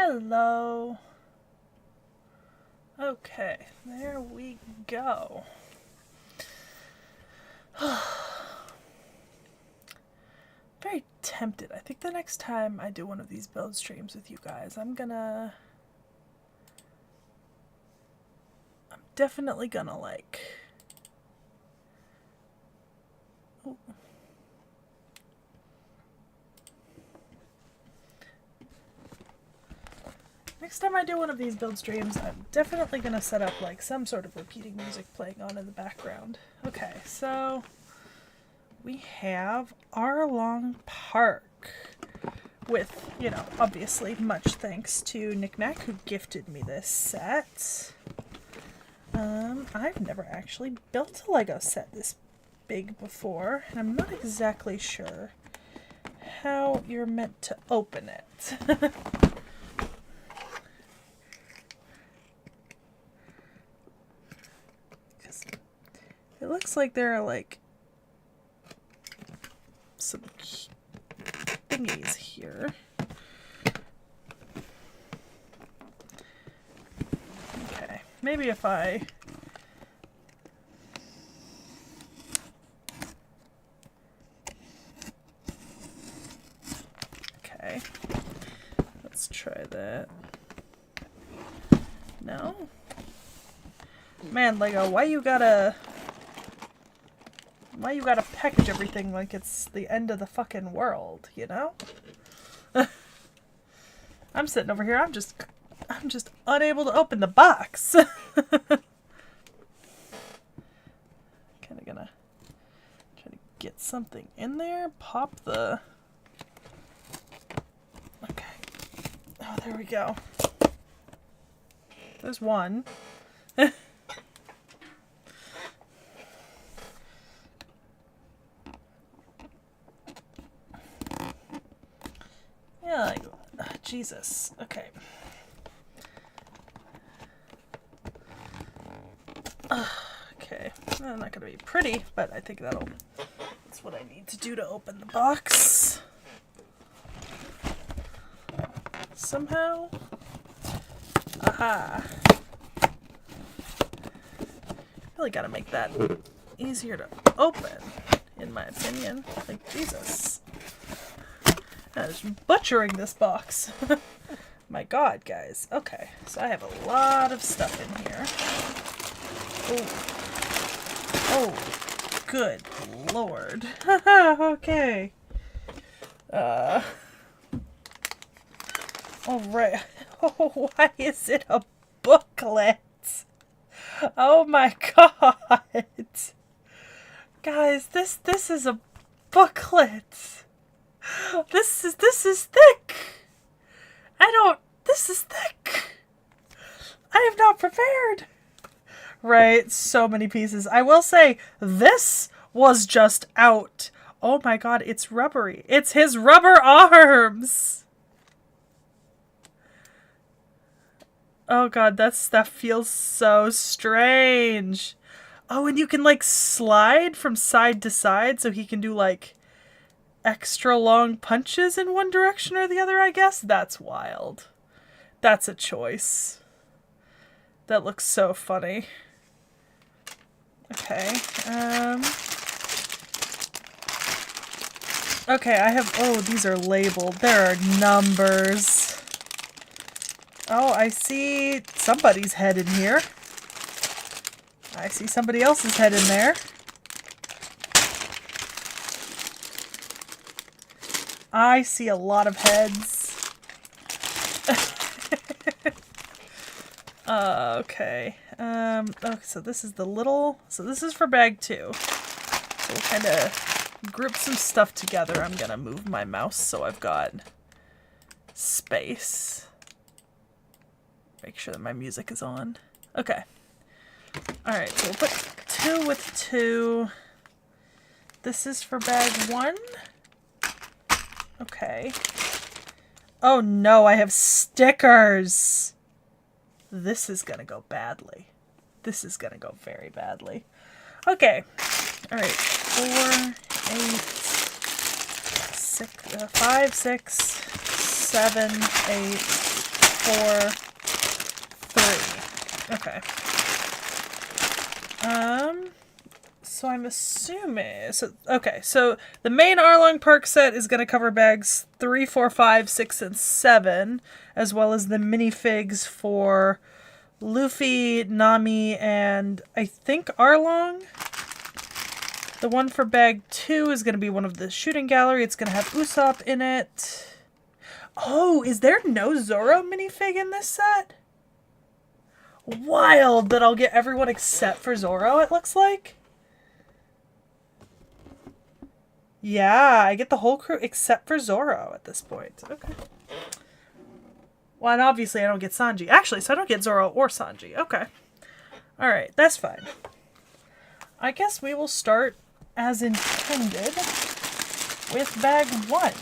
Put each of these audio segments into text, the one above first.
Hello. Okay, there we go. Very tempted. I think the next time I do one of these build streams with you guys, I'm definitely gonna like... Ooh. Next time I do one of these build streams, I'm definitely gonna set up like some sort of repeating music playing on in the background. Okay, so we have Arlong Park with, you know, obviously much thanks to Knickknack who gifted me this set. I've never actually built a Lego set this big before, and I'm not exactly sure how you're meant to open it. It looks like there are like some thingies here. Okay, maybe if I... Okay, let's try that. No? Man, Lego, why you gotta package everything like it's the end of the fucking world, you know? I'm sitting over here, I'm just unable to open the box. Kinda gonna try to get something in there, pop the... Okay. Oh, there we go. There's one. Yeah, like, Jesus. Okay. Okay. Not gonna be pretty, but I think that's what I need to do to open the box. Somehow. Aha. Really gotta make that easier to open, in my opinion. Like, Jesus. I'm just butchering this box. My God, guys. Okay, so I have a lot of stuff in here. Oh, good Lord. Okay. Alright. Oh, why is it a booklet? Oh my God. Guys, this is a booklet. This is thick. This is thick. I am not prepared. Right, so many pieces. I will say, this was just out. Oh my God, it's rubbery. It's his rubber arms. Oh God, that feels so strange. Oh, and you can like slide from side to side so he can do like extra long punches in one direction or the other, I guess? That's wild. That's a choice. That looks so funny. Okay. Okay, I have... Oh, these are labeled. There are numbers. Oh, I see somebody's head in here. I see somebody else's head in there. I see a lot of heads. Okay. Okay, so this is the little... So this is for bag 2. So we'll kind of group some stuff together. I'm gonna move my mouse so I've got space. Make sure that my music is on. Okay. Alright, so we'll put 2 with 2. This is for bag 1. Okay. Oh no, I have stickers! This is gonna go badly. This is gonna go very badly. Okay. Alright. 4, 8, 6, 5, 6, 7, 8, 4, 3. Okay. So I'm assuming, so the main Arlong perk set is going to cover bags 3, 4, 5, 6, and 7, as well as the minifigs for Luffy, Nami, and I think Arlong. The one for bag 2 is going to be one of the shooting gallery. It's going to have Usopp in it. Oh, is there no Zoro minifig in this set? Wild that I'll get everyone except for Zoro, it looks like. Yeah, I get the whole crew except for Zoro at this point. Okay. Well, and obviously I don't get Sanji. Actually, so I don't get Zoro or Sanji. Okay. Alright, that's fine. I guess we will start as intended with bag 1.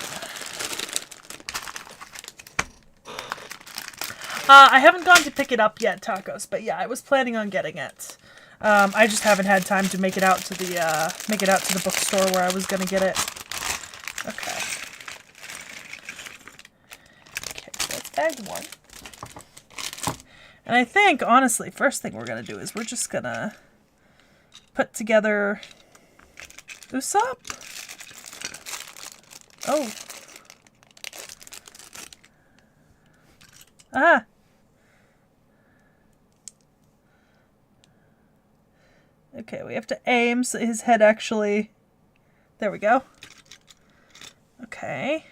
I haven't gone to pick it up yet, Tacos, but yeah, I was planning on getting it. I just haven't had time to make it out to the bookstore where I was gonna get it. Okay. Okay, so that's bag 1. And I think, honestly, first thing we're gonna do is we're just gonna put together Usopp. Oh. Ah. Okay, we have to aim so his head actually... There we go. Okay.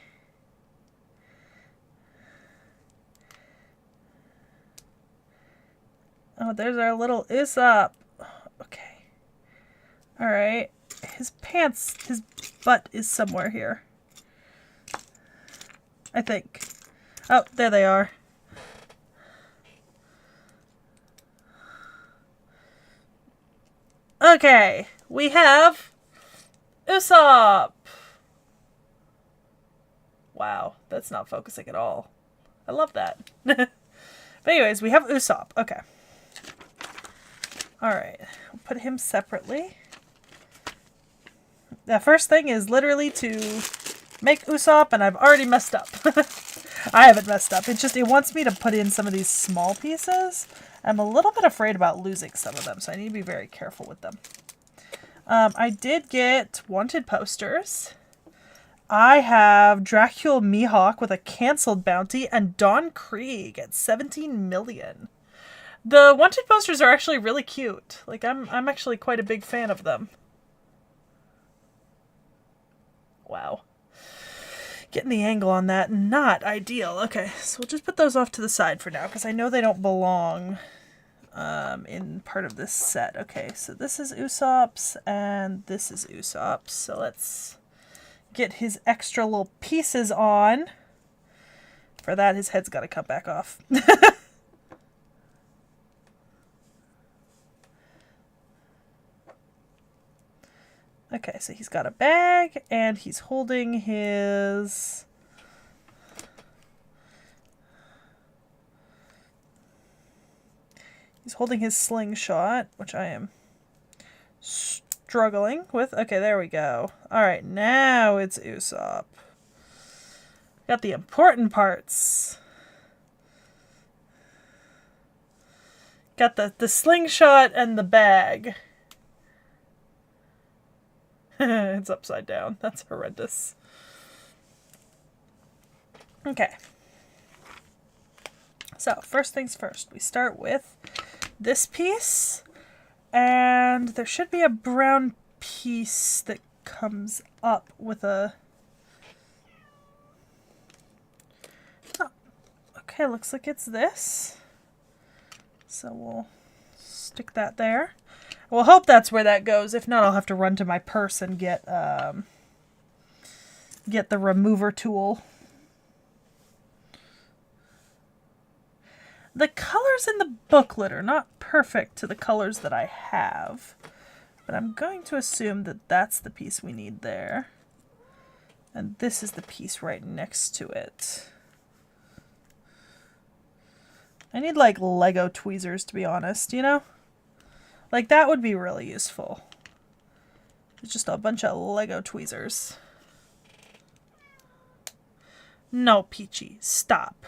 Oh, there's our little Usopp. Okay. Alright. His pants, his butt is somewhere here. I think. Oh, there they are. Okay, we have Usopp. Wow, that's not focusing at all. I love that. But anyways, we have Usopp. Okay. Alright, we'll put him separately. The first thing is literally to make Usopp, and I've already messed up. I haven't messed up. It's just, it wants me to put in some of these small pieces. I'm a little bit afraid about losing some of them, so I need to be very careful with them. I did get wanted posters. I have Dracula Mihawk with a canceled bounty and Don Krieg at 17 million. The wanted posters are actually really cute. Like, I'm actually quite a big fan of them. Wow. Getting the angle on that, not ideal. Okay, so we'll just put those off to the side for now, because I know they don't belong in part of this set. Okay, so this is Usopp's, and this is Usopp's. So let's get his extra little pieces on. For that, his head's got to come back off. Okay, so he's got a bag, and he's holding his... He's holding his slingshot, which I am struggling with. Okay, there we go. Alright, now it's Usopp. Got the important parts. Got the slingshot and the bag. It's upside down. That's horrendous. Okay. So, first things first. We start with this piece. And there should be a brown piece that comes up with a... Oh, okay, looks like it's this. So we'll stick that there. We'll hope that's where that goes. If not, I'll have to run to my purse and get the remover tool. The colors in the booklet are not perfect to the colors that I have, but I'm going to assume that that's the piece we need there. And this is the piece right next to it. I need, like, Lego tweezers, to be honest, you know? Like, that would be really useful. It's just a bunch of Lego tweezers. No, Peachy, stop.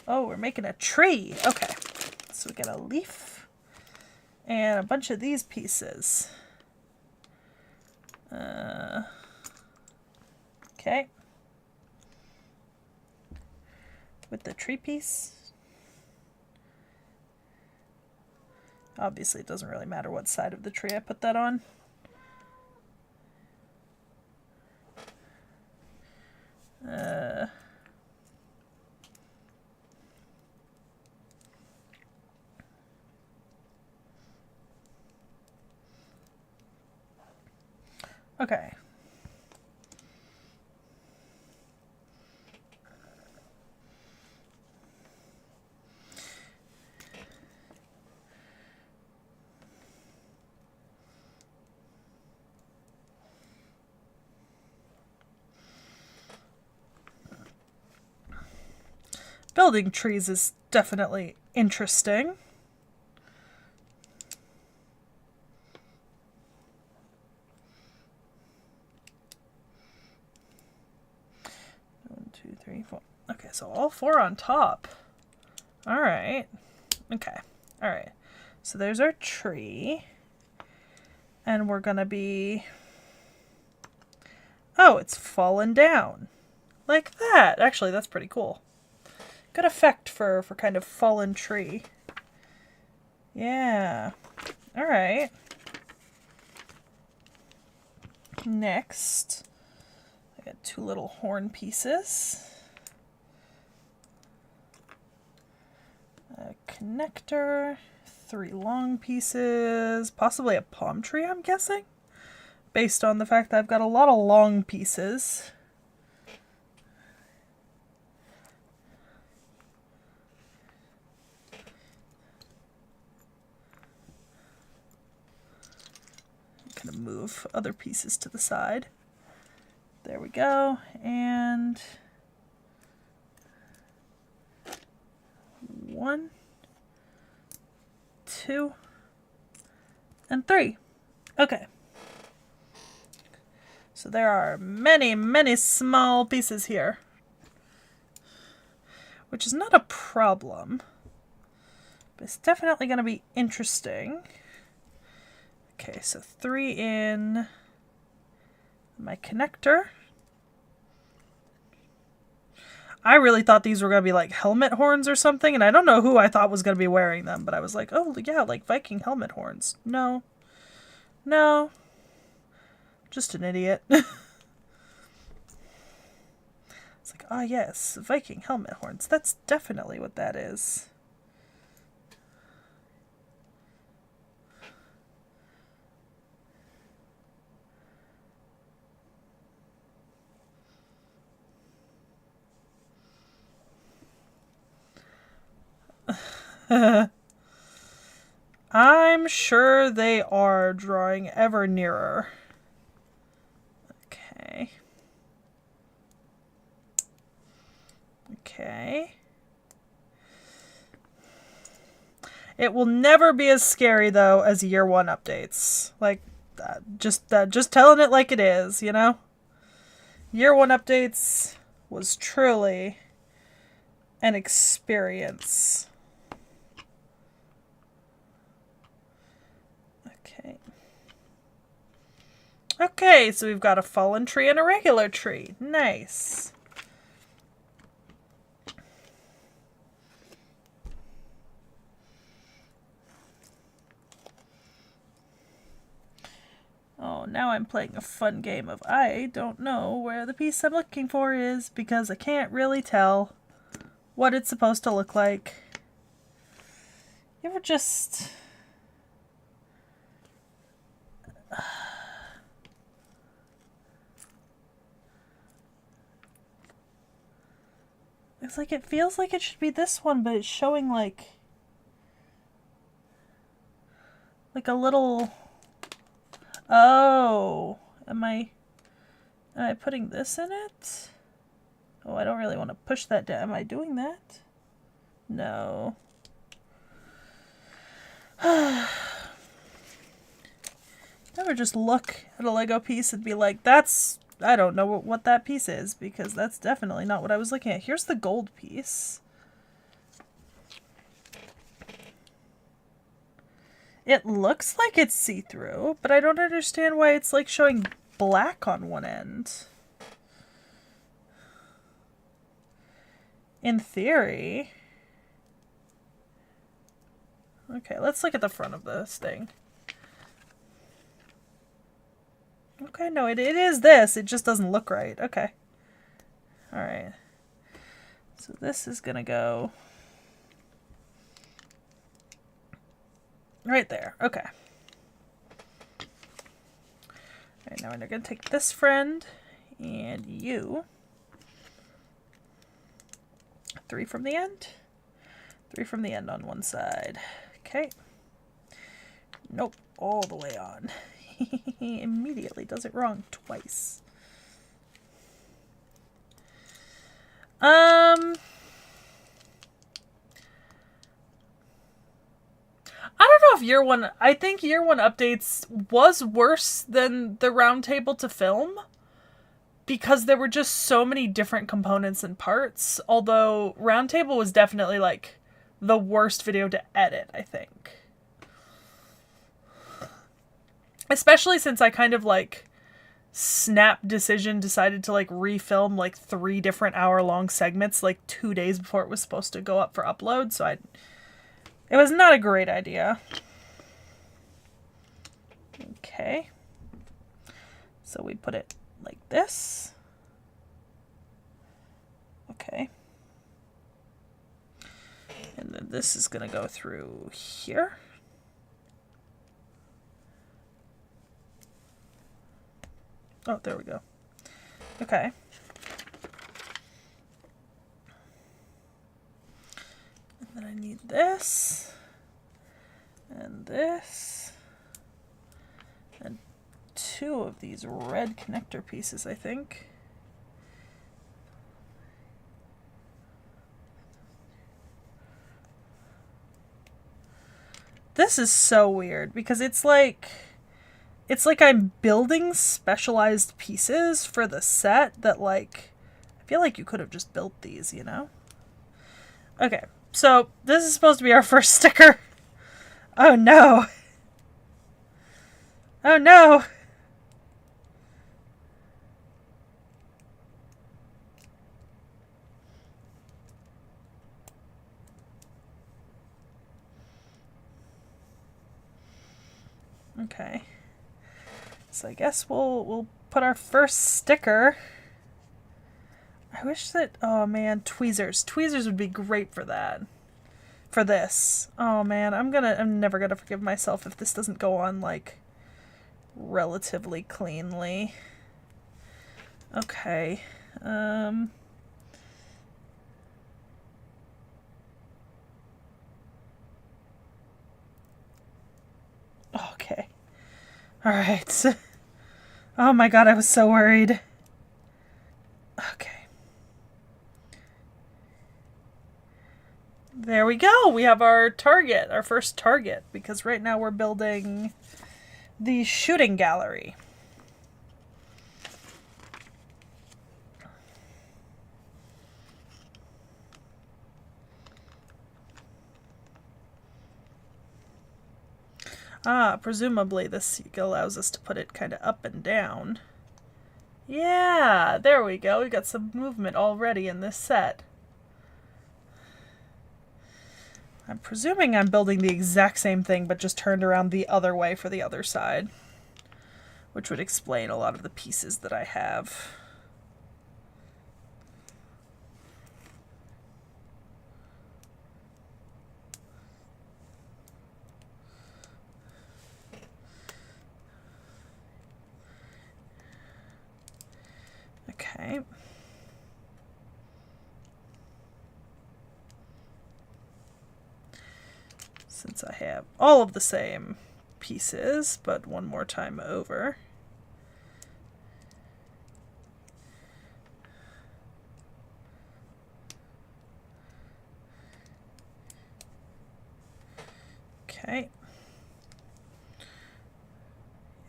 Oh, we're making a tree. Okay. So we get a leaf and a bunch of these pieces. Okay. With the tree piece. Obviously, it doesn't really matter what side of the tree I put that on. Okay. Building trees is definitely interesting. One, two, three, four. Okay, so all four on top. All right. Okay. All right. So there's our tree. And we're going to be... Oh, it's fallen down. Like that. Actually, that's pretty cool. Good effect for kind of fallen tree. Yeah. All right. Next, I got two little horn pieces. A connector, three long pieces, possibly a palm tree, I'm guessing, based on the fact that I've got a lot of long pieces. Gonna move other pieces to the side. There we go. And 1, 2, and 3. Okay. So there are many, many small pieces here, which is not a problem, but it's definitely going to be interesting. Okay, so 3 in my connector. I really thought these were going to be like helmet horns or something, and I don't know who I thought was going to be wearing them, but I was like, oh yeah, like Viking helmet horns. No. No. Just an idiot. It's like, ah yes, Viking helmet horns. That's definitely what that is. I'm sure they are drawing ever nearer. Okay. Okay. It will never be as scary, though, as year 1 updates. Like, just telling it like it is, you know? Year 1 updates was truly an experience. Okay. Okay, so we've got a fallen tree and a regular tree. Nice. Oh, now I'm playing a fun game of I don't know where the piece I'm looking for is because I can't really tell what it's supposed to look like. You ever just... It's like it feels like it should be this one, but it's showing like a little... Oh, am I putting this in it? Oh, I don't really want to push that down. Am I doing that? No. Never just look at a Lego piece and be like, that's... I don't know what that piece is, because that's definitely not what I was looking at. Here's the gold piece. It looks like it's see-through, but I don't understand why it's like showing black on one end. In theory. Okay, let's look at the front of this thing. Okay, no, it is this. It just doesn't look right. Okay. Alright. So this is gonna go right there. Okay. Alright, now we're gonna take this friend and you. 3 from the end. 3 from the end on one side. Okay. Nope, all the way on. He immediately does it wrong twice. I don't know if year one, I think year one updates was worse than the roundtable to film because there were just so many different components and parts. Although roundtable was definitely like the worst video to edit, I think. Especially since I kind of like snap decision decided to like refilm like 3 different hour-long segments like 2 days before it was supposed to go up for upload, so it was not a great idea. Okay. So we put it like this. Okay. And then this is gonna go through here. Oh, there we go. Okay. And then I need this. And this. And 2 of these red connector pieces, I think. This is so weird because it's like I'm building specialized pieces for the set that, like, I feel like you could have just built these, you know? Okay, so this is supposed to be our first sticker. Oh no. Oh no. Okay. So I guess we'll put our first sticker. I wish that, oh man, tweezers. Tweezers would be great for that. For this. Oh man, I'm never gonna forgive myself if this doesn't go on like relatively cleanly. Okay. Okay. Alright. Oh my god, I was so worried. Okay. There we go. We have our target, our first target, because right now we're building the shooting gallery. Ah, presumably this allows us to put it kind of up and down. Yeah, there we go. We got some movement already in this set. I'm presuming I'm building the exact same thing, but just turned around the other way for the other side. Which would explain a lot of the pieces that I have. Okay. Since I have all of the same pieces, but one more time over. Okay.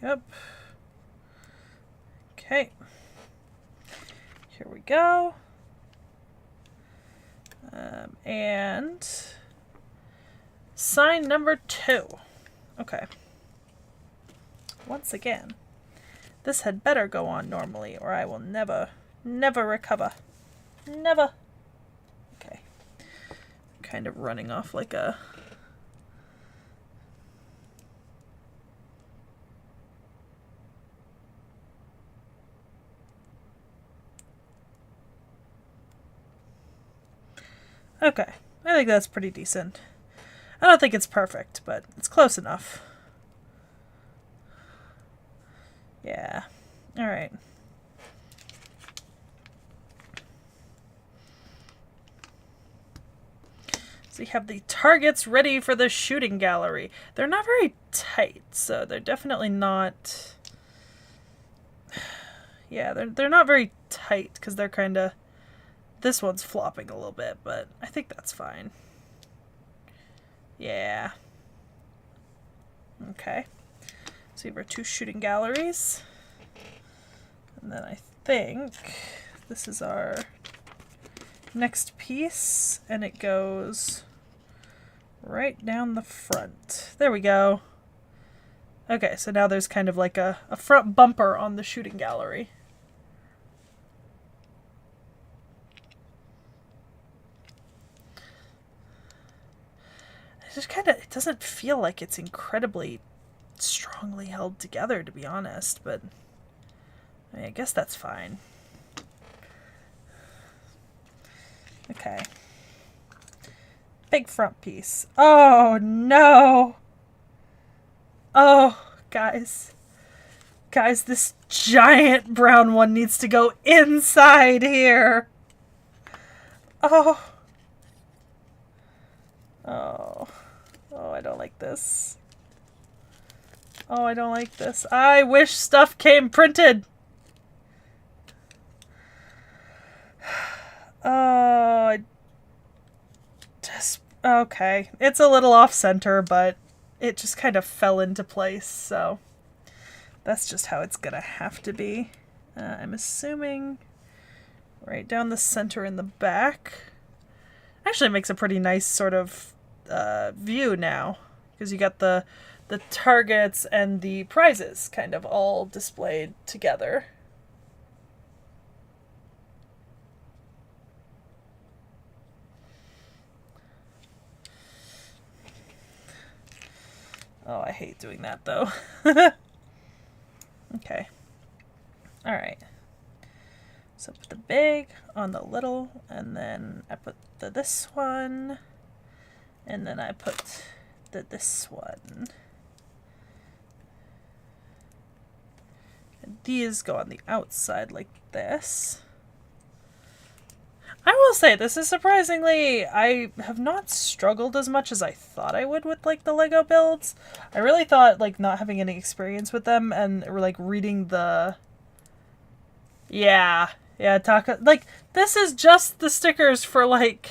Yep. Okay. Here we go. And sign number 2. Okay. Once again, this had better go on normally or I will never recover. Never. Okay. Kind of running off like a... Okay. I think that's pretty decent. I don't think it's perfect, but it's close enough. Yeah. Alright. So you have the targets ready for the shooting gallery. They're not very tight, so they're definitely not... Yeah, they're not very tight, because they're kind of... This one's flopping a little bit, but I think that's fine. Yeah. Okay. So we have our 2 shooting galleries. And then I think this is our next piece, and it goes right down the front. There we go. Okay, so now there's kind of like a front bumper on the shooting gallery. It just kind of, it doesn't feel like it's incredibly strongly held together, to be honest, but I mean, I guess that's fine. Okay. Big front piece. Oh, no! Oh, guys. Guys, this giant brown one needs to go inside here. Oh. Oh. Oh, I don't like this. Oh, I don't like this. I wish stuff came printed. Oh, I just... Okay. It's a little off-center, but it just kind of fell into place, so that's just how it's gonna have to be. I'm assuming right down the center in the back. Actually makes a pretty nice sort of view now, because you got the targets and the prizes kind of all displayed together. Oh, I hate doing that, though. Okay. Alright. So put the big on the little, and then I put this one, and then I put this one. And these go on the outside like this. I will say, this is surprisingly, I have not struggled as much as I thought I would with, like, the Lego builds. I really thought, like, not having any experience with them and, like, reading the... Yeah, like, this is just the stickers for, like...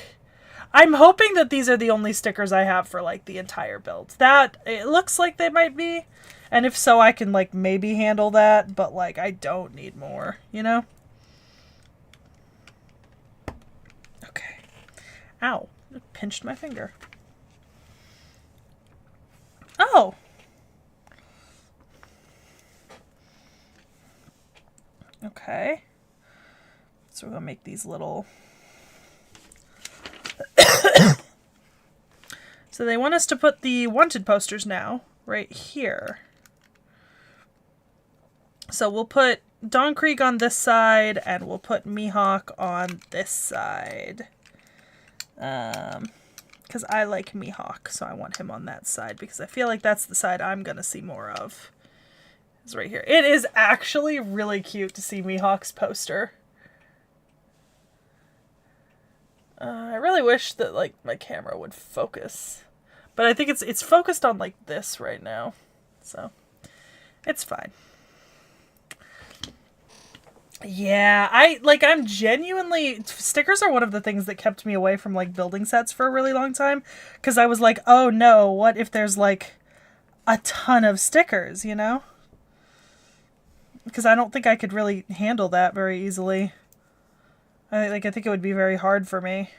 I'm hoping that these are the only stickers I have for, like, the entire build. That, it looks like they might be, and if so, I can, like, maybe handle that, but, like, I don't need more, you know? Okay. Ow. It pinched my finger. Oh! Okay. So we're gonna make these little... So they want us to put the wanted posters now, right here. So we'll put Don Krieg on this side, and we'll put Mihawk on this side. Because I like Mihawk, so I want him on that side, because I feel like that's the side I'm going to see more of. It's right here. It is actually really cute to see Mihawk's poster. I really wish that, like, my camera would focus. But I think it's focused on, like, this right now. So, it's fine. Yeah, I'm genuinely... Stickers are one of the things that kept me away from, like, building sets for a really long time. Because I was like, oh no, what if there's, like, a ton of stickers, you know? Because I don't think I could really handle that very easily. I think it would be very hard for me.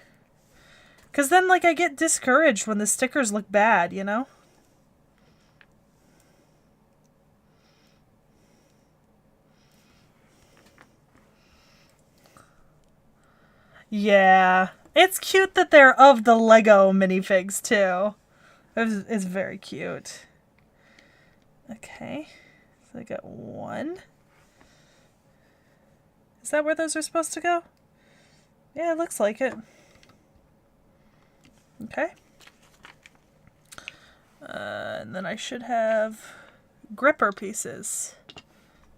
Because then, like, I get discouraged when the stickers look bad, you know? Yeah. It's cute that they're of the Lego minifigs, too. It's very cute. Okay. So I got one. Is that where those are supposed to go? Yeah, it looks like it. Okay. And then I should have gripper pieces.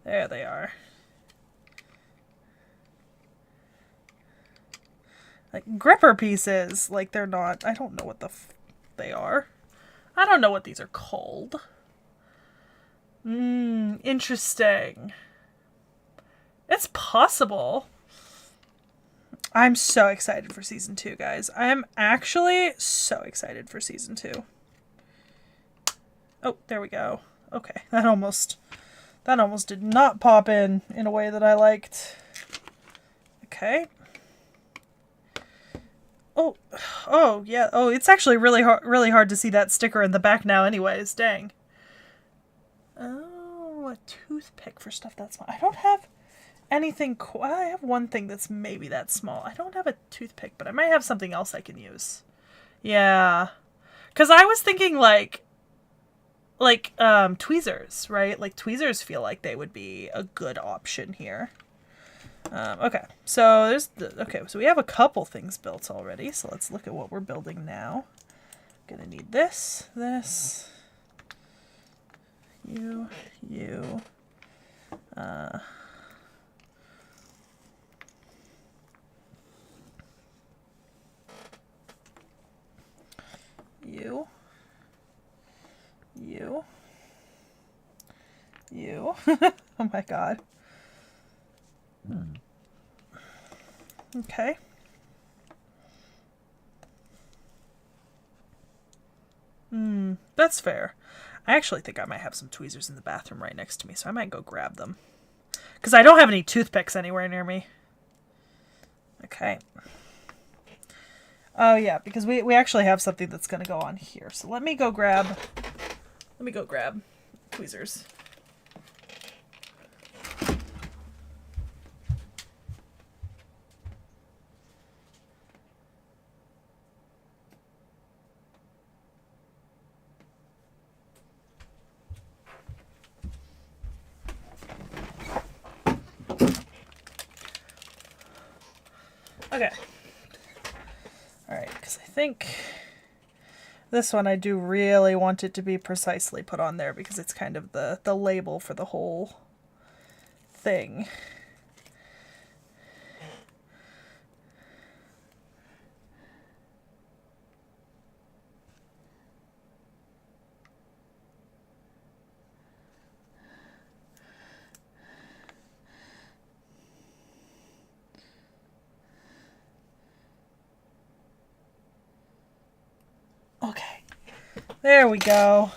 There they are. Like, gripper pieces. Like, they're not... I don't know what the they are. I don't know what these are called. Interesting. It's possible. I'm so excited for season 2, guys. I am actually so excited for season 2. Oh, there we go. Okay, that almost did not pop in a way that I liked. Okay. Oh, yeah. Oh, it's actually really hard to see that sticker in the back now anyways. Dang. Oh, a toothpick for stuff that small. I don't have anything I have one thing that's maybe that small. I don't have a toothpick, but I might have something else I can use. Yeah. Because I was thinking like tweezers, right? Like tweezers feel like they would be a good option here. Okay, so so we have a couple things built already. So let's look at what we're building now. Gonna need this, you, you, you. Oh my god. Okay. That's fair. I actually think I might have some tweezers in the bathroom right next to me, so I might go grab them. Because I don't have any toothpicks anywhere near me. Okay. Oh yeah, because we actually have something that's going to go on here. So let me go grab tweezers. Okay. Alright, because I think this one I do really want it to be precisely put on there because it's kind of the label for the whole thing. Okay. There we go.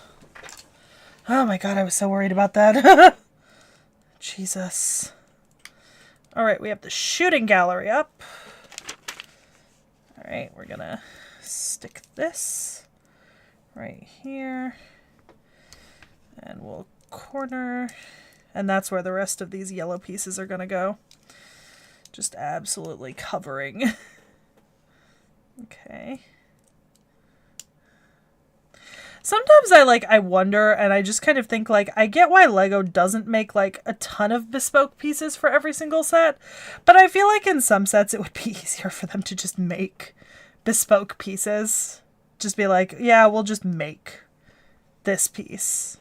Oh my god, I was so worried about that. Jesus. Alright, we have the shooting gallery up. Alright, we're gonna stick this right here. And we'll corner. And that's where the rest of these yellow pieces are gonna go. Just absolutely covering. Okay. Sometimes I wonder, and I just kind of think, like, I get why LEGO doesn't make, like, a ton of bespoke pieces for every single set, but I feel like in some sets it would be easier for them to just make bespoke pieces. Just be like, yeah, we'll just make this piece.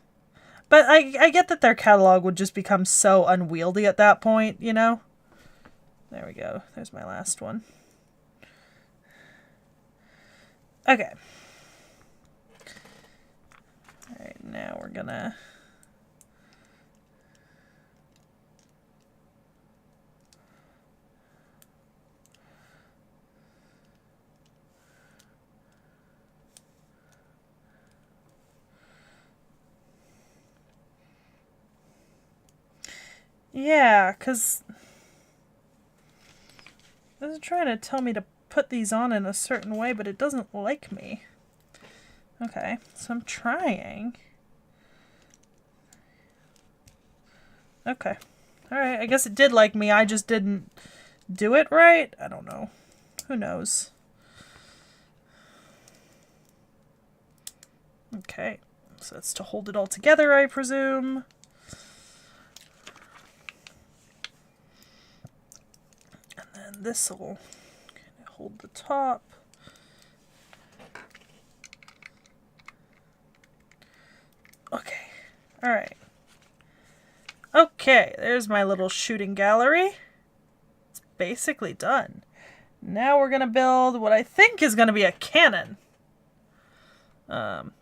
But I get that their catalog would just become so unwieldy at that point, you know? There we go. There's my last one. Okay. Alright, now we're gonna... Yeah, because... This is trying to tell me to put these on in a certain way, but it doesn't like me. Okay, so I'm trying. Okay. Alright, I guess it did like me, I just didn't do it right? I don't know. Who knows? Okay, so that's to hold it all together, I presume. And then this will hold the top. Okay, all right. Okay, there's my little shooting gallery. It's basically done. Now we're gonna build what I think is gonna be a cannon.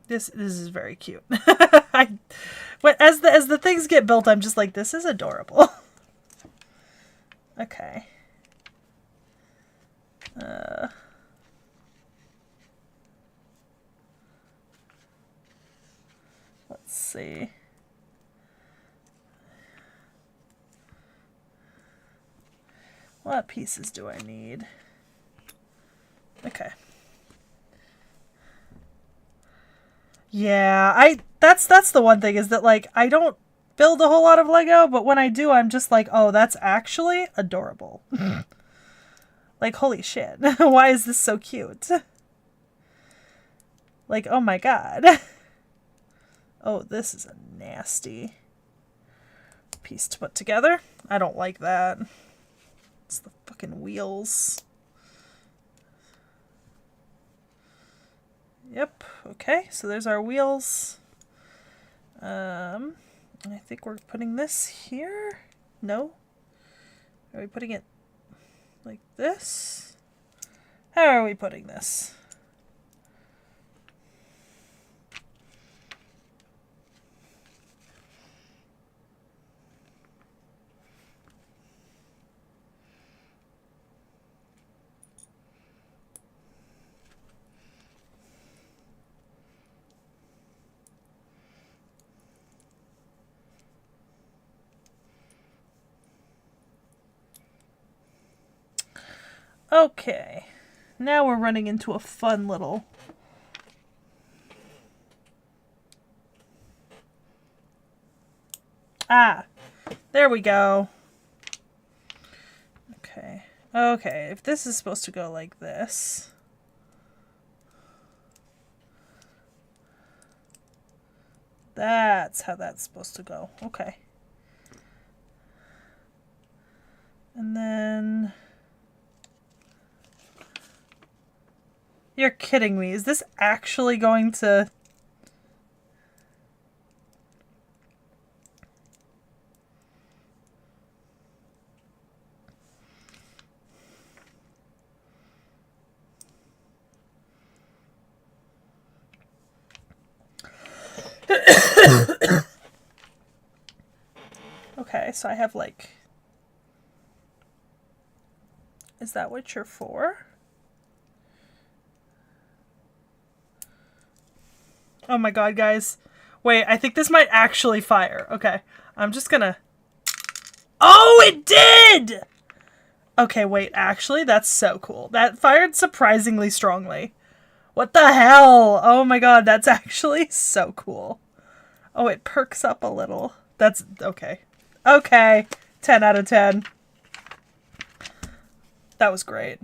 This is very cute. As the things get built, I'm just like, this is adorable. Okay. Let's see. What pieces do I need? Okay. Yeah, that's the one thing is that like I don't build a whole lot of Lego, but when I do, I'm just like, oh, that's actually adorable. Like, holy shit. Why is this so cute? Like, oh my god. Oh, this is a nasty piece to put together. I don't like that. It's the fucking wheels. Yep, okay, so there's our wheels. I think we're putting this here? No? Are we putting it like this? How are we putting this? Okay, now we're running into a fun little... Ah, there we go. Okay, okay, if this is supposed to go like this... That's how that's supposed to go. Okay. And then... You're kidding me. Is this actually going to... Okay, so I have like... Is that what you're for? Oh my god, guys. Wait, I think this might actually fire. Okay, I'm just gonna... Oh, it did! Okay, wait, actually, that's so cool. That fired surprisingly strongly. What the hell? Oh my god, that's actually so cool. Oh, it perks up a little. That's... okay. Okay, 10 out of 10. That was great.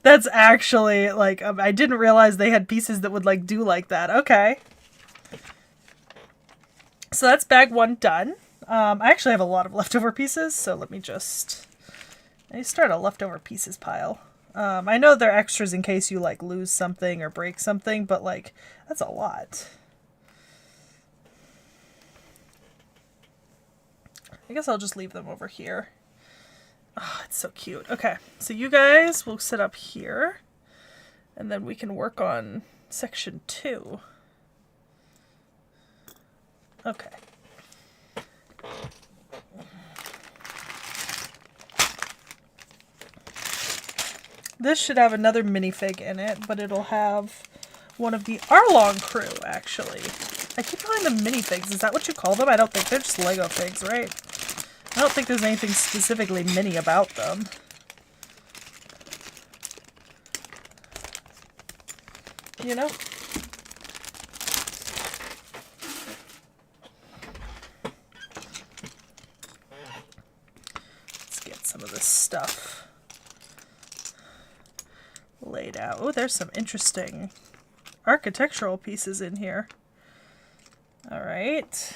That's actually, like, I didn't realize they had pieces that would, like, do like that. Okay. So that's bag one done. I actually have a lot of leftover pieces, so let me just... I start a leftover pieces pile. I know they're extras in case you, like, lose something or break something, but, like, that's a lot. I guess I'll just leave them over here. Oh, it's so cute. Okay, so you guys will sit up here, and then we can work on section 2. Okay. This should have another minifig in it, but it'll have one of the Arlong crew, actually. I keep calling them minifigs. Is that what you call them? I don't think. They're just Lego figs, right? I don't think there's anything specifically mini about them. You know? Let's get some of this stuff laid out. Oh, there's some interesting architectural pieces in here. All right.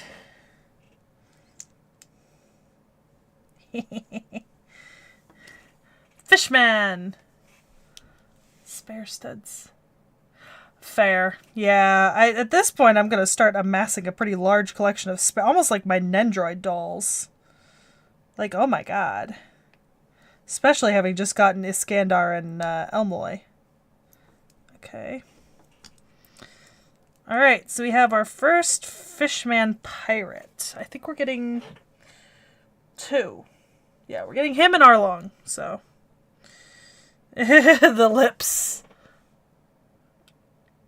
Fishman! Spare studs. Fair. Yeah, at this point I'm going to start amassing a pretty large collection of almost like my Nendroid dolls. Like, oh my god. Especially having just gotten Iskandar and Elmoy. Okay. Alright, so we have our first Fishman pirate. I think we're getting 2. Yeah, we're getting him and Arlong, so. The lips.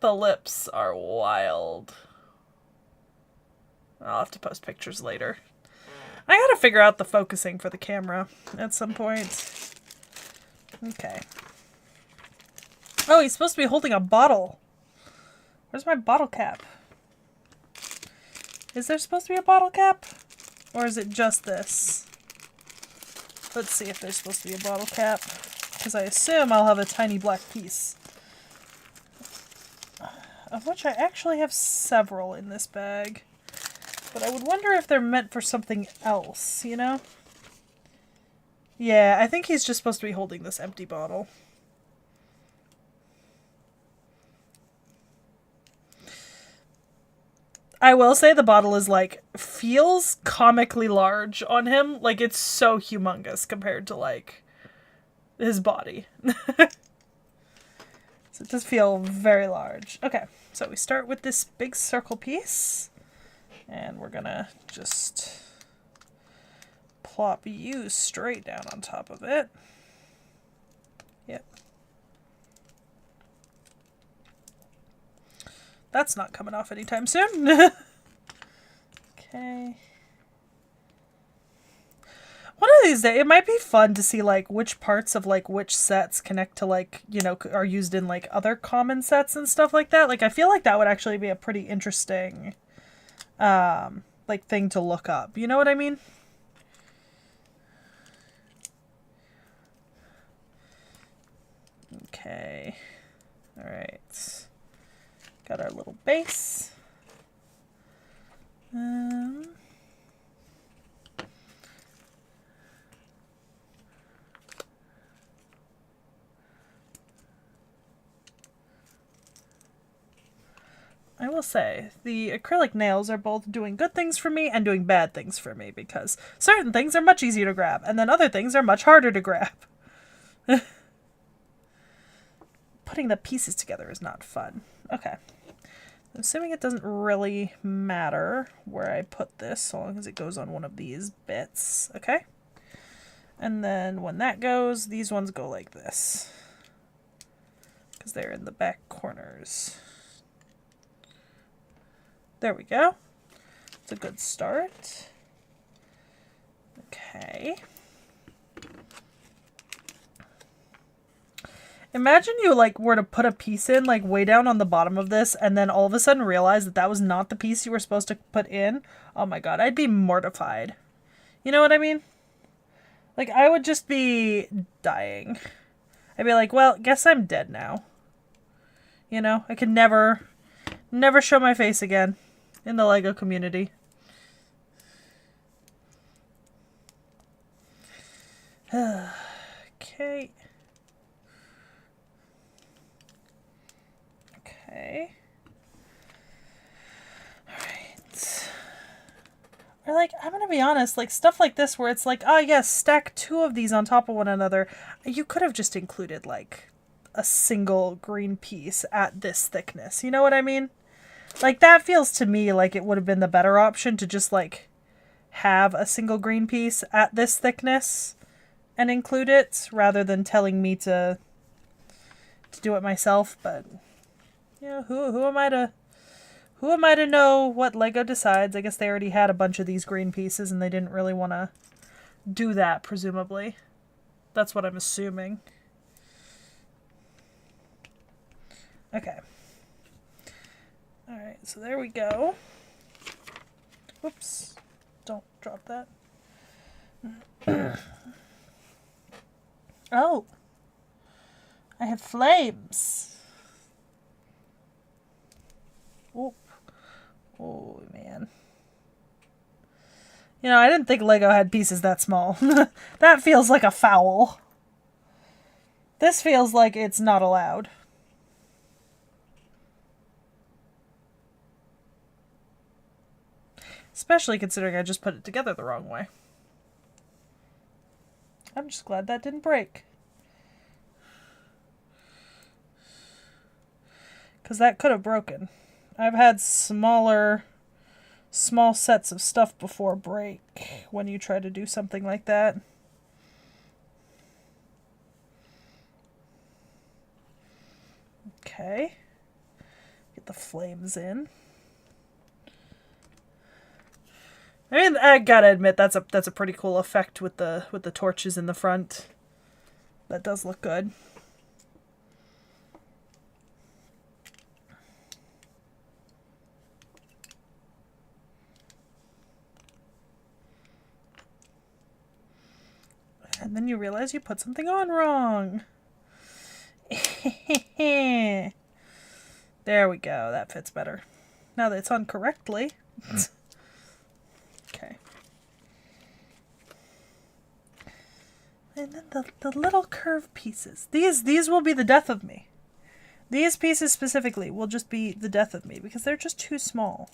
The lips are wild. I'll have to post pictures later. I gotta figure out the focusing for the camera at some point. Okay. Oh, he's supposed to be holding a bottle. Where's my bottle cap? Is there supposed to be a bottle cap? Or is it just this? Let's see if there's supposed to be a bottle cap. Because I assume I'll have a tiny black piece. Of which I actually have several in this bag. But I would wonder if they're meant for something else, you know? Yeah, I think he's just supposed to be holding this empty bottle. I will say the bottle is like, feels comically large on him. Like it's so humongous compared to like his body. So it does feel very large. Okay, so we start with this big circle piece. And we're gonna just plop you straight down on top of it. Yep. That's not coming off anytime soon. Okay. One of these days, it might be fun to see, like, which parts of, like, which sets connect to, like, you know, are used in, like, other common sets and stuff like that. Like, I feel like that would actually be a pretty interesting, like, thing to look up. You know what I mean? Okay. Alright. Got our little base. I will say, the acrylic nails are both doing good things for me and doing bad things for me, because certain things are much easier to grab, and then other things are much harder to grab. Putting the pieces together is not fun. Okay. I'm assuming it doesn't really matter where I put this, so long as it goes on one of these bits. Okay? And then when that goes, these ones go like this, because they're in the back corners. There we go. It's a good start. Okay. Imagine you, like, were to put a piece in, like, way down on the bottom of this, and then all of a sudden realize that that was not the piece you were supposed to put in. Oh my god, I'd be mortified. You know what I mean? Like, I would just be dying. I'd be like, well, guess I'm dead now. You know? I could never show my face again in the LEGO community. Okay. Okay. Alright. Or, like, I'm gonna be honest, like, stuff like this where it's like, oh yes, stack 2 of these on top of one another. You could have just included, like, a single green piece at this thickness. You know what I mean? Like, that feels to me like it would have been the better option to just, like, have a single green piece at this thickness and include it, rather than telling me to do it myself. But, yeah, who am I to know what LEGO decides? I guess they already had a bunch of these green pieces and they didn't really want to do that, presumably. That's what I'm assuming. Okay. Alright, so there we go. Whoops. Don't drop that. Oh, I have flames. Oh, oh man. You know, I didn't think Lego had pieces that small. That feels like a foul. This feels like it's not allowed. Especially considering I just put it together the wrong way. I'm just glad that didn't break. Because that could have broken. I've had small sets of stuff before break when you try to do something like that. Okay. Get the flames in. I mean, I gotta admit that's a pretty cool effect with the torches in the front. That does look good. And then you realize you put something on wrong. There we go. That fits better. Now that it's on correctly. Okay. And then the little curved pieces. These will be the death of me. These pieces specifically will just be the death of me because they're just too small.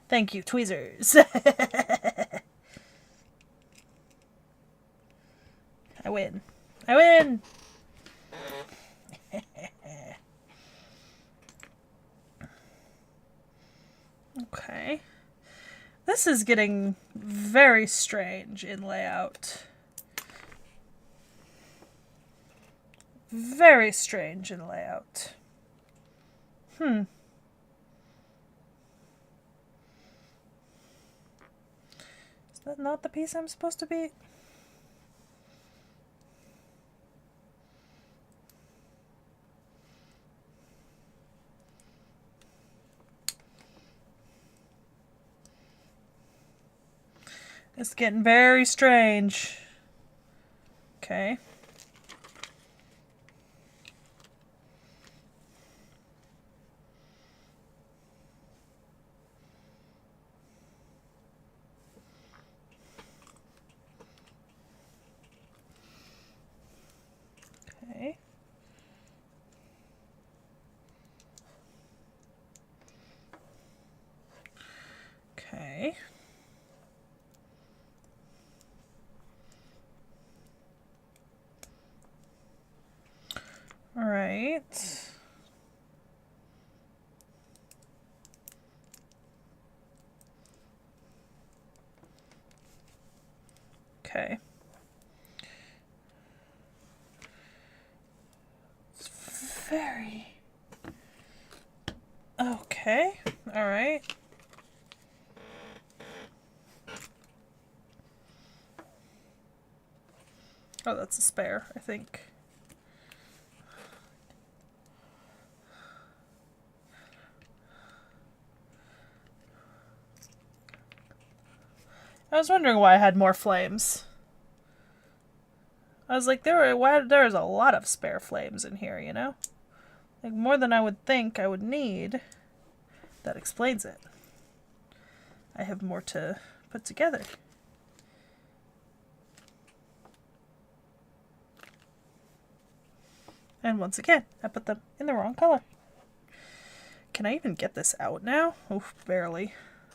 Thank you, tweezers. I win. I win! Okay. This is getting very strange in layout. Very strange in layout. Is that not the piece I'm supposed to be? It's getting very strange. Okay. Okay. Okay. All right. Okay. It's very... Okay. All right. Oh, that's a spare, I think. I was wondering why I had more flames. I was like, there's a lot of spare flames in here, you know? Like, more than I would think I would need. That explains it. I have more to put together. And once again, I put them in the wrong color. Can I even get this out now? Oof, barely.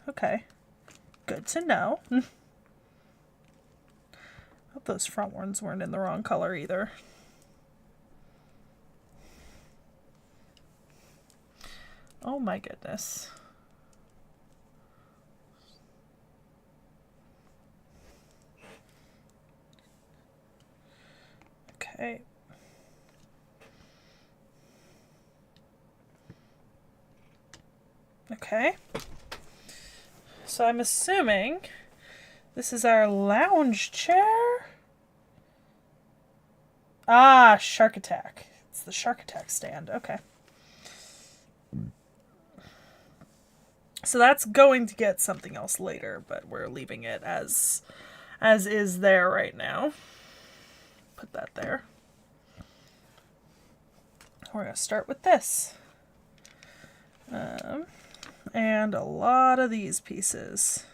Okay. Good to know. Hope those front ones weren't in the wrong color either. Oh my goodness. Okay. Okay. So I'm assuming This is our lounge chair. Ah, Shark Attack. It's the Shark Attack stand. Okay. So that's going to get something else later, but we're leaving it as is there right now. Put that there. We're going to start with this. And a lot of these pieces.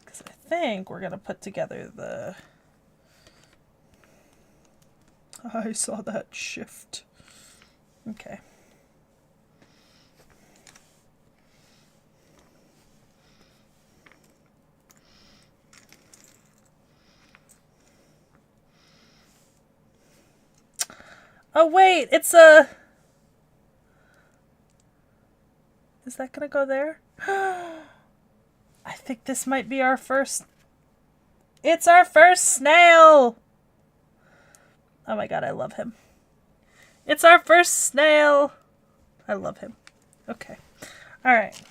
Because I think we're going to put together the... I saw that shift. Okay. Oh, wait, it's a... Is that gonna go there? I think this might be our first... It's our first snail! Oh my god, I love him. It's our first snail! I love him. Okay. Alright.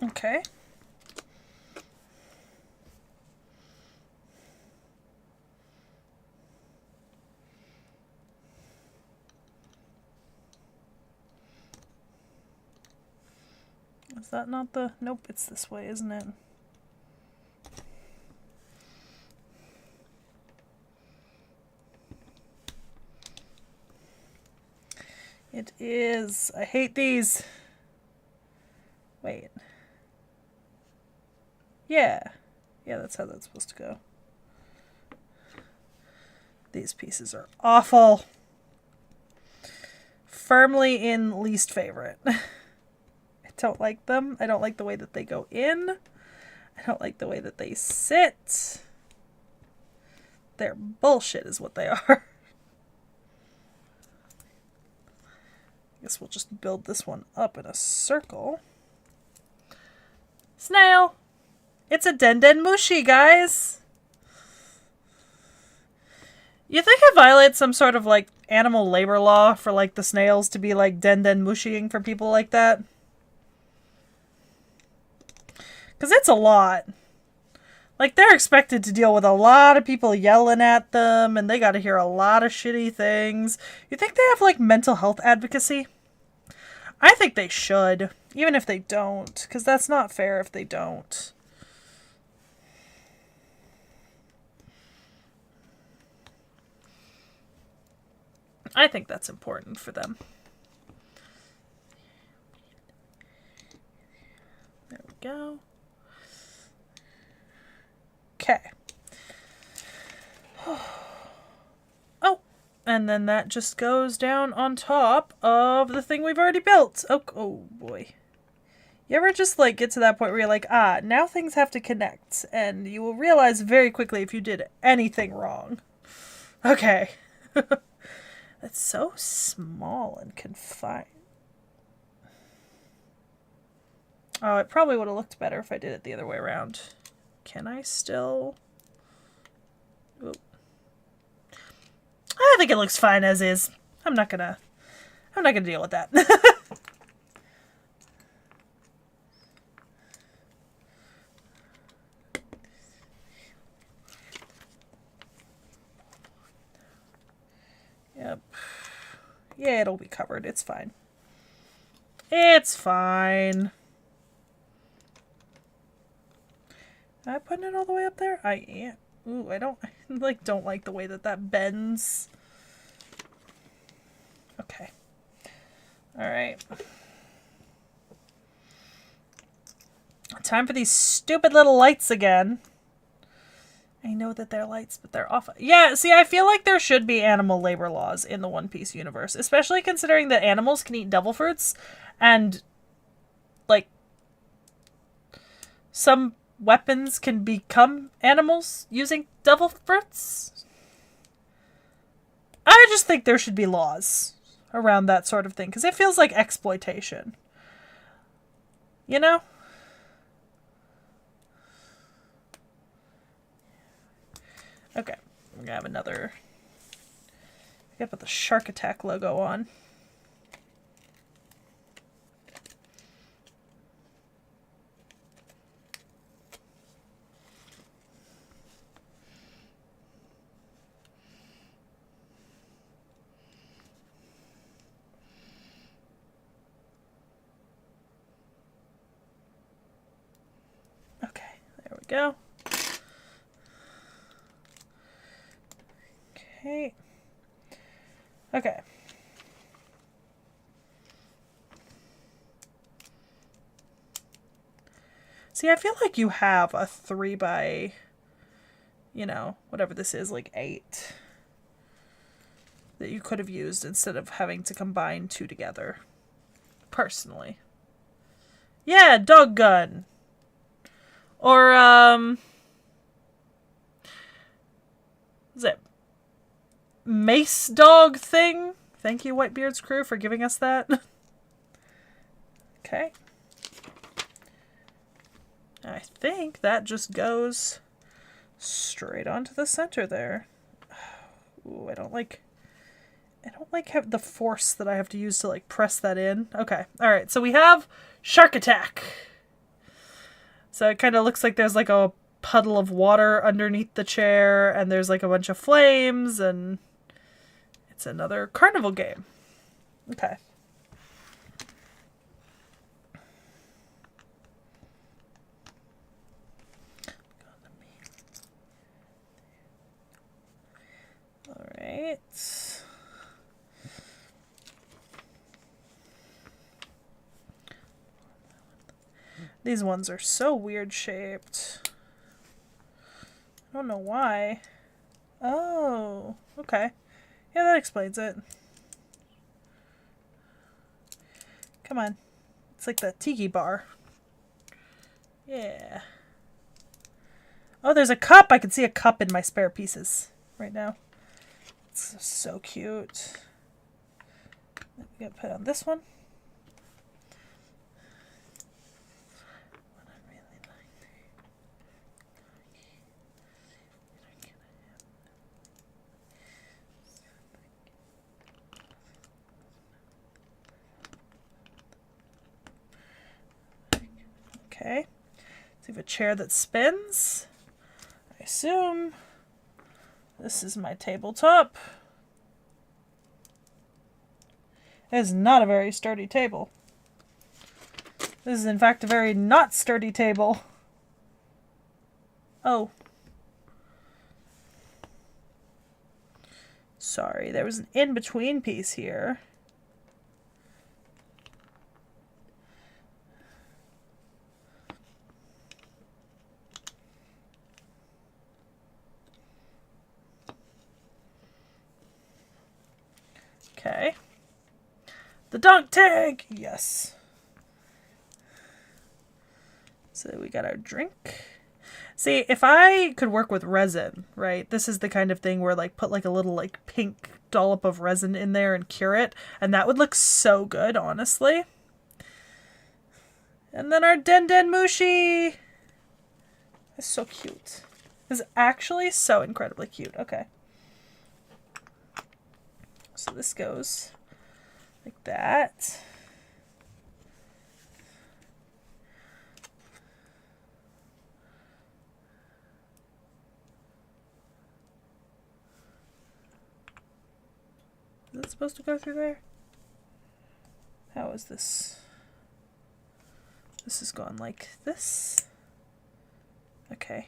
Okay. Is that not the... Nope, it's this way, isn't it? It is. I hate these. Wait. Yeah. Yeah, that's how that's supposed to go. These pieces are awful. Firmly in least favorite. I don't like them. I don't like the way that they go in. I don't like the way that they sit. They're bullshit is what they are. I guess we'll just build this one up in a circle. Snail! It's a Denden Mushi, guys! You think it violates some sort of, like, animal labor law for, like, the snails to be, like, Denden Mushiing for people like that? Because it's a lot. Like, they're expected to deal with a lot of people yelling at them, and they gotta hear a lot of shitty things. You think they have, like, mental health advocacy? I think they should, even if they don't, because that's not fair if they don't. I think that's important for them. There we go. Okay. Oh, and then that just goes down on top of the thing we've already built. Oh boy. You ever just like get to that point where you're like, ah, now things have to connect, and you will realize very quickly if you did anything wrong. Okay. That's so small and confined. Oh, it probably would have looked better if I did it the other way around. Can I still... Ooh. I think it looks fine as is. I'm not gonna deal with that. Yep. Yeah, it'll be covered. It's fine. It's fine. Am I putting it all the way up there? I am. Ooh, I don't like the way that that bends. Okay. All right. Time for these stupid little lights again. I know that they're lights, but they're off. Yeah, see, I feel like there should be animal labor laws in the One Piece universe, especially considering that animals can eat devil fruits, and, like, some weapons can become animals using devil fruits. I just think there should be laws around that sort of thing, because it feels like exploitation. You know? Okay, we're gonna have another. I gotta put the Shark Attack logo on. Okay, there we go. Okay. Okay. See, I feel like you have a 3 by, you know, whatever this is, like 8 that you could have used instead of having to combine 2 together. Personally. Yeah, dog gun. Or, is it mace dog thing? Thank you, Whitebeard's crew, for giving us that. Okay. I think that just goes straight onto the center there. Ooh, I don't like the force that I have to use to like press that in. Okay. All right. So we have Shark Attack. So it kind of looks like there's like a puddle of water underneath the chair, and there's like a bunch of flames, and it's another carnival game. Okay. All right. These ones are so weird shaped. I don't know why. Oh, okay. Yeah, that explains it. Come on. It's like the tiki bar. Yeah. Oh, there's a cup! I can see a cup in my spare pieces right now. It's so cute. I'm gonna put on this one. Okay. So we have a chair that spins. I assume this is my tabletop. It is not a very sturdy table. This is in fact a very not sturdy table. Oh. Sorry, there was an in-between piece here. Okay. The dunk tank! Yes. So we got our drink. See, if I could work with resin, right? This is the kind of thing where like put like a little like pink dollop of resin in there and cure it. And that would look so good, honestly. And then our Den Den Mushi. It's so cute. It's actually so incredibly cute. Okay. So this goes like that. Is it supposed to go through there? How is this? This is going like this. Okay.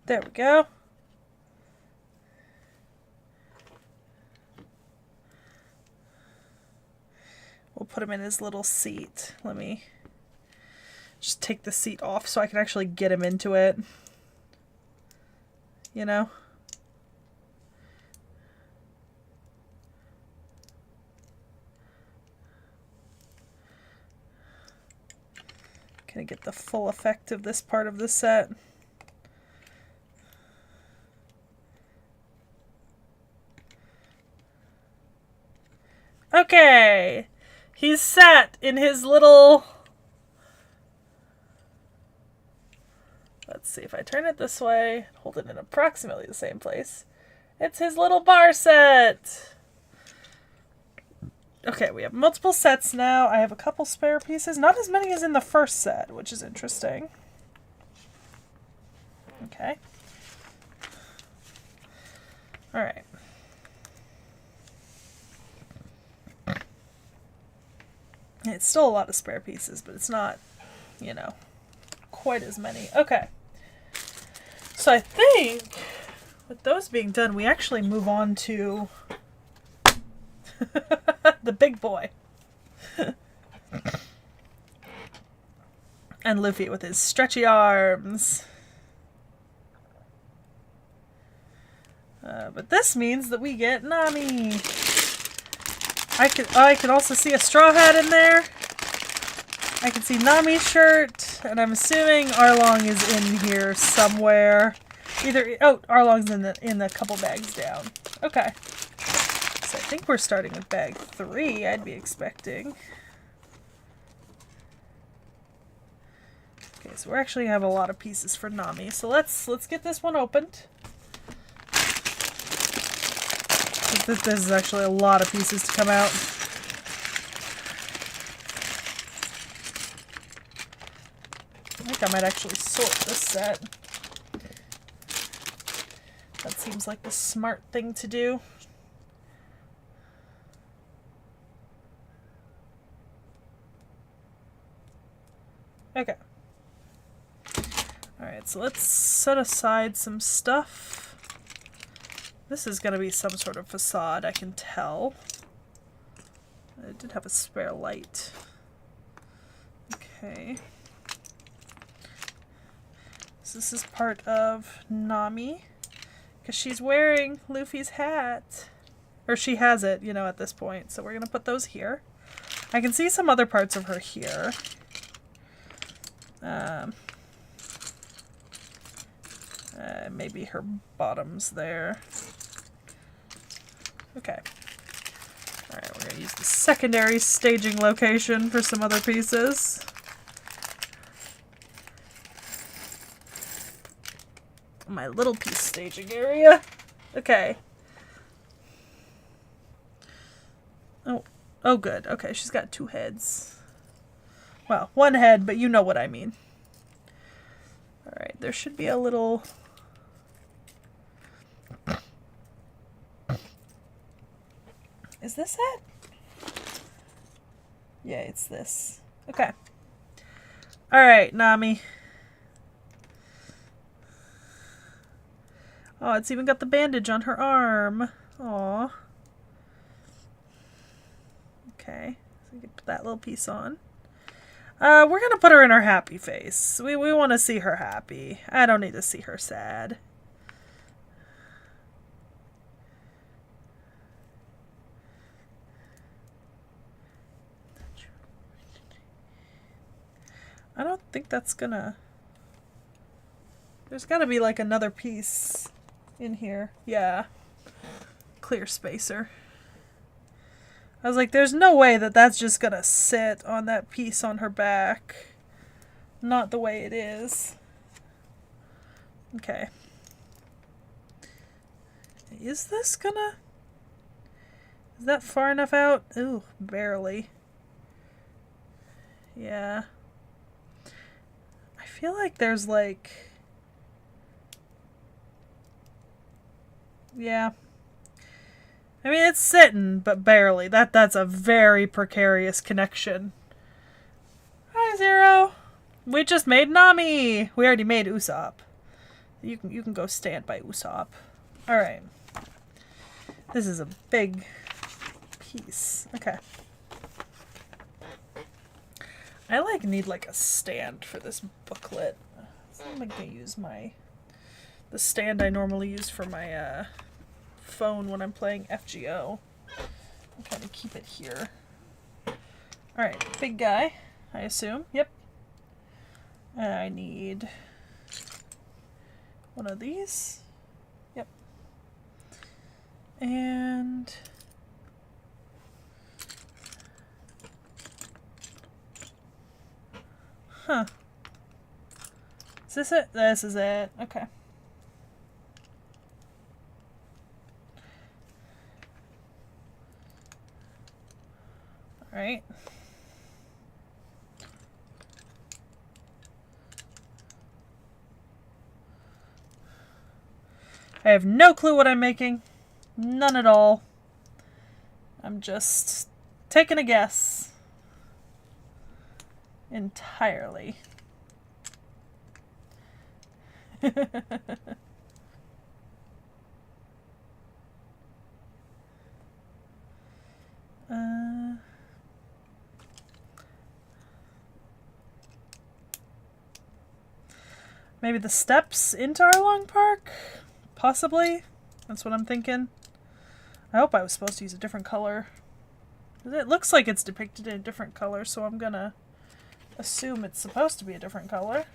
There we go. We'll put him in his little seat. Let me just take the seat off so I can actually get him into it. You know? Gonna get the full effect of this part of the set. Okay, he's sat in his little... Let's see if I turn it this way, hold it in approximately the same place. It's his little bar set. Okay, we have multiple sets now. I have a couple spare pieces. Not as many as in the first set, which is interesting. Okay. Alright. It's still a lot of spare pieces, but it's not, you know, quite as many. Okay. So I think, with those being done, we actually move on to the big boy. And Luffy with his stretchy arms. But this means that we get Nami. I can also see a straw hat in there. I can see Nami's shirt, and I'm assuming Arlong is in here somewhere. Arlong's in the couple bags down. Okay. So I think we're starting with bag 3, I'd be expecting. Okay, so we actually have a lot of pieces for Nami. So let's get this one opened. This is actually a lot of pieces to come out. I think I might actually sort this set. That seems like the smart thing to do. Okay. Alright, so let's set aside some stuff. This is going to be some sort of facade, I can tell. I did have a spare light. Okay. So this is part of Nami. Because she's wearing Luffy's hat. Or she has it, you know, at this point. So we're going to put those here. I can see some other parts of her here. Maybe her bottoms there. Okay. Alright, we're going to use the secondary staging location for some other pieces. My little piece staging area. Okay. Oh good. Okay, she's got 2 heads. Well, 1 head, but you know what I mean. Alright, there should be a little... Is this it? Yeah, it's this. Okay. Alright, Nami. Oh, it's even got the bandage on her arm. Aw. Okay. So we can put that little piece on. We're gonna put her in her happy face. We want to see her happy. I don't need to see her sad. I don't think that's gonna... There's gotta be like another piece in here. Yeah. Clear spacer. I was like, there's no way that that's just gonna sit on that piece on her back. Not the way it is. Okay. Is this gonna... Is that far enough out? Ooh, barely. Yeah. I feel like there's like... Yeah. I mean, it's sitting, but barely. That's a very precarious connection. Hi, Zero. We just made Nami. We already made Usopp. You can go stand by Usopp. All right. This is a big piece. Okay. I need like a stand for this booklet. So I'm gonna use the stand I normally use for my phone when I'm playing FGO. I'll kind of keep it here. Alright, big guy, I assume. Yep. And I need one of these. Yep. And huh. Is this it? This is it. Okay. All right. I have no clue what I'm making. None at all. I'm just taking a guess. Entirely. Maybe the steps into Arlong Park? Possibly. That's what I'm thinking. I hope I was supposed to use a different color. It looks like it's depicted in a different color, so I'm gonna assume it's supposed to be a different color.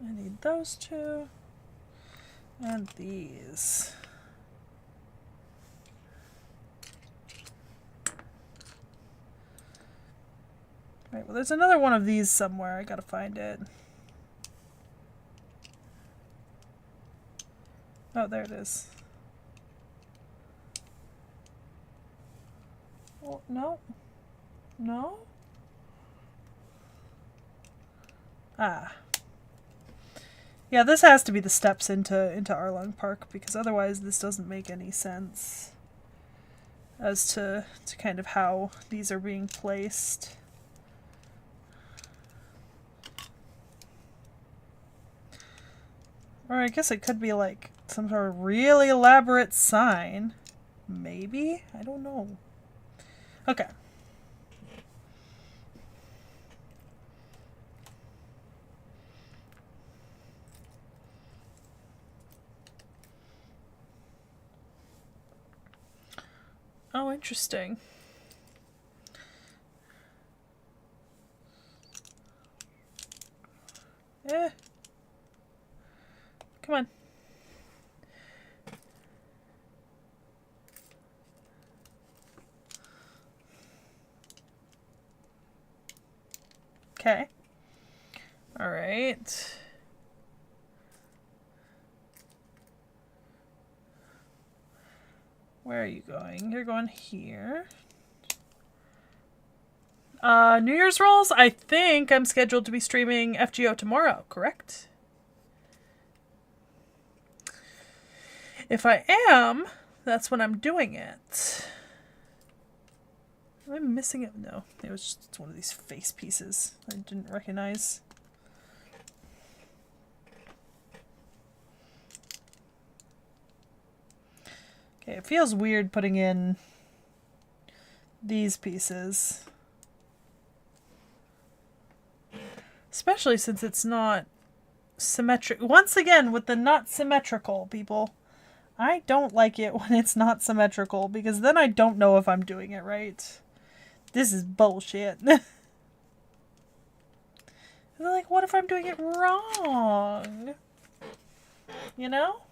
I need those two. And these. Right, well, there's another one of these somewhere. I gotta find it. Oh, there it is. Oh, no. No? Ah. Yeah, this has to be the steps into Arlong Park, because otherwise this doesn't make any sense as to kind of how these are being placed. Or I guess it could be like some sort of really elaborate sign. Maybe? I don't know. Okay. Oh, interesting. Eh. Come on. Okay. All right. Where are you going? You're going here. New Year's rolls? I think I'm scheduled to be streaming FGO tomorrow, correct? If I am, that's when I'm doing it. Am I missing it? No, it was just one of these face pieces I didn't recognize. Okay, it feels weird putting in these pieces. Especially since it's not symmetric. Once again, with the not symmetrical, people. I don't like it when it's not symmetrical, because then I don't know if I'm doing it right. This is bullshit. Like, what if I'm doing it wrong? You know?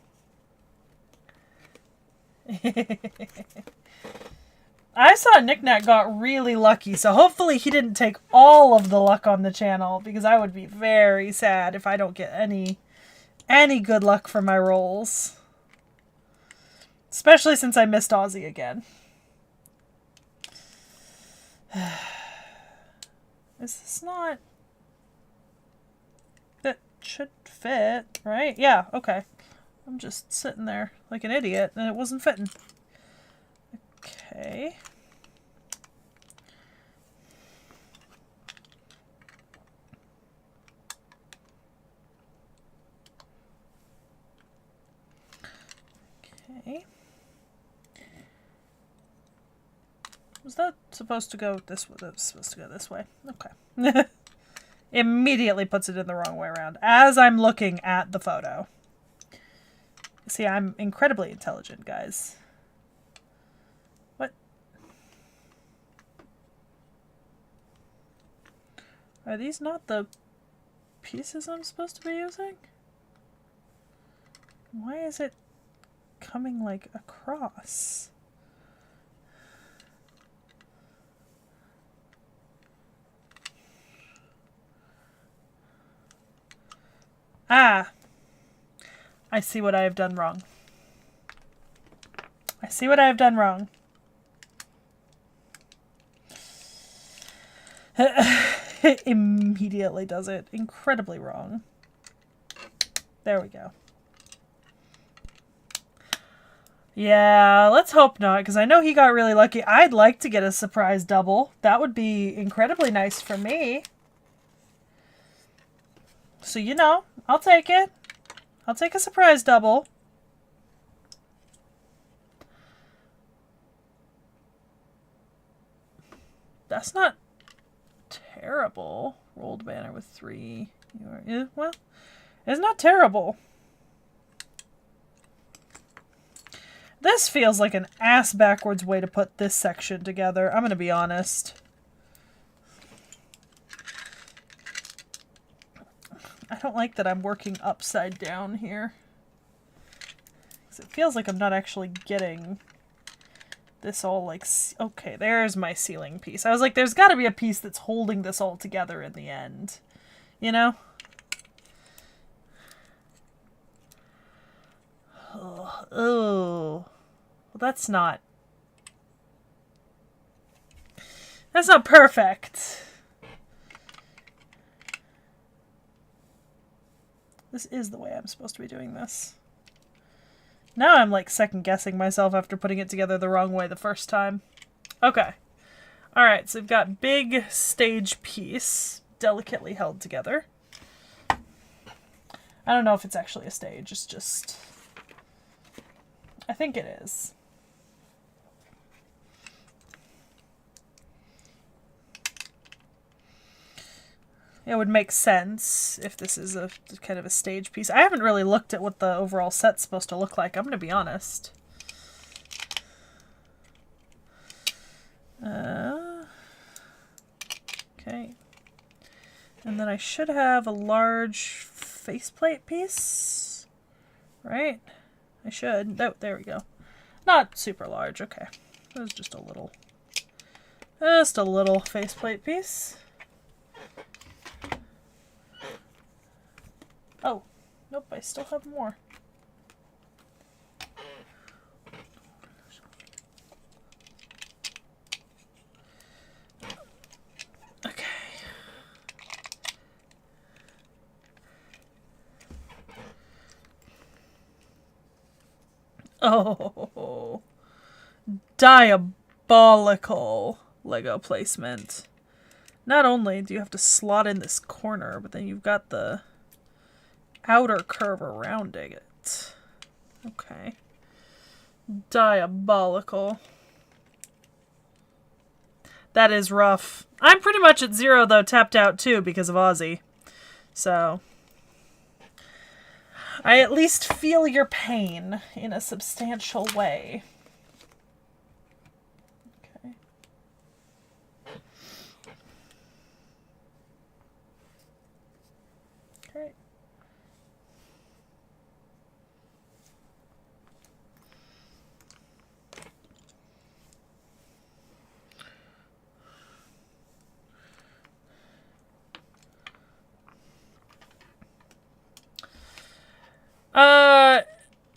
I saw Knickknack got really lucky, so hopefully he didn't take all of the luck on the channel, because I would be very sad if I don't get any good luck for my rolls. Especially since I missed Aussie again. Is this not... That should fit, right? Yeah, okay. I'm just sitting there like an idiot, and it wasn't fitting. Okay. Okay. Was that supposed to go this way? That was supposed to go this way. Okay. Immediately puts it in the wrong way around as I'm looking at the photo. See, I'm incredibly intelligent, guys. What? Are these not the pieces I'm supposed to be using? Why is it coming like across? Ah! I see what I have done wrong. I see what I have done wrong. It immediately does it incredibly wrong. There we go. Yeah, let's hope not, because I know he got really lucky. I'd like to get a surprise double. That would be incredibly nice for me. So, you know, I'll take it. I'll take a surprise double. That's not terrible. Rolled banner with 3. Well, it's not terrible. This feels like an ass backwards way to put this section together. I'm going to be honest. I don't like that I'm working upside down here. 'Cause it feels like I'm not actually getting this all like... Okay, there's my ceiling piece. I was like, there's got to be a piece that's holding this all together in the end. You know? Oh. Well, that's not perfect. This is the way I'm supposed to be doing this. Now I'm like second guessing myself after putting it together the wrong way the first time. Okay. Alright, so we've got big stage piece delicately held together. I don't know if it's actually a stage, it's just... I think it is. It would make sense if this is a kind of a stage piece. I haven't really looked at what the overall set's supposed to look like, I'm going to be honest. Okay. And then I should have a large faceplate piece, right? I should. Oh, there we go. Not super large, okay. It was just a little faceplate piece. Oh, nope, I still have more. Okay. Oh, diabolical Lego placement. Not only do you have to slot in this corner, but then you've got the outer curve around it. Okay. Diabolical. That is rough. I'm pretty much at 0, though, tapped out, too, because of Aussie. So... I at least feel your pain in a substantial way. Okay. Okay.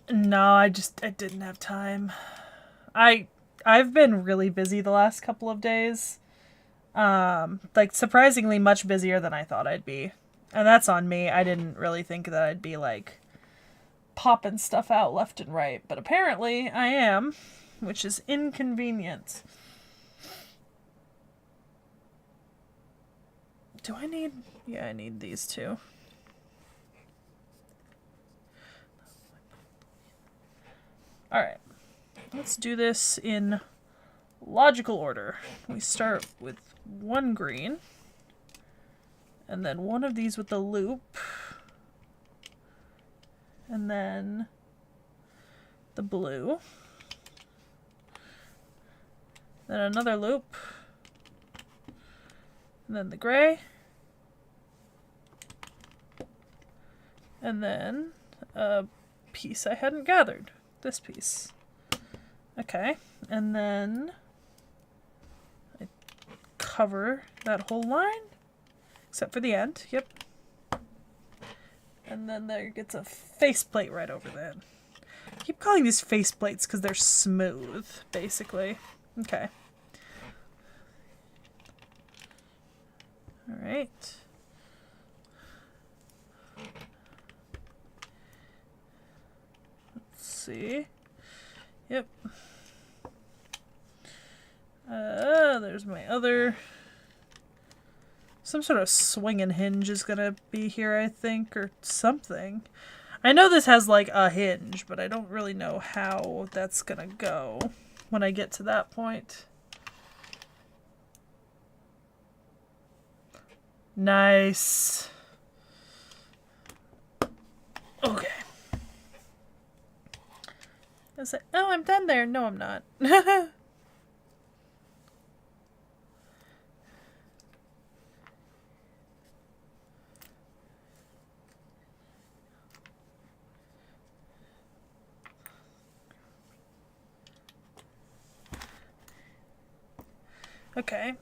No, I didn't have time. I've been really busy the last couple of days. Like surprisingly much busier than I thought I'd be. And that's on me. I didn't really think that I'd be like popping stuff out left and right, but apparently I am, which is inconvenient. Do I need... Yeah, I need these two. Alright, let's do this in logical order. We start with one green, and then one of these with the loop, and then the blue. Then another loop. And then the gray. And then a piece I hadn't gathered. This piece. Okay. And then I cover that whole line. Except for the end. Yep. And then there gets a faceplate right over there. I keep calling these faceplates because they're smooth, basically. Okay. Alright. Let's see. Yep. There's my other... Some sort of swinging hinge is gonna be here, I think, or something. I know this has, like, a hinge, but I don't really know how that's gonna go when I get to that point. Nice. Okay. I was like, oh, I'm done there. No, I'm not. Okay.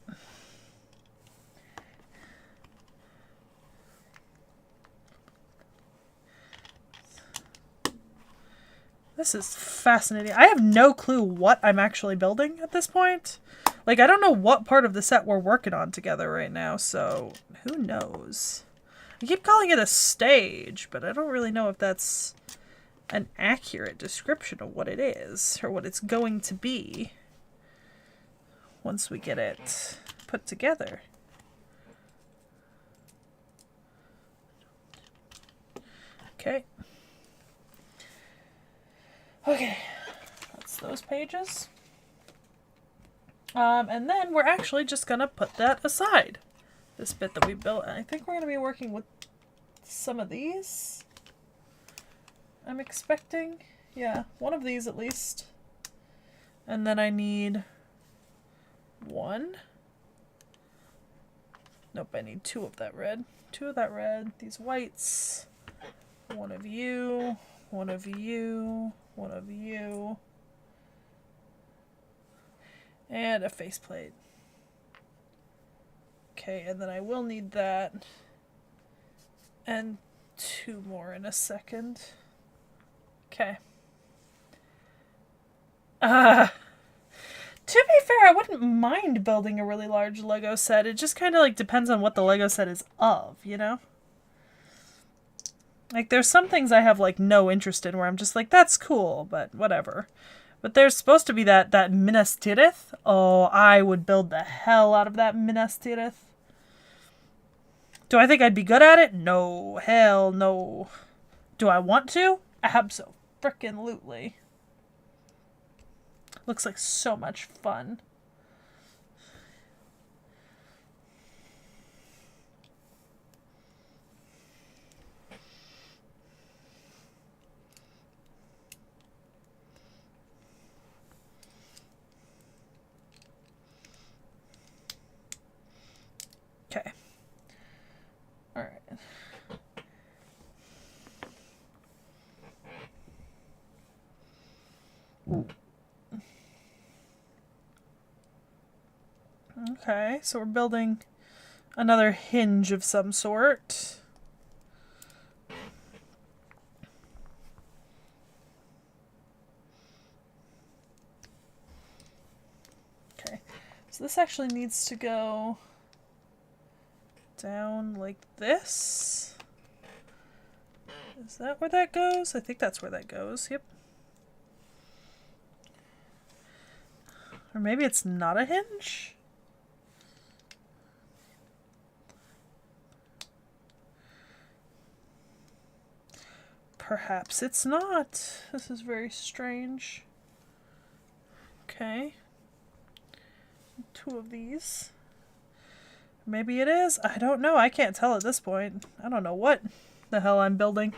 This is fascinating. I have no clue what I'm actually building at this point. Like, I don't know what part of the set we're working on together right now, so who knows? I keep calling it a stage, but I don't really know if that's an accurate description of what it is, or what it's going to be once we get it put together. Okay. Okay, that's those pages. And then we're actually just gonna put that aside. This bit that we built. I think we're gonna be working with some of these. I'm expecting. Yeah, one of these at least. And then I need one. Nope, I need two of that red. Two of that red. These whites. One of you. One of you. One of you. And a faceplate. Okay, and then I will need that. And two more in a second. Okay. To be fair, I wouldn't mind building a really large Lego set. It just kind of like depends on what the Lego set is of, you know? Like, there's some things I have, like, no interest in where I'm just like, that's cool, but whatever. But there's supposed to be that Minas Tirith. Oh, I would build the hell out of that Minas Tirith. Do I think I'd be good at it? No. Hell no. Do I want to? Abso-frickin-lutely. Looks like so much fun. Okay. All right. Okay, so we're building another hinge of some sort. Okay, so this actually needs to go down like this. Is that where that goes? I think that's where that goes. Yep. Or maybe it's not a hinge? Perhaps it's not. This is very strange. Okay. Two of these. Maybe it is. I don't know. I can't tell at this point. I don't know what the hell I'm building.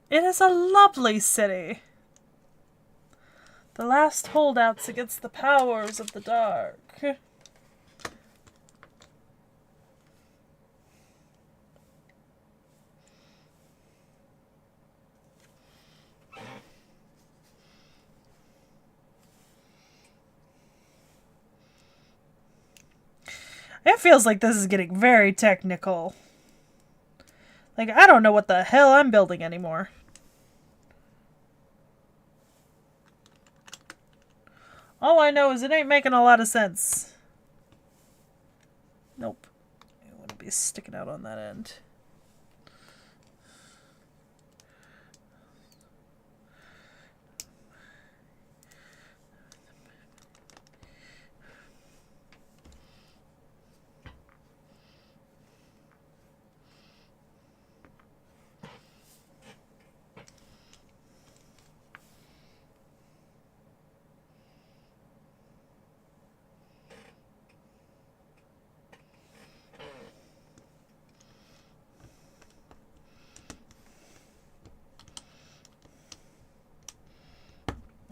It is a lovely city. The last holdouts against the powers of the dark. It feels like this is getting very technical. Like, I don't know what the hell I'm building anymore. All I know is it ain't making a lot of sense. Nope. It wouldn't be sticking out on that end.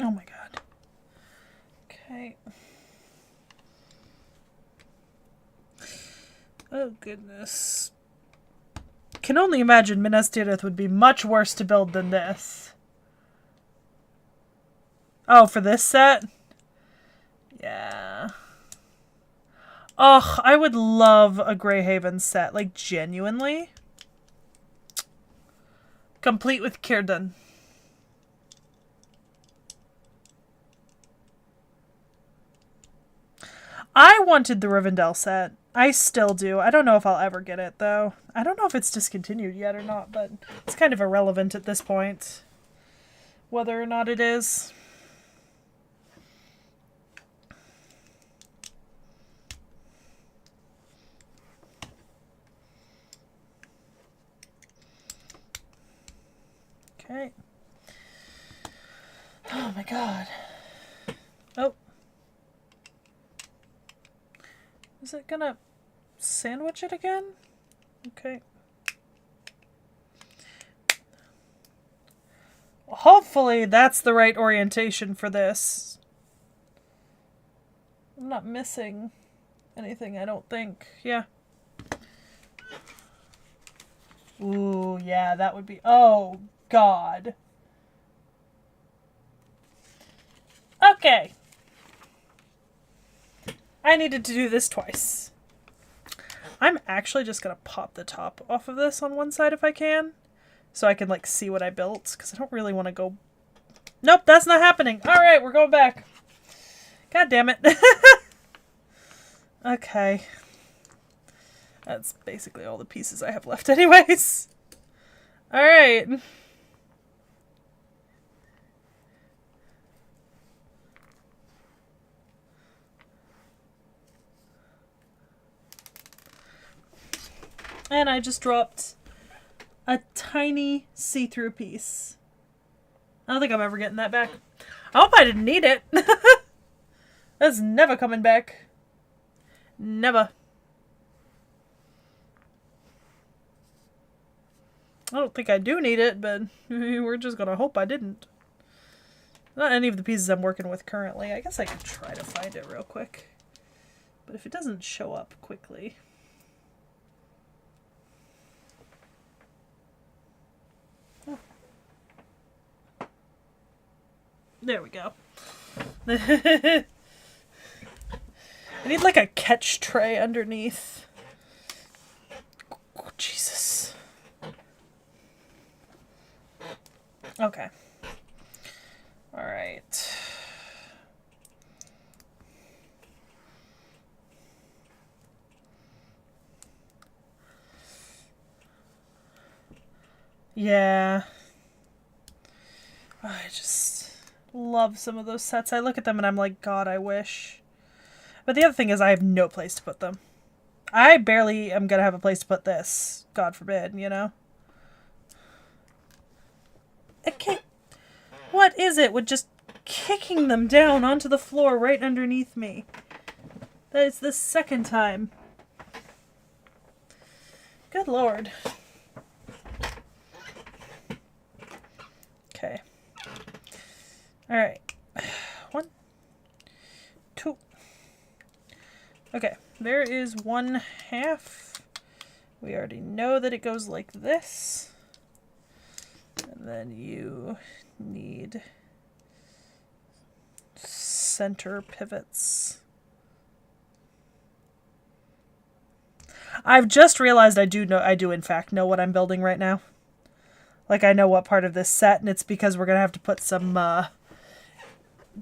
Oh my god. Okay. Oh goodness. Can only imagine Minas Tirith would be much worse to build than this. Oh, for this set? Yeah. Ugh, I would love a Greyhaven set. Like, genuinely. Complete with Círdan. I wanted the Rivendell set. I still do. I don't know if I'll ever get it, though. I don't know if it's discontinued yet or not, but it's kind of irrelevant at this point. Whether or not it is. Okay. Oh my god. Oh. Is it gonna sandwich it again? Okay. Hopefully that's the right orientation for this. I'm not missing anything, I don't think. Yeah. Ooh, yeah, that would be... Oh, God. Okay. I needed to do this twice. I'm actually just going to pop the top off of this on one side if I can. So I can, like, see what I built. Because I don't really want to go... Nope, that's not happening. Alright, we're going back. God damn it. Okay. That's basically all the pieces I have left anyways. Alright. And I just dropped a tiny see-through piece. I don't think I'm ever getting that back. I hope I didn't need it. That's never coming back. Never. I don't think I do need it, but we're just gonna hope I didn't. Not any of the pieces I'm working with currently. I guess I could try to find it real quick. But if it doesn't show up quickly... Oh. There we go. I need like a catch tray underneath. Oh, Jesus. Okay. All right. Yeah. I just love some of those sets. I look at them and I'm like, God, I wish. But the other thing is I have no place to put them. I barely am going to have a place to put this. God forbid, you know? Okay. What is it with just kicking them down onto the floor right underneath me? That is the second time. Good Lord. Okay. Alright. 1, 2. Okay, there is 1/2. We already know that it goes like this. And then you need center pivots. I've just realized I do in fact know what I'm building right now. Like, I know what part of this set, and it's because we're gonna have to put some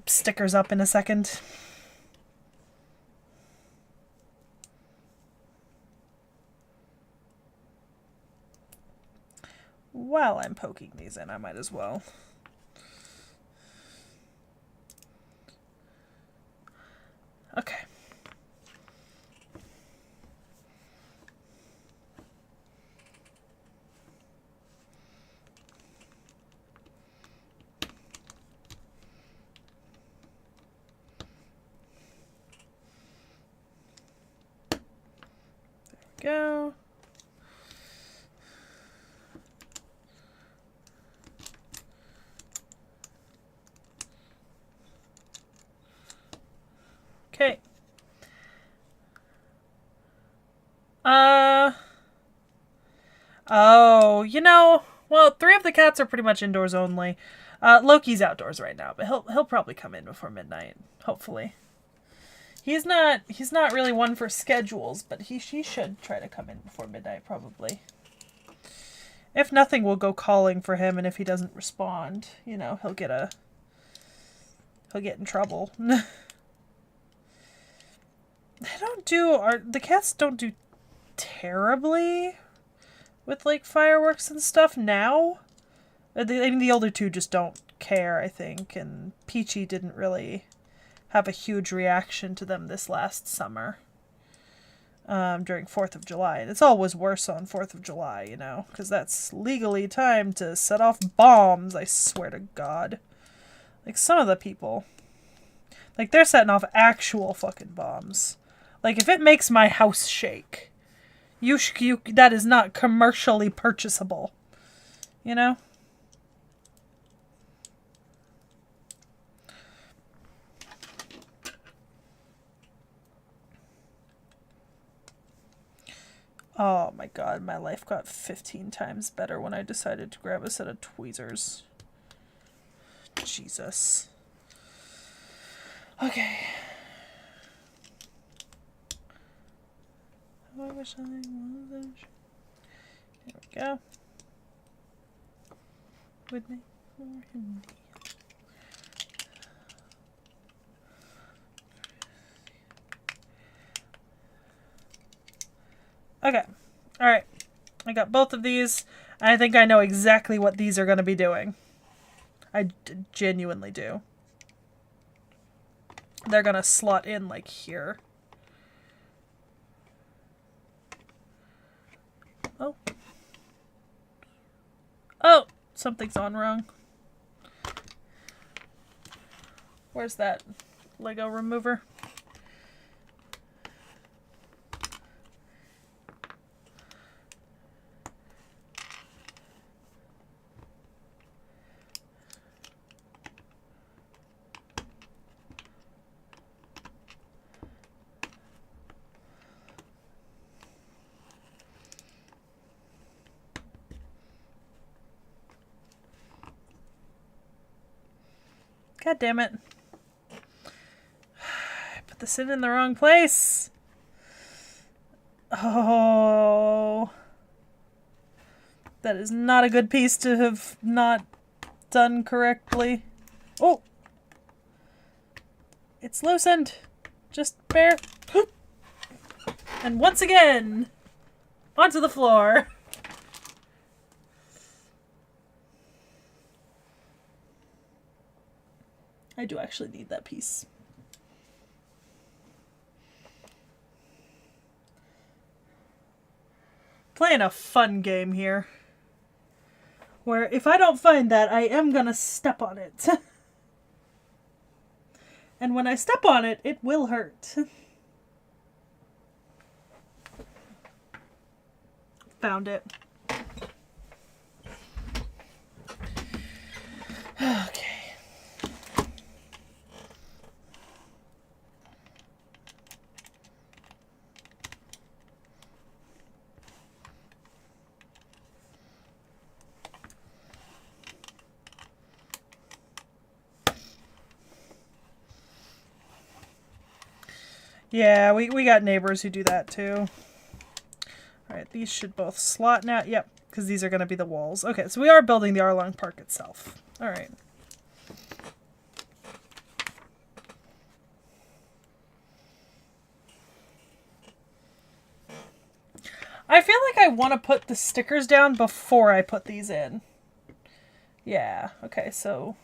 stickers up in a second. While I'm poking these in, I might as well. Okay. Go. Okay. Oh, you know, well, 3 of the cats are pretty much indoors only. Loki's outdoors right now, but he'll probably come in before midnight, hopefully. He's not really one for schedules, but he should try to come in before midnight, probably. If nothing, we'll go calling for him, and if he doesn't respond, you know, he'll get in trouble. The cats don't do terribly with, like, fireworks and stuff now. I mean, the older 2 just don't care, I think, and T.H.E didn't really have a huge reaction to them this last summer during 4th of July. And it's always worse on 4th of July, you know, because that's legally time to set off bombs, I swear to God. Like, some of the people, like, they're setting off actual fucking bombs. Like, if it makes my house shake, that is not commercially purchasable, you know? Oh my god, my life got 15 times better when I decided to grab a set of tweezers. Jesus. Okay. I wish I was. Here we go. With me for Hindi. Okay. Alright. I got both of these. I think I know exactly what these are going to be doing. I genuinely do. They're going to slot in, like, here. Oh. Oh! Something's on wrong. Where's that Lego remover? God damn it. I put this in the wrong place. Oh. That is not a good piece to have not done correctly. Oh. It's loosened. Just bear. And once again, onto the floor. I do actually need that piece. Playing a fun game here. Where if I don't find that, I am gonna step on it. And when I step on it, it will hurt. Found it. Okay. Yeah, we got neighbors who do that too. Alright, these should both slot now. Yep, because these are going to be the walls. Okay, so we are building the Arlong Park itself. Alright. I feel like I want to put the stickers down before I put these in. Yeah, okay, so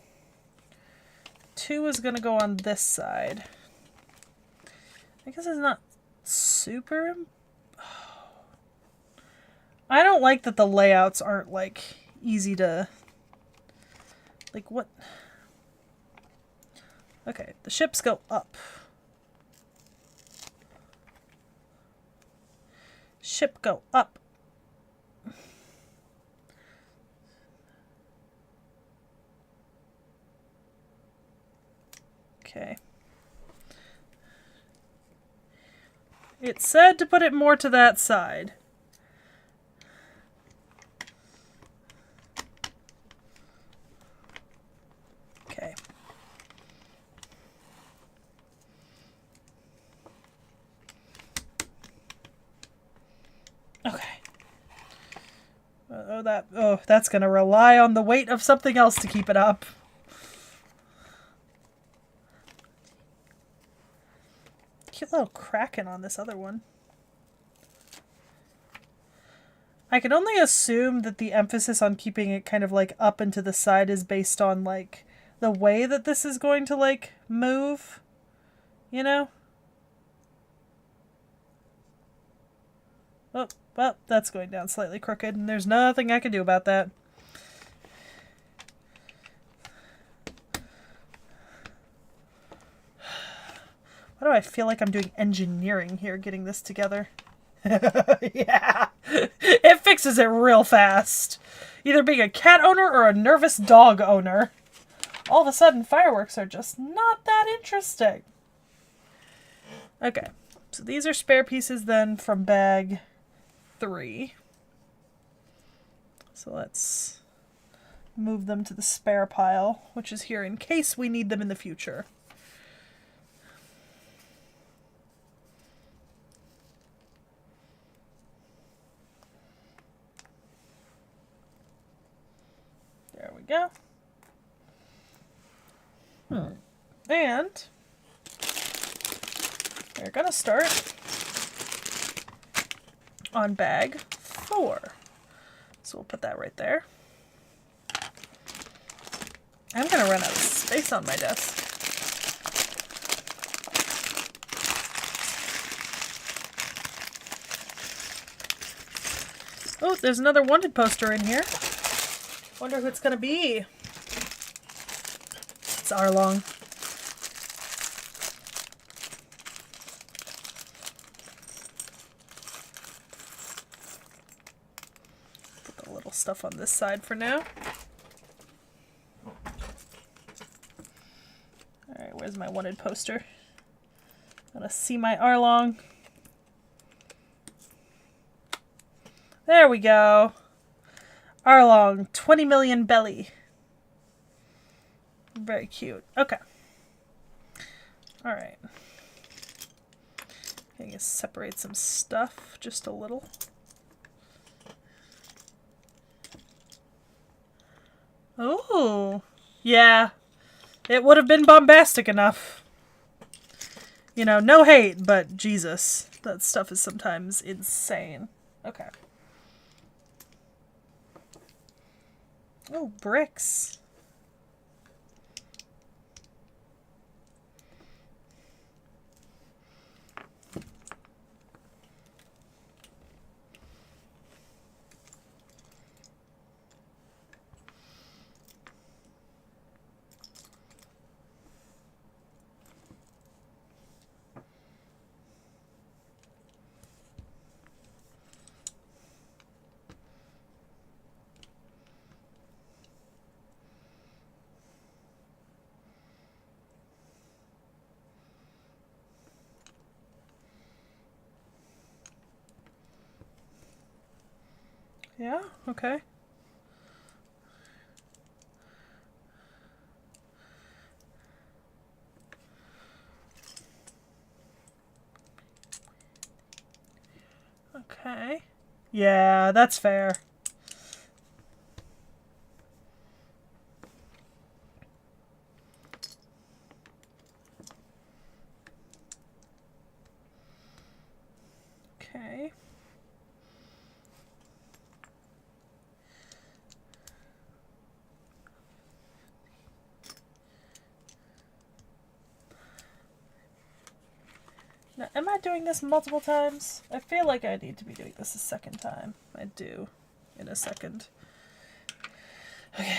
2 is going to go on this side. I guess it's not super... I don't like that the layouts aren't, like, easy to... Like, what? Okay, the ships go up. Ship go up. Okay. It said to put it more to that side. Okay. Okay. That's gonna rely on the weight of something else to keep it up. Cute little kraken on this other one. I can only assume that the emphasis on keeping it kind of like up and to the side is based on like the way that this is going to like move, you know? Oh, well, that's going down slightly crooked and there's nothing I can do about that. Why do I feel like I'm doing engineering here getting this together? Yeah, it fixes it real fast. Either being a cat owner or a nervous dog owner. All of a sudden, fireworks are just not that interesting. Okay, so these are spare pieces then from bag 3. So let's move them to the spare pile, which is here in case we need them in the future. There we go. And we're gonna start on bag 4. So we'll put that right there. I'm gonna run out of space on my desk. Oh, there's another wanted poster in here. Wonder who it's gonna be. It's Arlong. Put the little stuff on this side for now. Alright, where's my wanted poster? I want to see my Arlong. There we go. Arlong, 20 million belly. Very cute. Okay. Alright. I guess separate some stuff just a little. Oh, yeah. It would have been bombastic enough. You know, no hate, but Jesus. That stuff is sometimes insane. Okay. Oh, bricks. Yeah, okay. Okay. Yeah, that's fair. Okay. Now, am I doing this multiple times? I feel like I need to be doing this a second time. I do. In a second. Okay.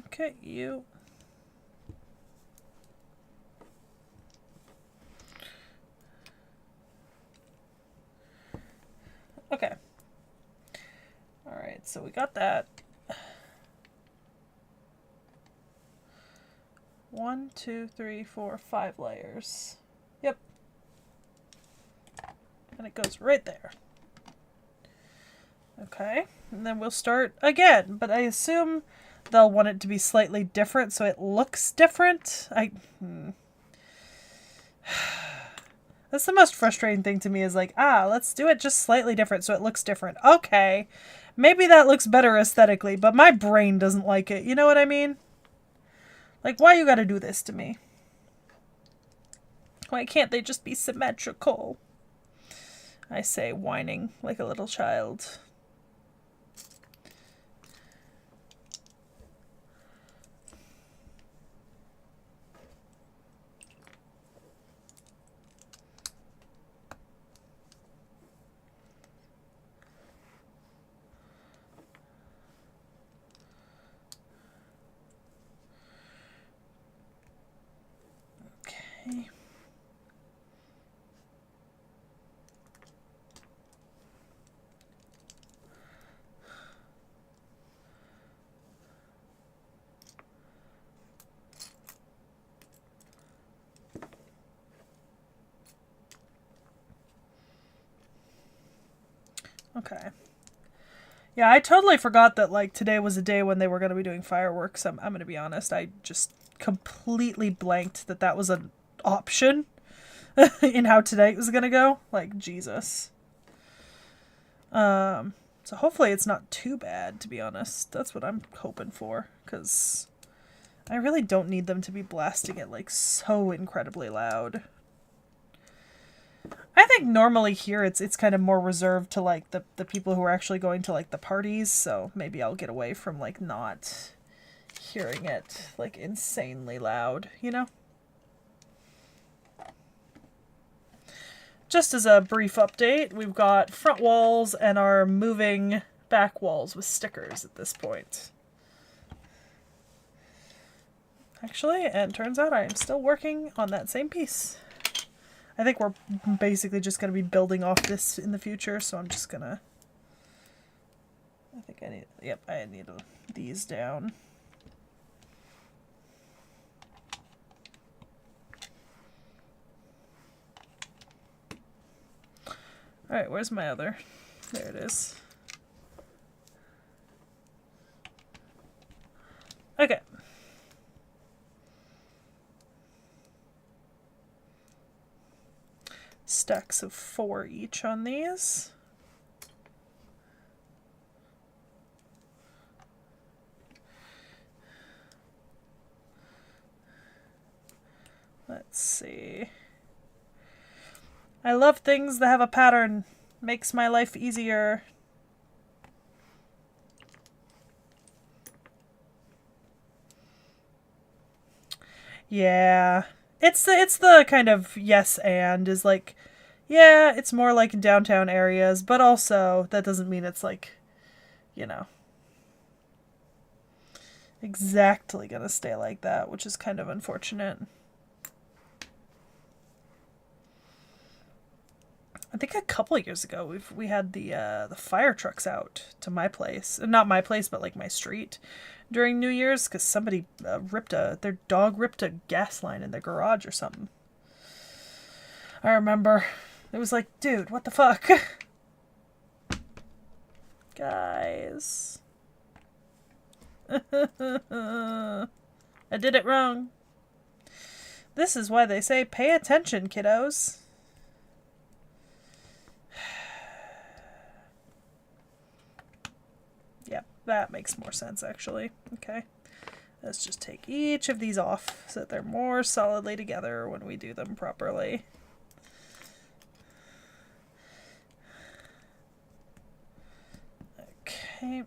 Okay, you. Okay. Alright, so we got that. 1, 2, 3, 4, 5 layers. Yep. And it goes right there. Okay, and then we'll start again, but I assume they'll want it to be slightly different so it looks different. That's the most frustrating thing to me is like, let's do it just slightly different so it looks different. Okay, maybe that looks better aesthetically, but my brain doesn't like it. You know what I mean? Like, why you gotta do this to me? Why can't they just be symmetrical? I say, whining like a little child. Okay. Okay. Yeah, I totally forgot that, like, today was a day when they were going to be doing fireworks. I'm going to be honest. I just completely blanked that that was an option in how today was going to go. Like, Jesus. So hopefully it's not too bad, to be honest. That's what I'm hoping for, because I really don't need them to be blasting it, like, so incredibly loud. I think normally here it's kind of more reserved to like the people who are actually going to like the parties, so maybe I'll get away from like not hearing it like insanely loud, you know? Just as a brief update, we've got front walls and are moving back walls with stickers at this point. Actually, and turns out I am still working on that same piece. I think we're basically just going to be building off this in the future, so I'm just going to... I think I need... Yep, I need these down. Alright, where's my other? There it is. Okay. Stacks of 4 each on these. Let's see. I love things that have a pattern. Makes my life easier. Yeah. It's the kind of yes and is like, yeah, it's more like in downtown areas, but also that doesn't mean it's like, you know, exactly gonna stay like that, which is kind of unfortunate. I think a couple of years ago we had the fire trucks out to my place, not my place, but like my street during New Year's because somebody their dog ripped a gas line in their garage or something. I remember it was like, dude, what the fuck, guys. I did it wrong. This is why they say pay attention, kiddos. Yep, that makes more sense, actually. Okay. Let's just take each of these off so that they're more solidly together when we do them properly. Okay.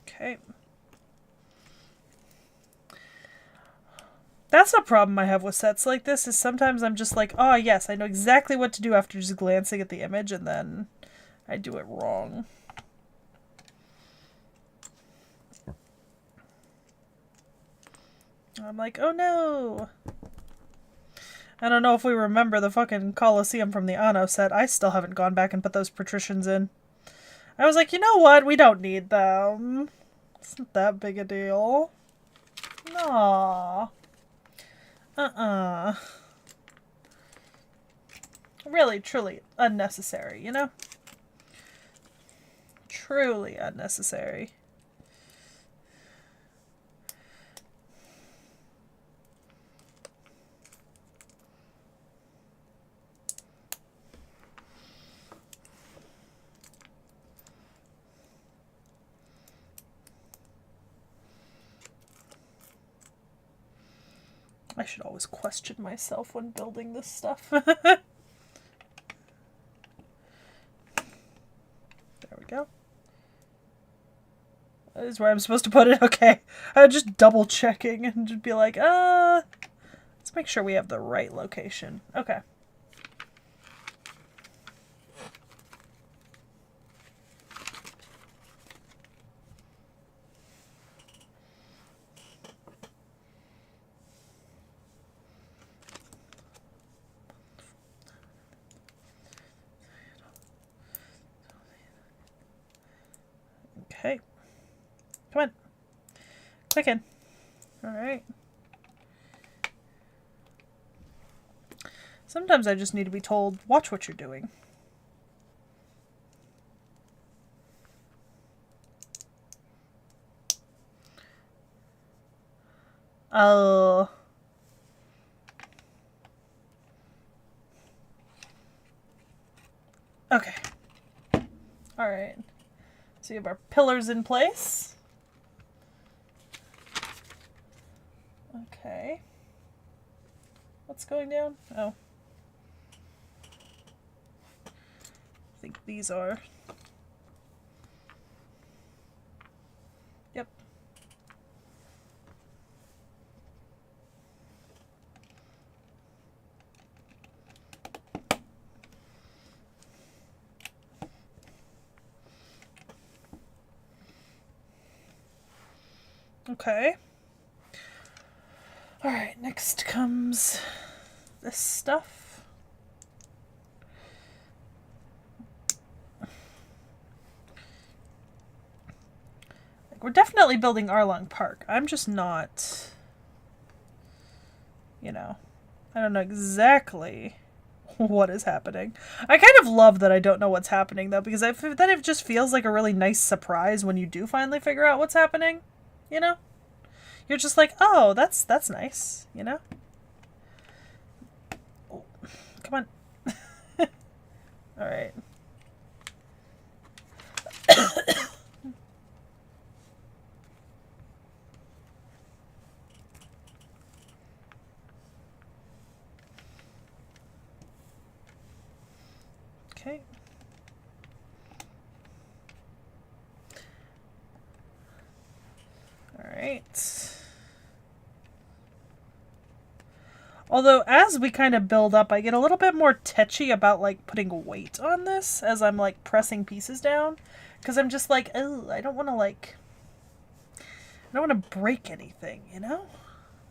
Okay. That's a problem I have with sets like this, is sometimes I'm just like, oh yes, I know exactly what to do after just glancing at the image, and then I do it wrong. I'm like, oh no! I don't know if we remember the fucking Colosseum from the Anno set. I still haven't gone back and put those patricians in. I was like, you know what? We don't need them. It's not that big a deal. Aww. Really, truly unnecessary, you know? Truly unnecessary. I should always question myself when building this stuff. There we go. That is where I'm supposed to put it. Okay. I was just double checking and just be like, let's make sure we have the right location. Okay. Okay. Come on. Click in. Alright. Sometimes I just need to be told, watch what you're doing. Oh. Okay. Alright. So you have our pillars in place. Okay. What's going down? Oh. I think these are. Yep. Okay. Alright, next comes this stuff. Like, we're definitely building Arlong Park. I'm just not, you know, I don't know exactly what is happening. I kind of love that I don't know what's happening, though, because then it just feels like a really nice surprise when you do finally figure out what's happening, you know? You're just like, oh, that's nice, you know? Oh, come on. Alright. Okay. Alright. Although, as we kind of build up, I get a little bit more T.H.E about, like, putting weight on this as I'm, like, pressing pieces down. Because I'm just like, oh, I don't want to, like, I don't want to break anything, you know?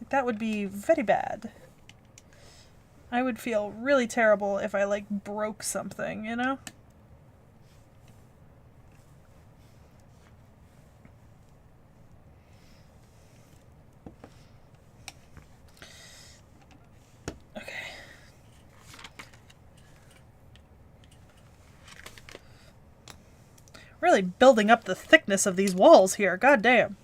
Like, that would be very bad. I would feel really terrible if I, like, broke something, you know? really building up the thickness of these walls here. God damn.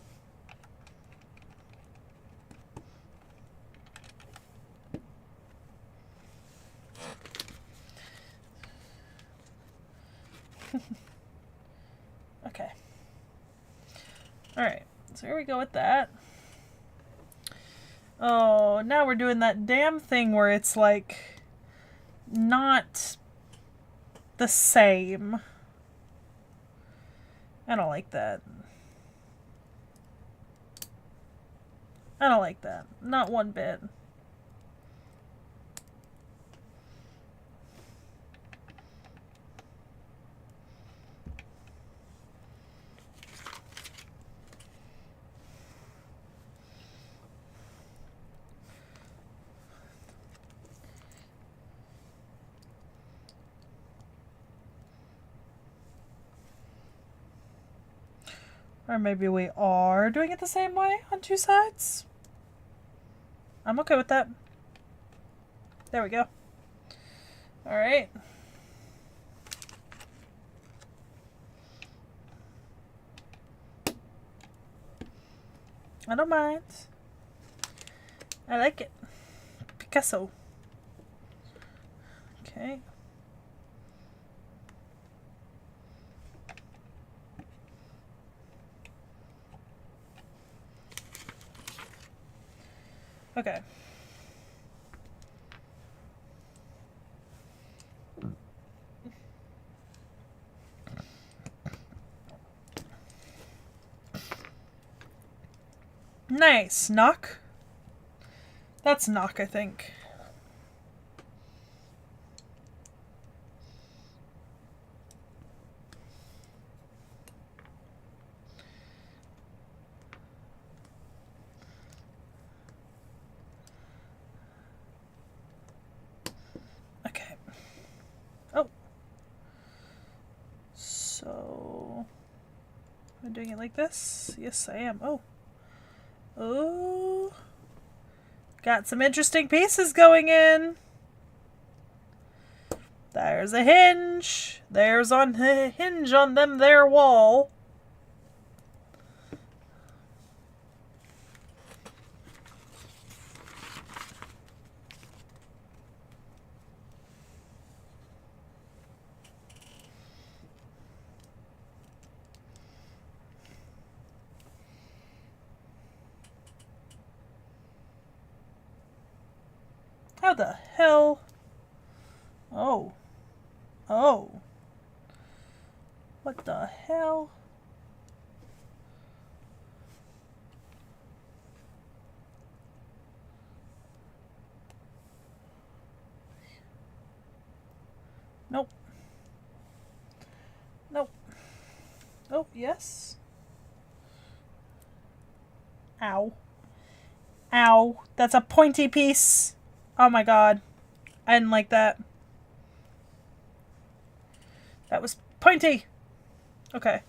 Okay. Alright. So here we go with that. Oh, now we're doing that damn thing where it's like not the same. I don't like that. I don't like that. Not one bit. Or maybe we are doing it the same way on two sides. I'm okay with that. There we go. Alright. I don't mind. I like it. Picasso. Okay. Okay. Nice. Knock? That's knock, I think. Okay. Oh. So... am I doing it like this? Yes, I am. Oh. Oh. Got some interesting pieces going in. There's a hinge. There's on a hinge on them there wall. How the hell? Oh. Oh. What the hell? Nope. Nope. Oh, yes. Ow. Ow. That's a pointy piece. Oh my god. I didn't like that. That was pointy. Okay.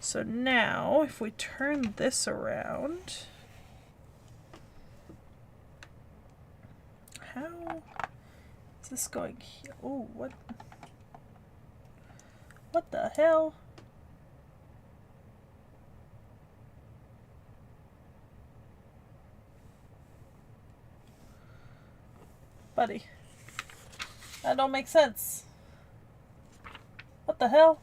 So now, if we turn this around... how is this going here? Oh, what? What the hell? Buddy. That don't make sense. What the hell?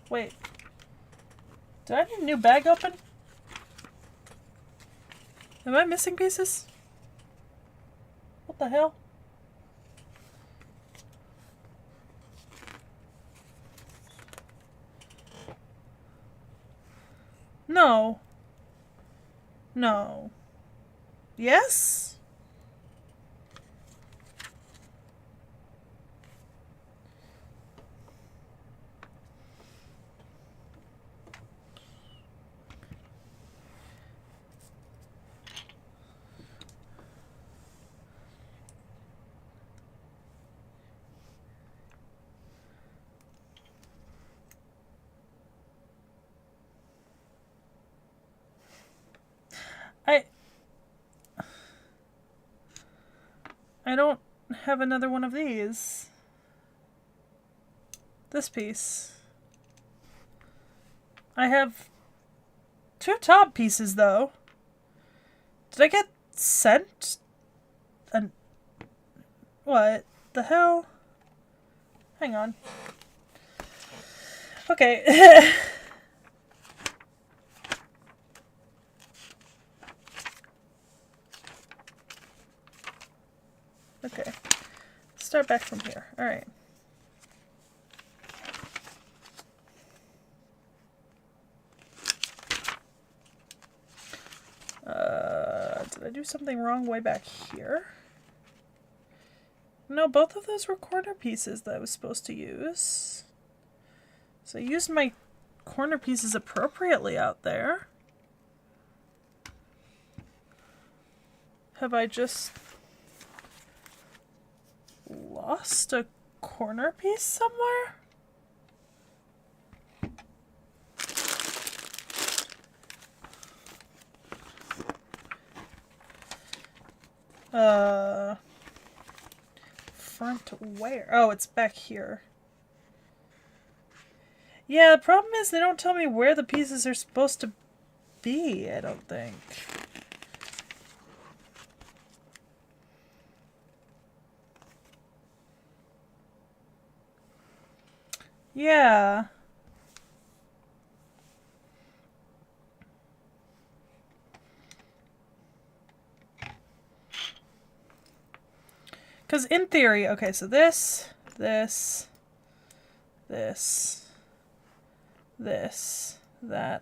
Wait. Do I need a new bag open? Am I missing pieces? What the hell? No. No. Yes? I don't have another one of these. This piece. I have 2 top pieces, though. Did I get sent? What the hell? Hang on. Okay. Okay. Start back from here. Alright. Did I do something wrong way back here? No, both of those were corner pieces that I was supposed to use. So I used my corner pieces appropriately out there. Have I just lost a corner piece somewhere? Front where? Oh, it's back here. Yeah, the problem is they don't tell me where the pieces are supposed to be, I don't think. Yeah. Because in theory, okay, so this, that,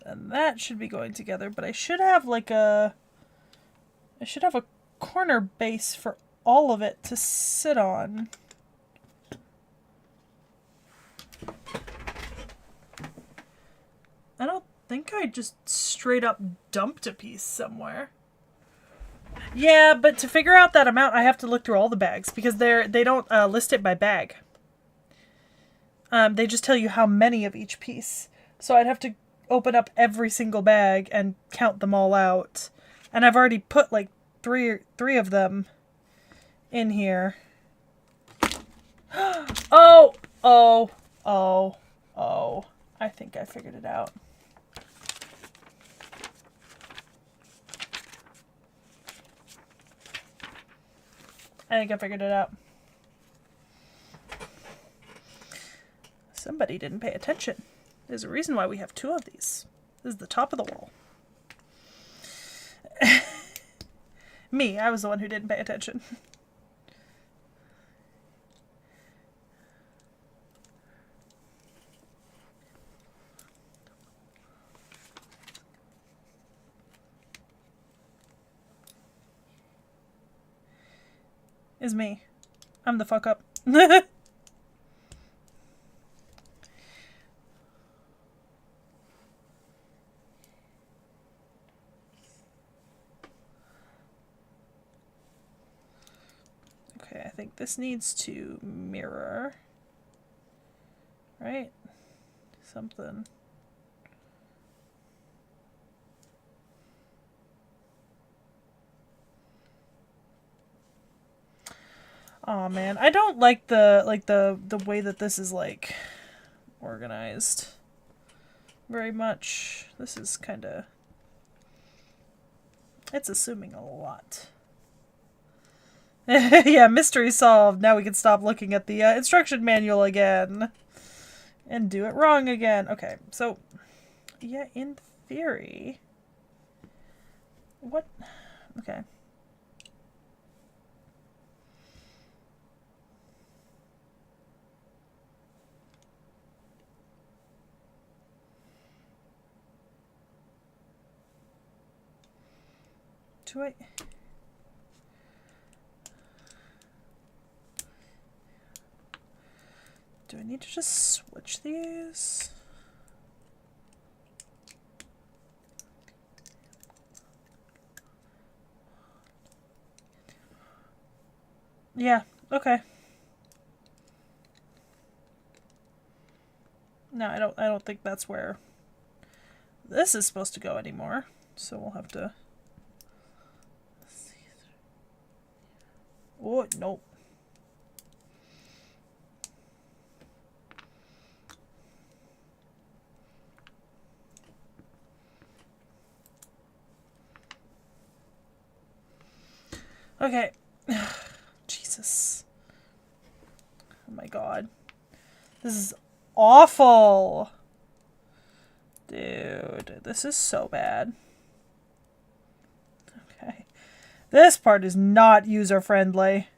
and that should be going together, but I should have like a corner base for all of it to sit on. I don't think I just straight up dumped a piece somewhere. Yeah, but to figure out that amount, I have to look through all the bags because they don't list it by bag. They just tell you how many of each piece. So I'd have to open up every single bag and count them all out. And I've already put like three of them in here. Oh, oh, oh, oh. I think I figured it out. I think I figured it out. Somebody didn't pay attention. There's a reason why we have 2 of these. This is the top of the wall. Me, I was the one who didn't pay attention. Is me. I'm the fuck up. Okay, I think this needs to mirror. Right? Something. Oh man, I don't like the way that this is like organized very much. This is kind of, it's assuming a lot. Yeah, mystery solved. Now we can stop looking at the instruction manual again and do it wrong again. Okay, so yeah, in theory, what? Okay. Do I need to just switch these? Yeah, okay. No, I don't think that's where this is supposed to go anymore. So we'll have to Oh, nope. Okay. Jesus. Oh my god. This is awful. Dude, this is so bad. Okay. This part is not user-friendly.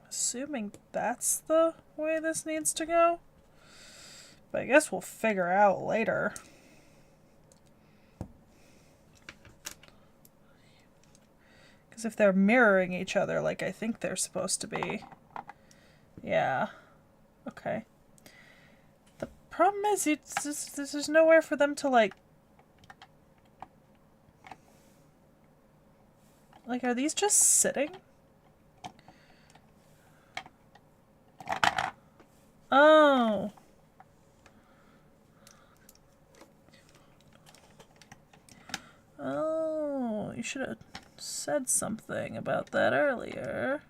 Assuming that's the way this needs to go. But I guess we'll figure out later. Because if they're mirroring each other like I think they're supposed to be. Yeah. Okay. The problem is there's nowhere for them to like... Like, are these just sitting? Oh. Oh, you should have said something about that earlier.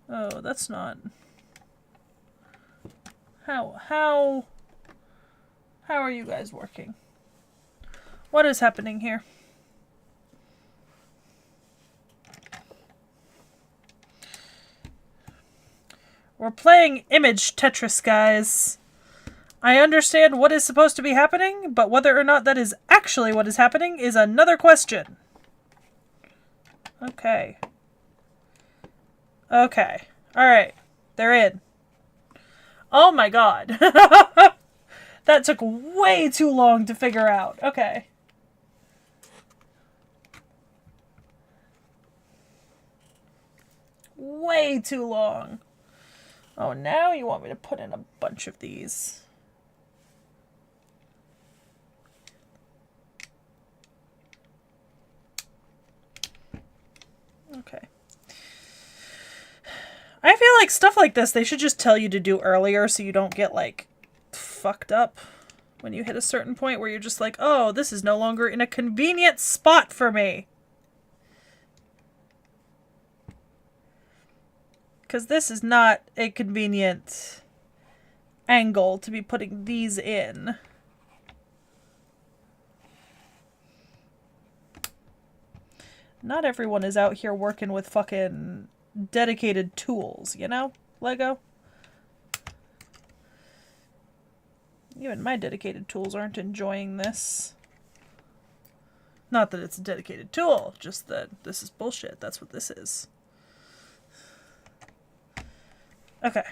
Oh, that's not... How are you guys working? What is happening here? We're playing image Tetris, guys. I understand what is supposed to be happening, but whether or not that is actually what is happening is another question. Okay. Okay. Alright. They're in. Oh my god. That took way too long to figure out. Okay. Way too long. Oh, now you want me to put in a bunch of these. Okay. I feel like stuff like this, they should just tell you to do earlier so you don't get, like, fucked up when you hit a certain point where you're just like, oh, this is no longer in a convenient spot for me. Because this is not a convenient angle to be putting these in. Not everyone is out here working with fucking dedicated tools, you know, Lego? Even my dedicated tools aren't enjoying this. Not that it's a dedicated tool, just that this is bullshit. That's what this is. Okay.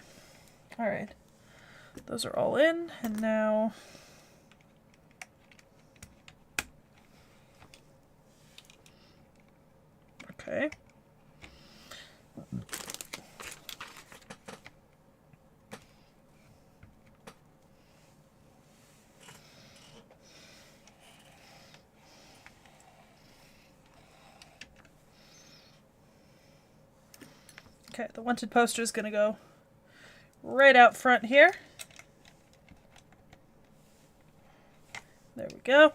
Alright. Those are all in, and now... Okay. Okay, the wanted poster is going to go right out front here. There we go.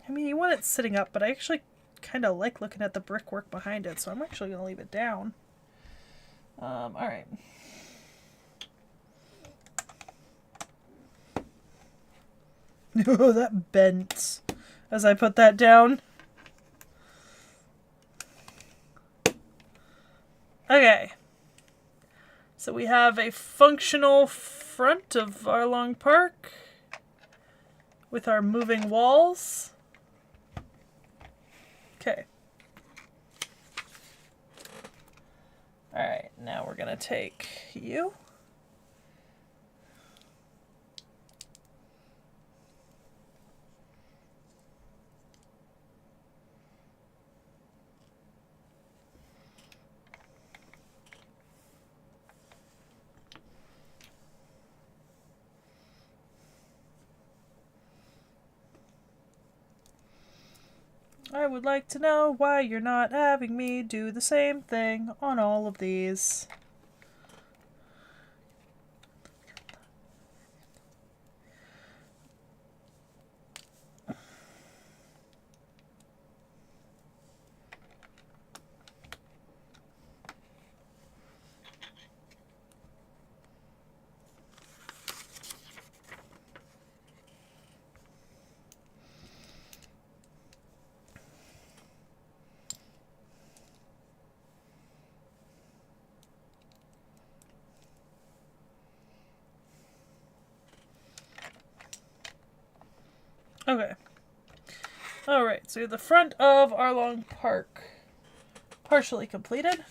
I mean, you want it sitting up, but I actually kind of like looking at the brickwork behind it, so I'm actually going to leave it down. Alright. Oh, that bent as I put that down. Okay. So we have a functional front of Arlong Park with our moving walls. Okay. Alright, now we're gonna take you. I would like to know why you're not having me do the same thing on all of these. Okay. Alright, so the front of Arlong Park partially completed.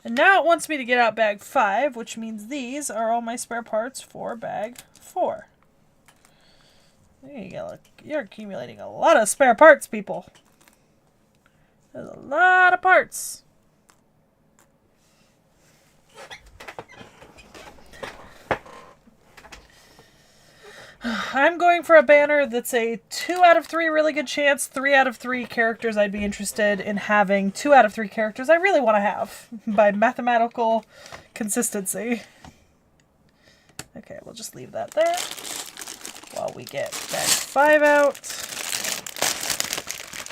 And now it wants me to get out bag 5, which means these are all my spare parts for bag 4. There you go. You're accumulating a lot of spare parts, people. There's a lot of parts. I'm going for a banner that's a 2 out of 3 really good chance, 3 out of 3 characters I'd be interested in having, 2 out of 3 characters I really want to have, by mathematical consistency. Okay, we'll just leave that there while we get bag 5 out.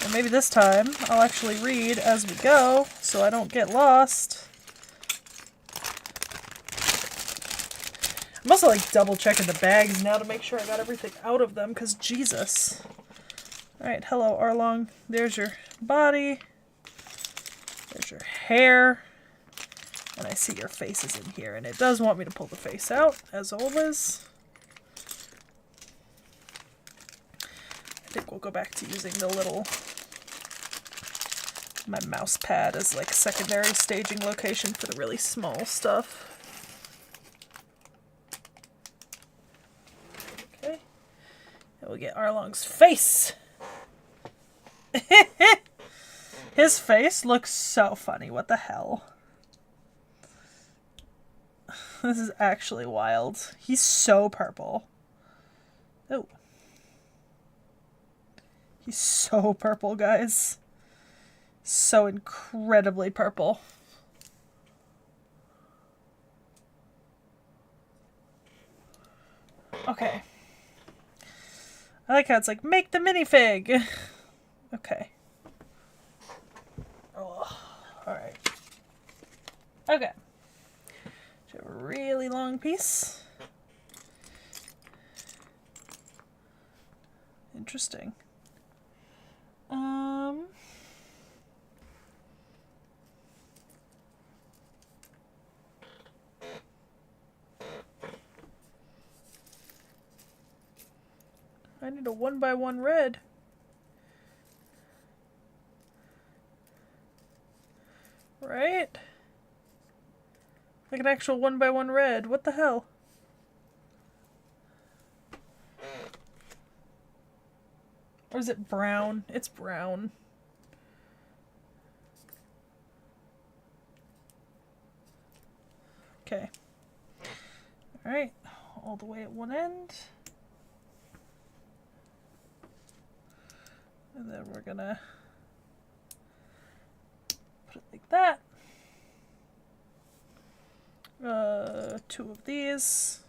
And maybe this time I'll actually read as we go so I don't get lost. I'm also like double checking the bags now to make sure I got everything out of them, because Jesus. Alright, hello Arlong. There's your body. There's your hair. And I see your face is in here, and it does want me to pull the face out, as always. I think we'll go back to using the little... my mouse pad as like secondary staging location for the really small stuff. Okay. And we'll get Arlong's face! His face looks so funny, what the hell? This is actually wild. He's so purple. Oh. He's so purple, guys. So incredibly purple. Okay. I like how it's like, make the minifig! Okay. Oh, alright. Okay. So a really long piece. Interesting. I need a 1x1 red. Right? Like an actual 1x1 red. What the hell? Or is it brown? It's brown. Okay. Alright. All the way at one end. And then we're gonna put it like that. 2 of these.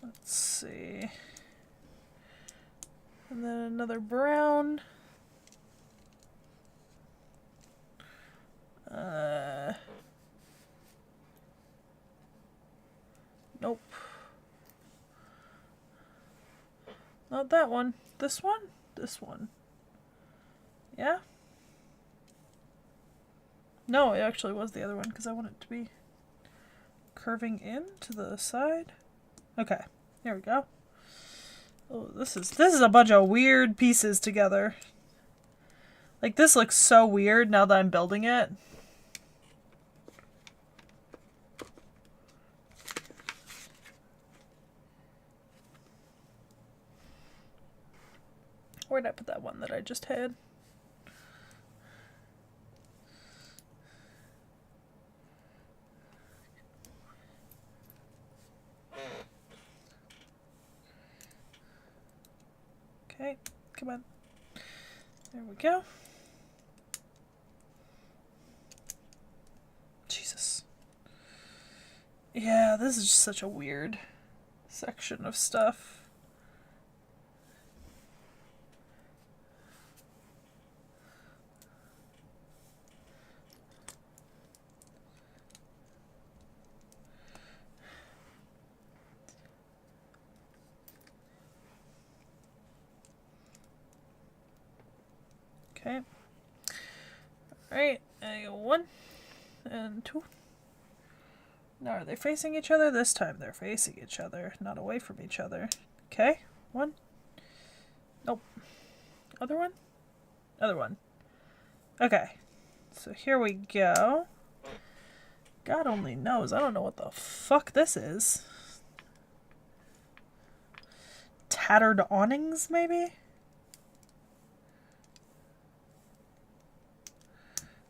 Let's see. And then another brown. Nope. Not that one. This one? This one. Yeah? No, it actually was the other one because I want it to be curving in to the side. Okay, here we go. Oh, this is a bunch of weird pieces together. Like, this looks so weird now that I'm building it. Where'd I put that one that I just had? Okay, come on. There we go. Jesus. Yeah, this is just such a weird section of stuff. Okay. Alright, I got 1 and 2. Now are they facing each other? This time they're facing each other, not away from each other. Okay, 1. Nope. Other one? Other one. Okay. So here we go. God only knows. I don't know what the fuck this is. Tattered awnings, maybe?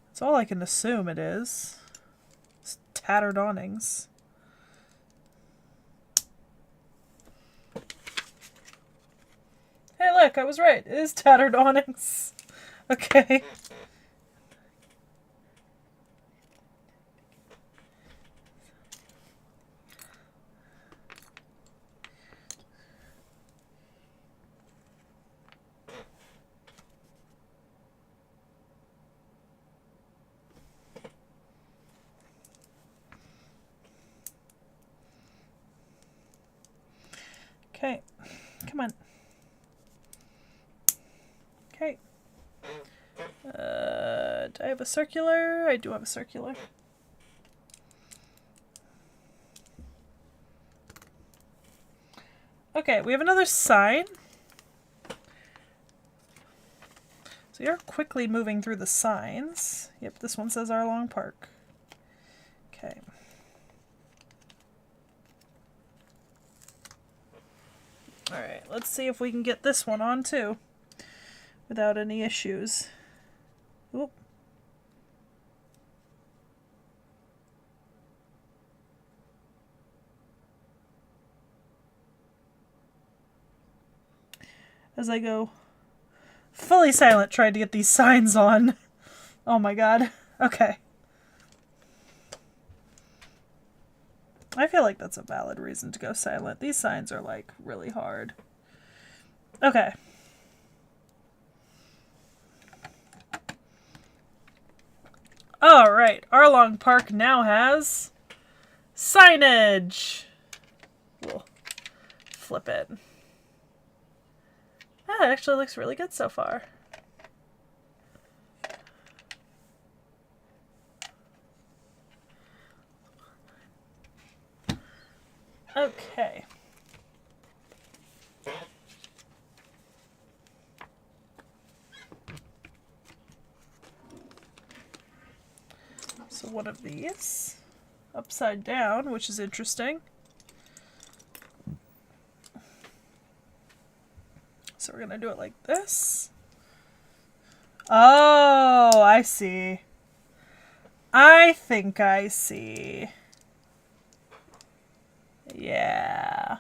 That's all I can assume it is. It's tattered awnings. Hey look, I was right. It is tattered awnings. Okay. Okay. Come on. Okay. Do I have a circular? I do have a circular. Okay, we have another sign. So you're quickly moving through the signs. Yep, this one says Arlong Park. Okay. Alright, let's see if we can get this one on too. Without any issues. Oop. As I go fully silent trying to get these signs on. Oh my god. Okay. I feel like that's a valid reason to go silent. These signs are like really hard. Okay. Alright, Arlong Park now has signage. We'll flip it. That actually looks really good so far. Okay. So one of these upside down, which is interesting. So we're gonna do it like this. Oh, I see. I think I see. Yeah.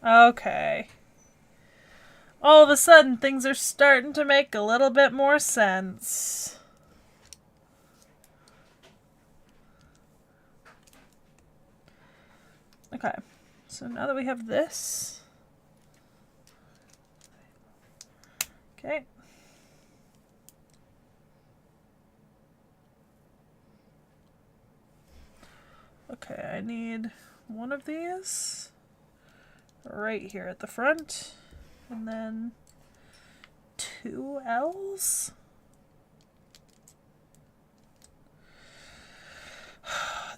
Okay. All of a sudden, things are starting to make a little bit more sense. Okay. So now that we have this. Okay. Okay, I need one of these right here at the front, and then 2 L's.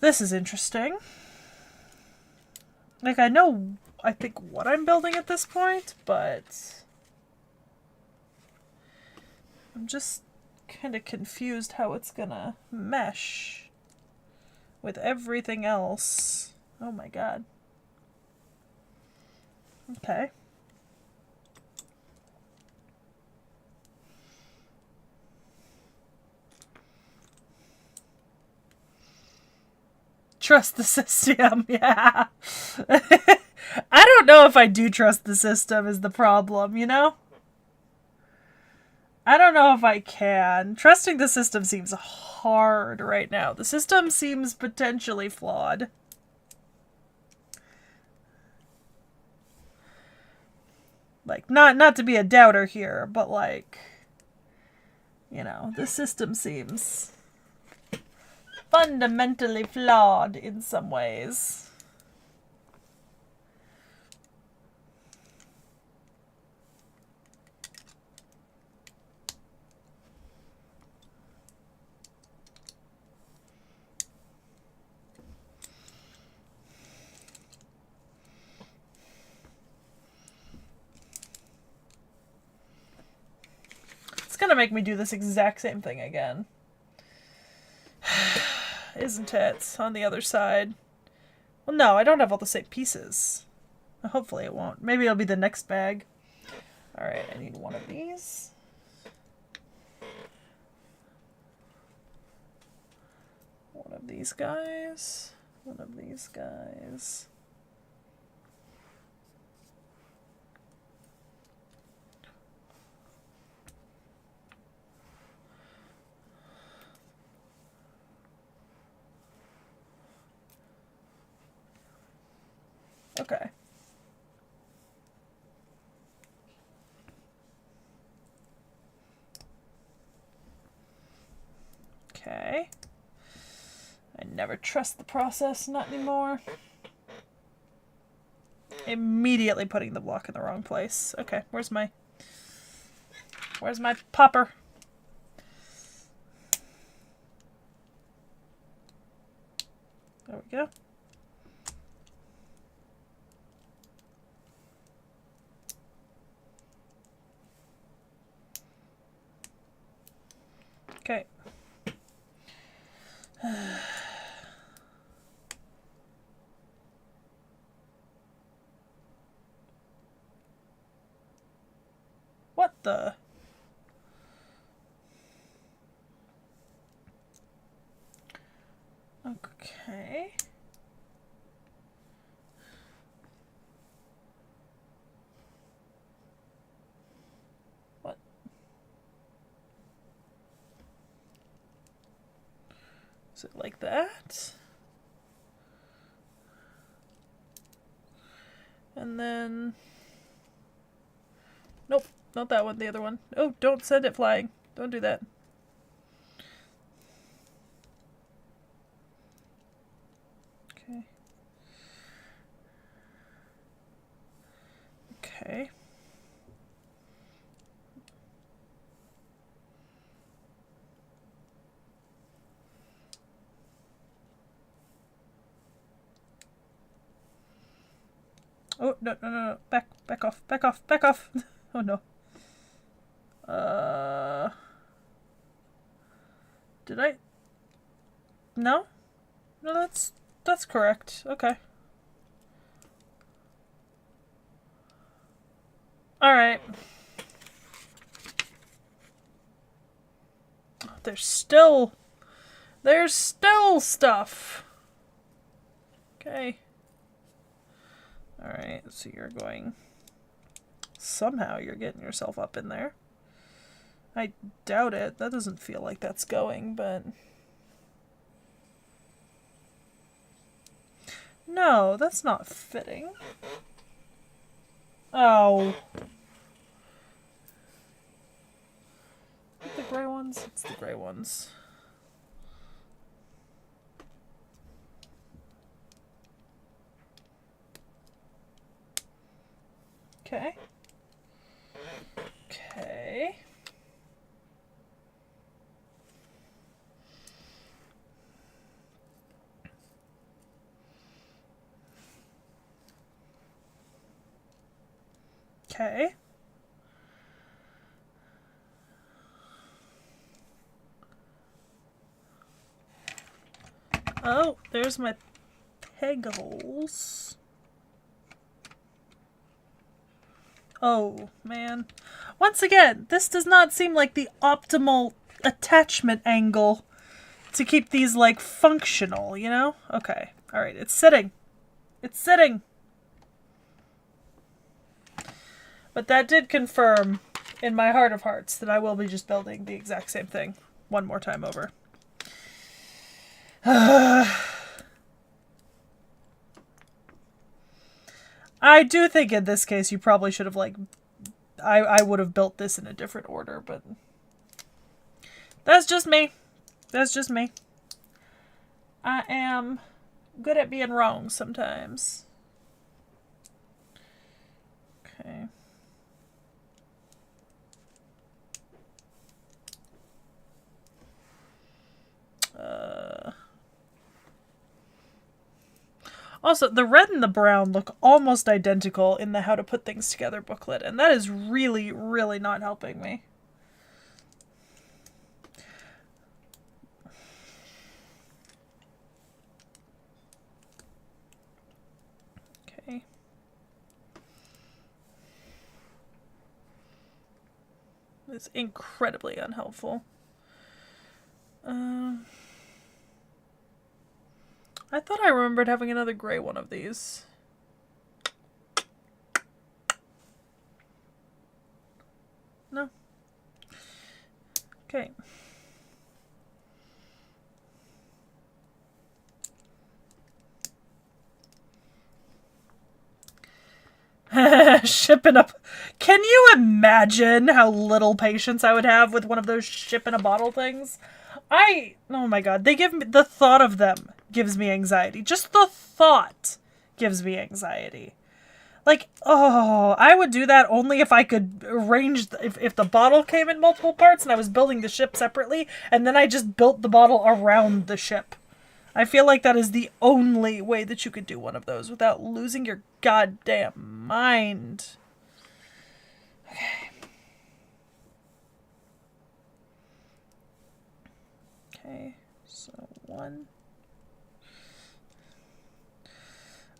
This is interesting. Like, I think what I'm building at this point, but I'm just kind of confused how it's gonna mesh with everything else. Oh my god. Okay. Trust the system, yeah. I don't know if I do trust the system is the problem, you know? I don't know if I can. Trusting the system seems hard right now. The system seems potentially flawed. Like, not to be a doubter here, but like, you know, the system seems fundamentally flawed in some ways. It's gonna make me do this exact same thing again. Isn't it? On the other side. Well, no, I don't have all the same pieces. Hopefully it won't. Maybe it'll be the next bag. Alright, I need one of these. One of these guys. One of these guys. Okay. Okay. I never trust the process, not anymore. Immediately putting the block in the wrong place. Okay, where's my popper? There we go. Okay. What the? Okay. What? Is it like that? And then... Nope, not that one, the other one. Oh, don't send it flying. Don't do that. Okay. Okay. Oh, no, no, no, no. Back off, back off, back off. Oh, no. Did I? No? No, that's correct. Okay. Alright. There's still stuff. Okay. Alright, so you're going... Somehow you're getting yourself up in there. I doubt it. That doesn't feel like that's going, but... No, that's not fitting. Oh. The gray ones? It's the gray ones. Okay. Okay. Okay. Oh, there's my peg holes. Oh, man. Once again, this does not seem like the optimal attachment angle to keep these, like, functional, you know? Okay. All right. It's sitting. It's sitting. But that did confirm in my heart of hearts that I will be just building the exact same thing one more time over. I do think in this case you probably should have, like, I would have built this in a different order, but that's just me. That's just me. I am good at being wrong sometimes. Okay. Also, the red and the brown look almost identical in the How to Put Things Together booklet, and that is really, really not helping me. Okay. It's incredibly unhelpful. I thought I remembered having another gray one of these. No. Okay. Shipping up. Can you imagine how little patience I would have with one of those ship in a bottle things? Oh my god, they give me, the thought of them gives me anxiety. Just the thought gives me anxiety. Like, oh, I would do that only if I could arrange, if the bottle came in multiple parts and I was building the ship separately, and then I just built the bottle around the ship. I feel like that is the only way that you could do one of those without losing your goddamn mind. Okay. Okay, so one.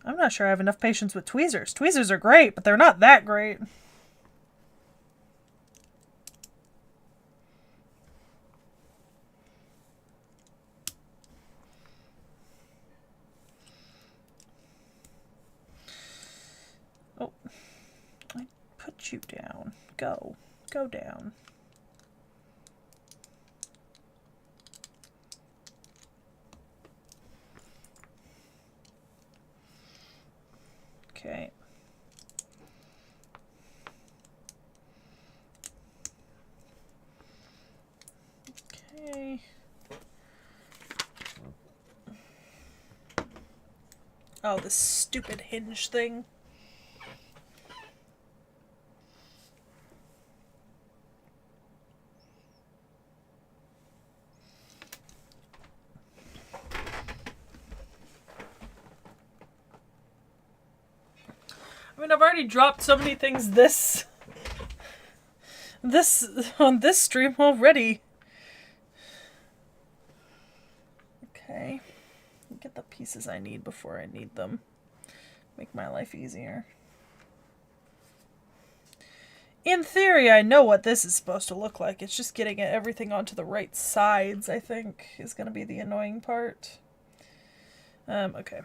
I'm not sure I have enough patience with tweezers. Tweezers are great, but they're not that great. Oh, I put you down. Go. Go down. Okay. Okay. Oh, this stupid hinge thing. I mean, I've already dropped so many things on this stream already. Okay. Get the pieces I need before I need them. Make my life easier. In theory, I know what this is supposed to look like. It's just getting everything onto the right sides, I think, is going to be the annoying part. Okay.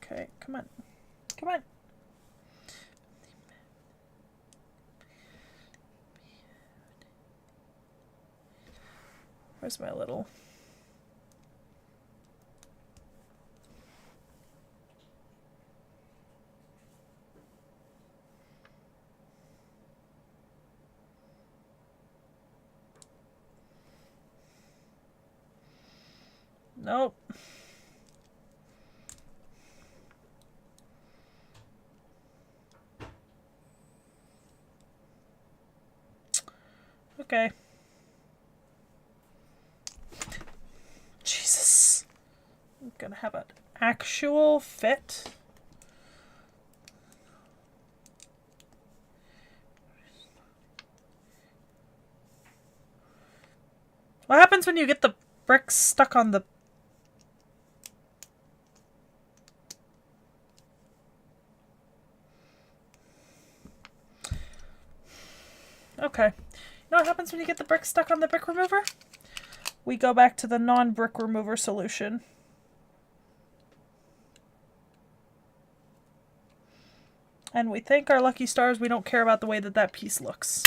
Okay, come on. Come on. Where's my little... Nope. Okay. Jesus. I'm gonna have an actual fit. What happens when you get the bricks stuck on the... Okay. You know what happens when you get the bricks stuck on the brick remover? We go back to the non-brick remover solution. And we thank our lucky stars we don't care about the way that that piece looks.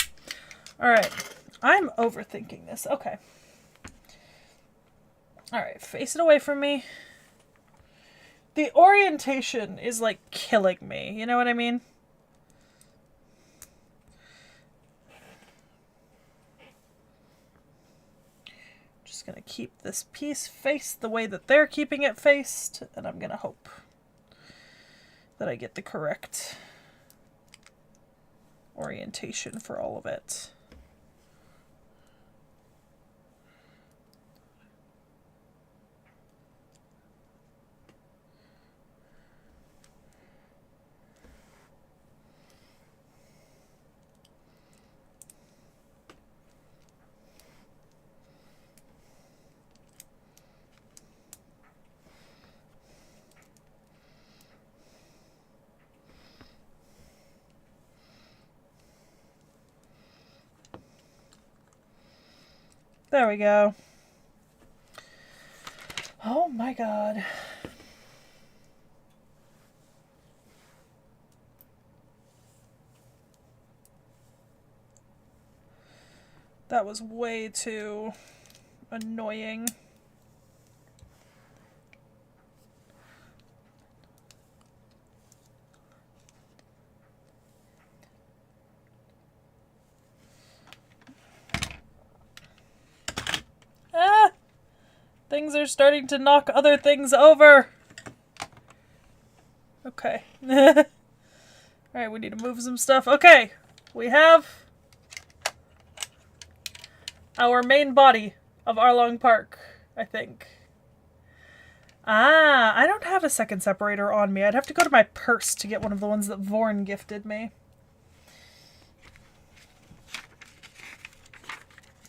Alright. I'm overthinking this. Okay. Alright, face it away from me. The orientation is like killing me. You know what I mean? Just gonna keep this piece faced the way that they're keeping it faced, and I'm gonna hope that I get the correct orientation for all of it. There we go. Oh my god. That was way too annoying. Ah! Things are starting to knock other things over. Okay. Alright, we need to move some stuff. Okay. We have our main body of Arlong Park, I think. Ah, I don't have a second separator on me. I'd have to go to my purse to get one of the ones that Vorn gifted me.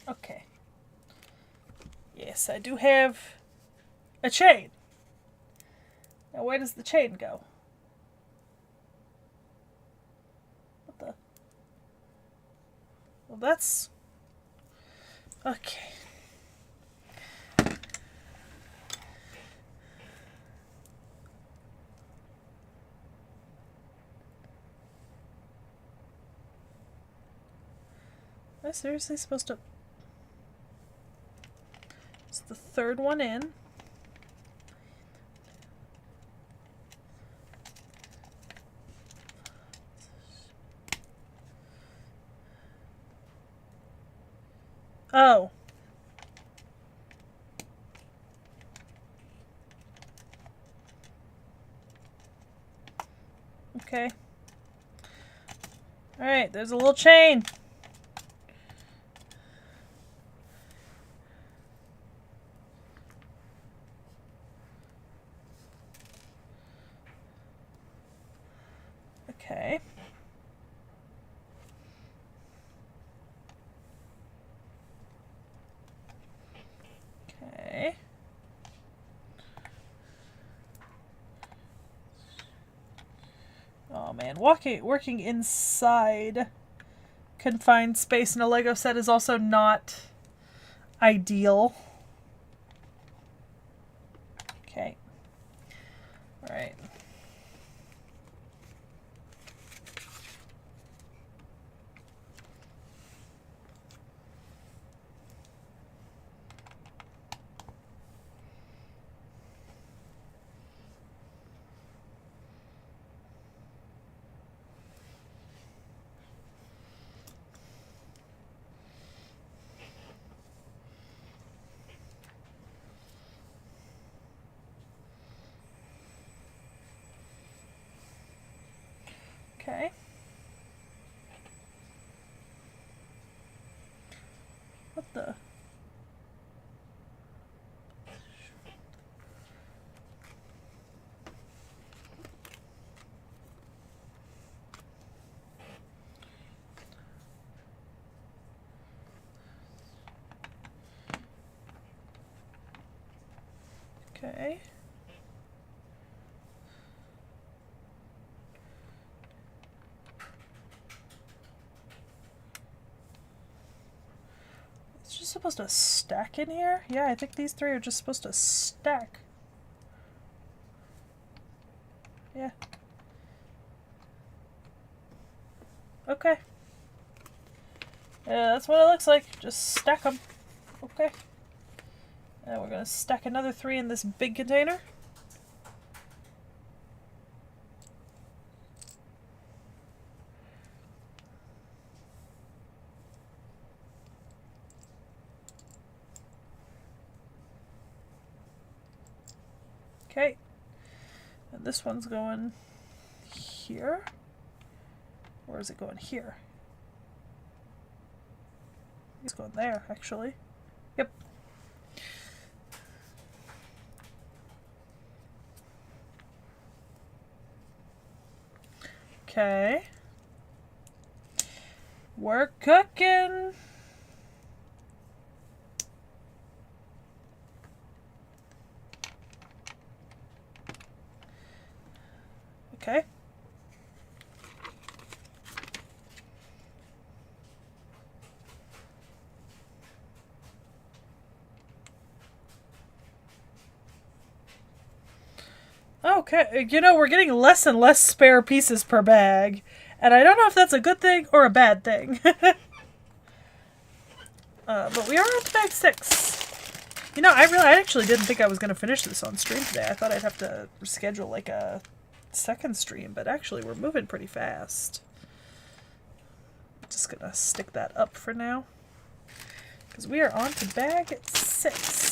Okay. Yes, I do have a chain. Now, where does the chain go? What the? Well, that's... Okay. Am I seriously supposed to... It's the third one in. Oh. Okay. Alright, there's a little chain. Okay. Okay. Oh man, working inside confined space in a Lego set is also not ideal. Okay. Alright. Okay. What the? Okay. It's just supposed to stack in here? Yeah, I think these three are just supposed to stack. Yeah. Okay. Yeah, that's what it looks like. Just stack them. Okay. And we're going to stack another 3 in this big container. Okay. And this one's going here. Or is it going here? It's going there, actually. Yep. Okay. We're cooking. Okay. Okay, you know, we're getting less and less spare pieces per bag. And I don't know if that's a good thing or a bad thing. But we are on to bag 6. You know, I actually didn't think I was going to finish this on stream today. I thought I'd have to schedule like a second stream, but actually we're moving pretty fast. Just gonna stick that up for now. Because we are on to bag 6.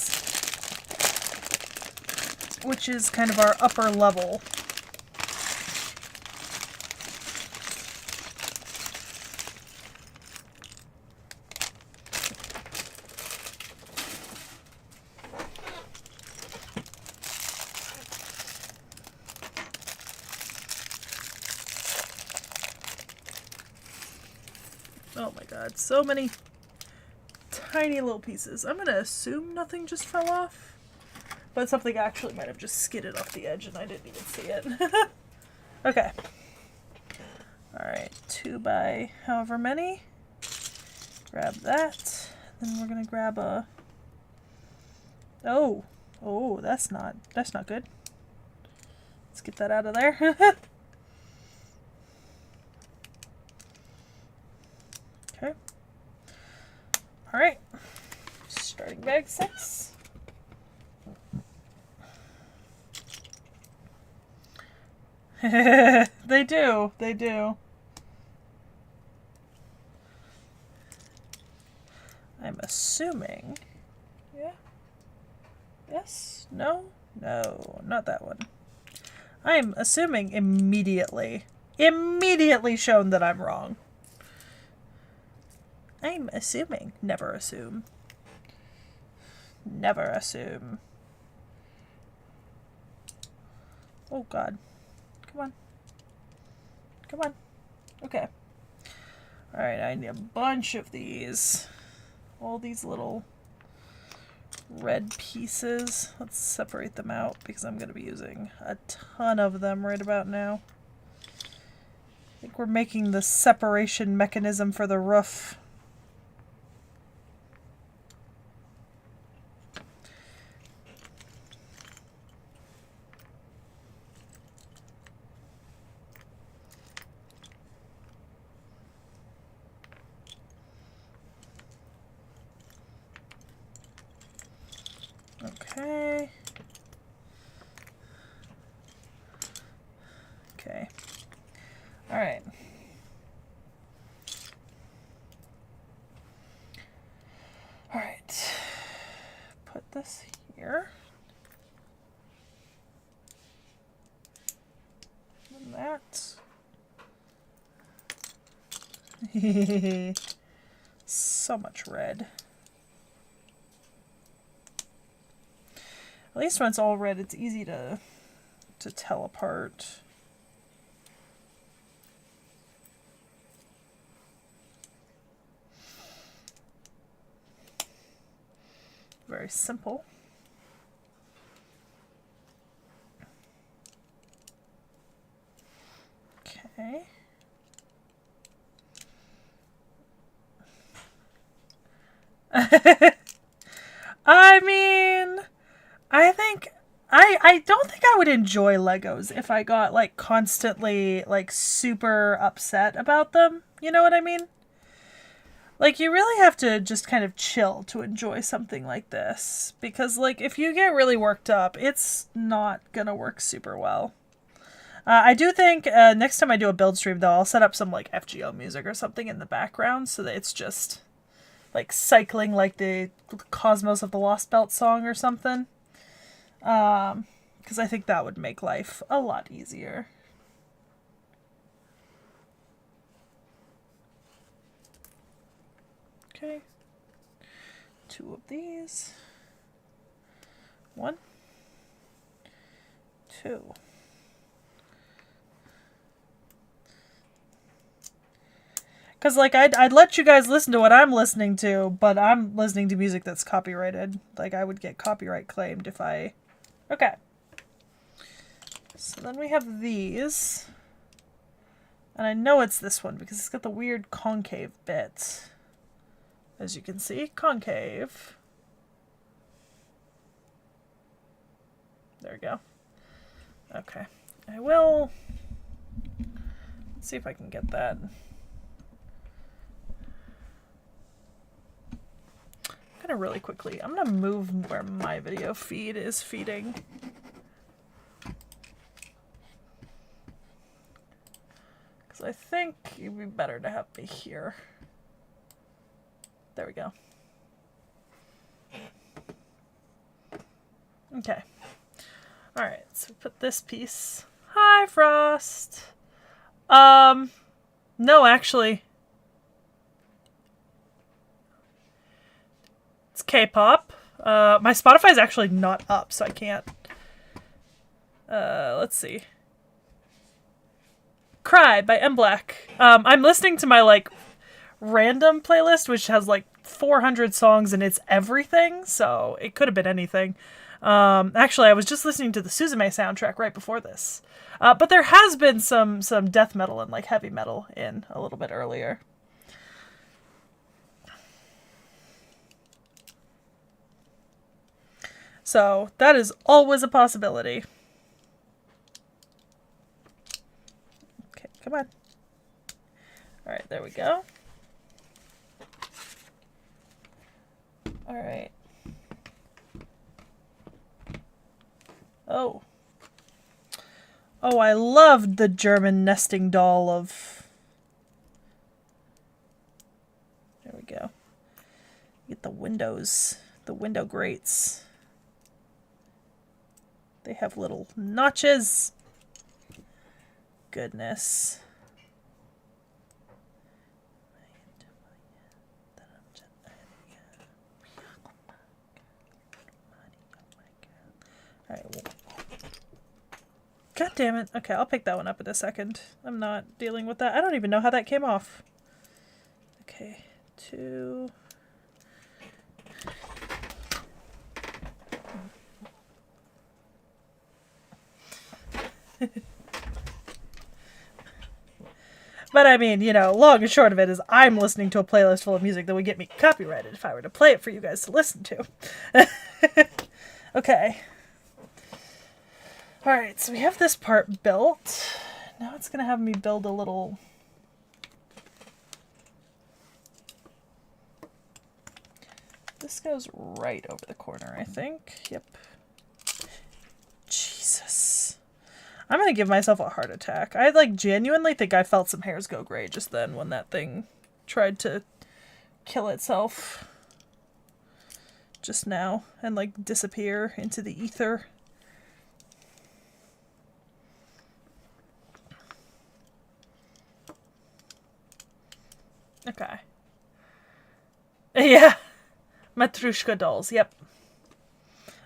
Which is kind of our upper level. Oh my god, so many tiny little pieces. I'm gonna assume nothing just fell off. But something actually might have just skidded off the edge and I didn't even see it. Okay. Alright, 2 by however many. Grab that. Then we're gonna grab a... Oh! Oh, that's not good. Let's get that out of there. Okay. Alright. Starting bag 6. They do. They do. I'm assuming... Yeah? Yes? No? No, not that one. I'm assuming immediately shown that I'm wrong. I'm assuming. Never assume. Never assume. Oh god. Come on. Come on. Okay. Alright, I need a bunch of these. All these little red pieces. Let's separate them out because I'm going to be using a ton of them right about now. I think we're making the separation mechanism for the roof. Okay. Okay. All right. All right. Put this here. And that. So much red. At least when it's all red, it's easy to tell apart. Very simple. I mean, I think I don't think I would enjoy Legos if I got like constantly like super upset about them. You know what I mean? Like, you really have to just kind of chill to enjoy something like this. Because, like, if you get really worked up, it's not gonna work super well. I do think next time I do a build stream, though, I'll set up some, like, FGO music or something in the background so that it's just, like, cycling like the Cosmos of the Lost Belt song or something. Because I think that would make life a lot easier. Okay. 2 of these. 1, 2. Because, like, I'd let you guys listen to what I'm listening to, but I'm listening to music that's copyrighted. Like, I would get copyright claimed if I... Okay. So then we have these. And I know it's this one because it's got the weird concave bit. As you can see, concave. There we go. Okay. I will... Let's see if I can get that. I'm gonna really quickly... I'm gonna move where my video feed is feeding. Because I think it'd be better to have me here. There we go. Okay. Alright, so put this piece. Hi, Frost! No, actually. It's K-pop. My Spotify's actually not up, so I can't. Let's see. Cry by M Black. I'm listening to my, like, random playlist, which has, like, 400 songs and it's everything, so it could have been anything. Actually, I was just listening to the Suzume soundtrack right before this. But there has been some death metal and, like, heavy metal in a little bit earlier. So, that is always a possibility. Okay, come on. Alright, there we go. Alright. Oh. Oh, I loved the German nesting doll of... There we go. Get the windows, the window grates. They have little notches. Goodness. Alright, well. God damn it. Okay, I'll pick that one up in a second. I'm not dealing with that. I don't even know how that came off. Okay, 2. But I mean, you know, long and short of it is I'm listening to a playlist full of music that would get me copyrighted if I were to play it for you guys to listen to. Okay. Alright, so we have this part built. Now it's going to have me build a little... This goes right over the corner, I think. Yep. Jesus. I'm going to give myself a heart attack. I, like, genuinely think I felt some hairs go gray just then when that thing tried to kill itself. Just now. And, like, disappear into the ether. Okay. Yeah. Matrushka dolls, yep.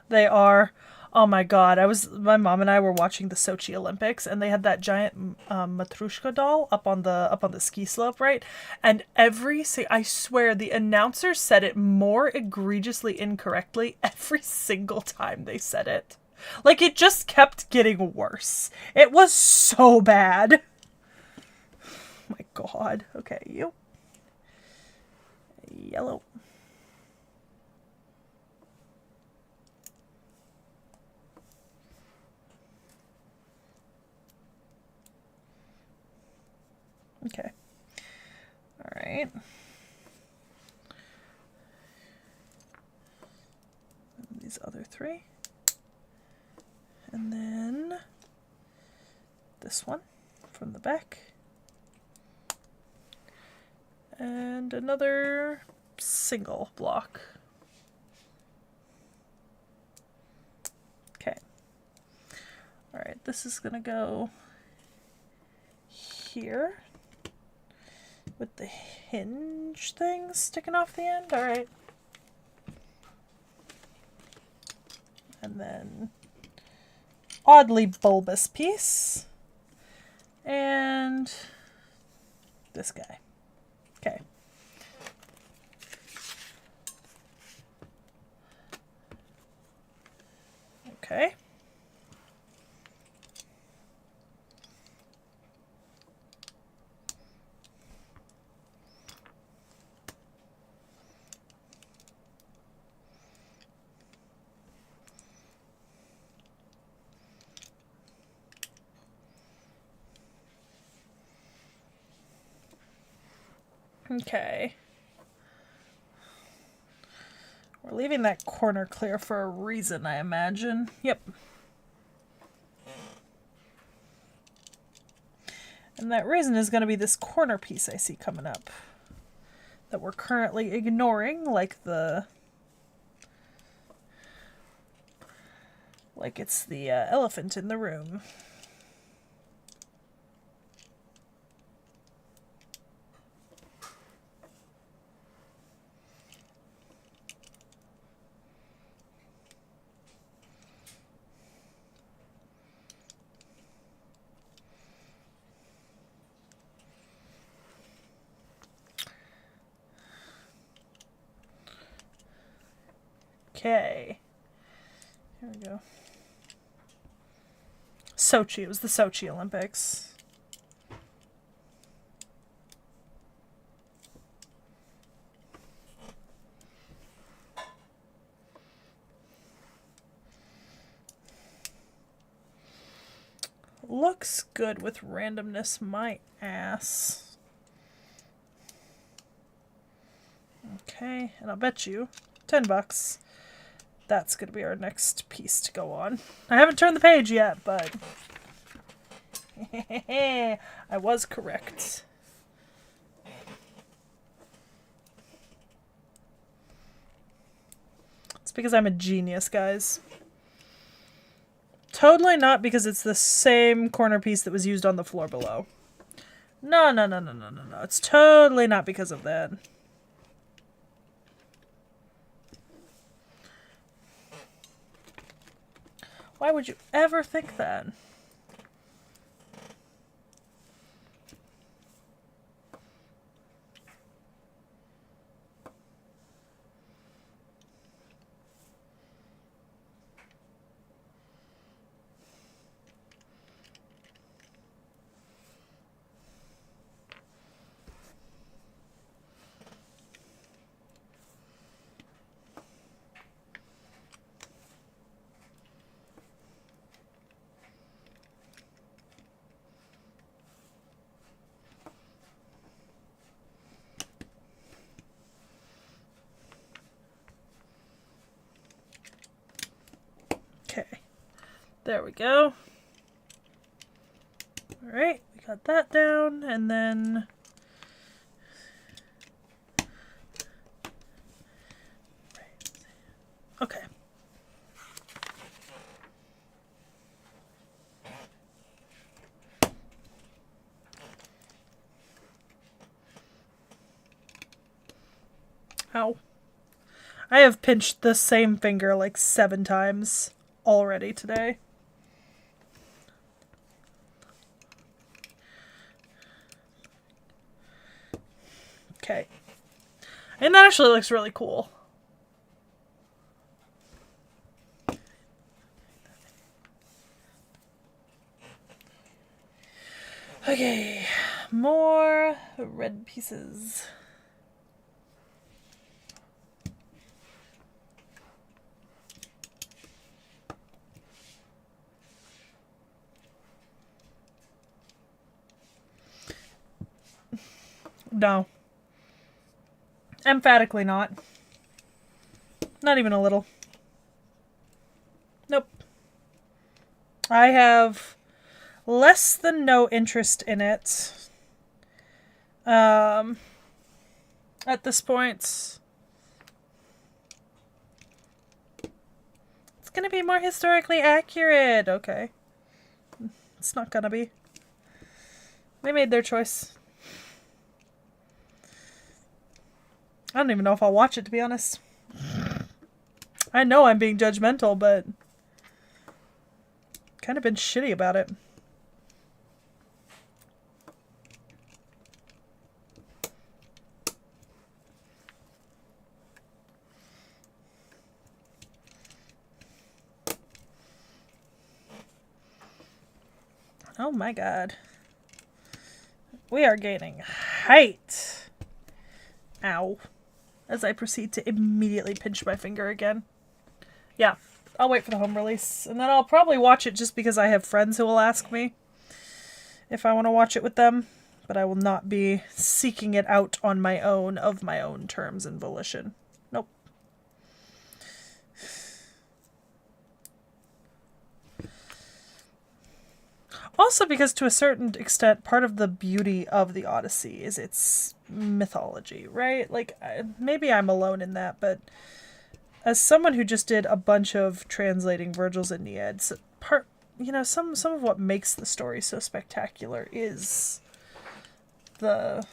They are... Oh my god, my mom and I were watching the Sochi Olympics and they had that giant Matrushka doll up on the ski slope, right? And I swear the announcer said it more egregiously incorrectly every single time they said it. Like, it just kept getting worse. It was so bad. Oh my god. Okay, you. Yellow. right. And these other 3. And then this one from the back. And another single block. Okay. Alright, this is gonna go here with the hinge thing sticking off the end. Alright. And then oddly bulbous piece. And this guy. Okay. Okay. Okay. We're leaving that corner clear for a reason, I imagine. Yep. And that reason is going to be this corner piece I see coming up that we're currently ignoring, like it's the elephant in the room. Okay. Here we go. Sochi. It was the Sochi Olympics. Looks good with randomness, my ass. Okay, and I'll bet you $10. That's going to be our next piece to go on. I haven't turned the page yet, but I was correct. It's because I'm a genius, guys. Totally not because it's the same corner piece that was used on the floor below. No. It's totally not because of that. Why would you ever think that? Okay, there we go. All right, we got that down, and then okay. Ow. I have pinched the same finger like 7 times already today. Okay. And that actually looks really cool. Okay, more red pieces. No. Emphatically not. Not even a little. Nope. I have less than no interest in it. At this point, it's gonna be more historically accurate. Okay. It's not gonna be. They made their choice. I don't even know if I'll watch it, to be honest. I know I'm being judgmental, but kind of been shitty about it. Oh my god. We are gaining height. Ow. As I proceed to immediately pinch my finger again. Yeah, I'll wait for the home release. And then I'll probably watch it just because I have friends who will ask me if I want to watch it with them. But I will not be seeking it out on my own, of my own terms and volition. Nope. Also because to a certain extent, part of the beauty of the Odyssey is its mythology, right? Like, maybe I'm alone in that, but as someone who just did a bunch of translating Virgil's Aeneid, some of what makes the story so spectacular is the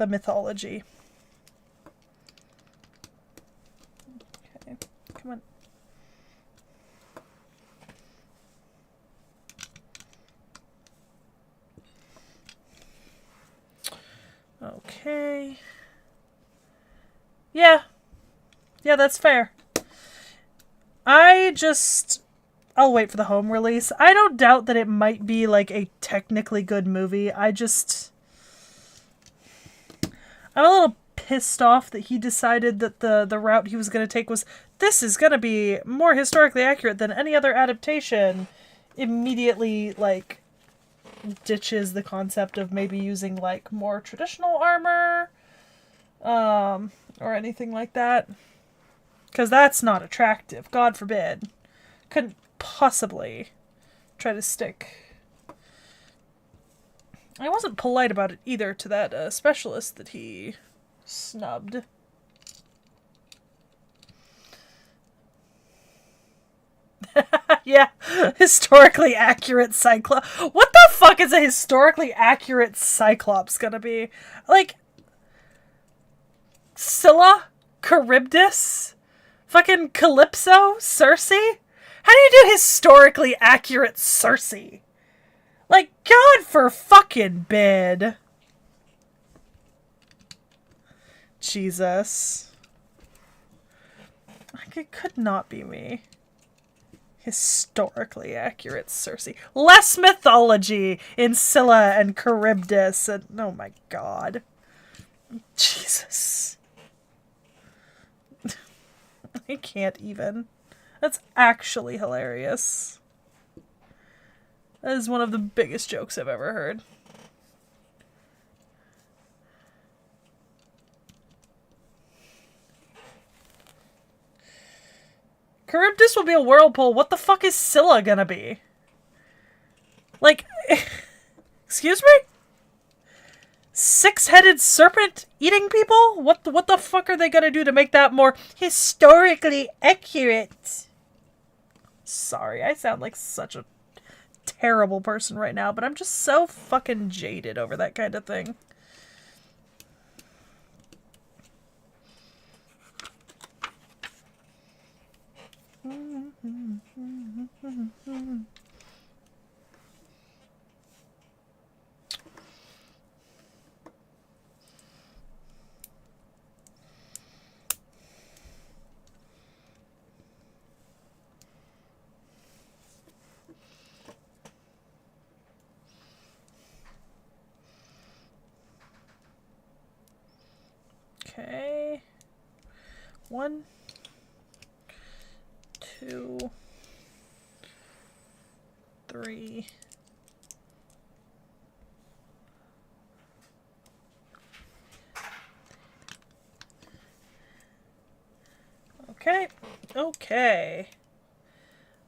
mythology. Okay, come on. Okay. Yeah. Yeah, that's fair. I'll wait for the home release. I don't doubt that it might be like a technically good movie. I'm a little pissed off that he decided that the route he was going to take was, this is going to be more historically accurate than any other adaptation. Immediately, like, ditches the concept of maybe using like more traditional armor or anything like that, because that's not attractive. God forbid. Couldn't possibly try to stick. I wasn't polite about it either to that specialist that he snubbed. Yeah, historically accurate Cyclops. What the fuck is a historically accurate Cyclops gonna be? Like, Scylla? Charybdis? Fucking Calypso? Circe? How do you do historically accurate Circe? Like, God for fucking bid. Jesus. Like, it could not be me. Historically accurate Circe. Less mythology in Scylla and Charybdis. And, oh my god. Jesus. I can't even. That's actually hilarious. That is one of the biggest jokes I've ever heard. Charybdis will be a whirlpool. What the fuck is Scylla gonna be? Like, excuse me? Six-headed serpent eating people? What the fuck are they gonna do to make that more historically accurate? Sorry, I sound like such a terrible person right now, but I'm just so fucking jaded over that kind of thing. Okay. 1, 2, 3. Okay. Okay.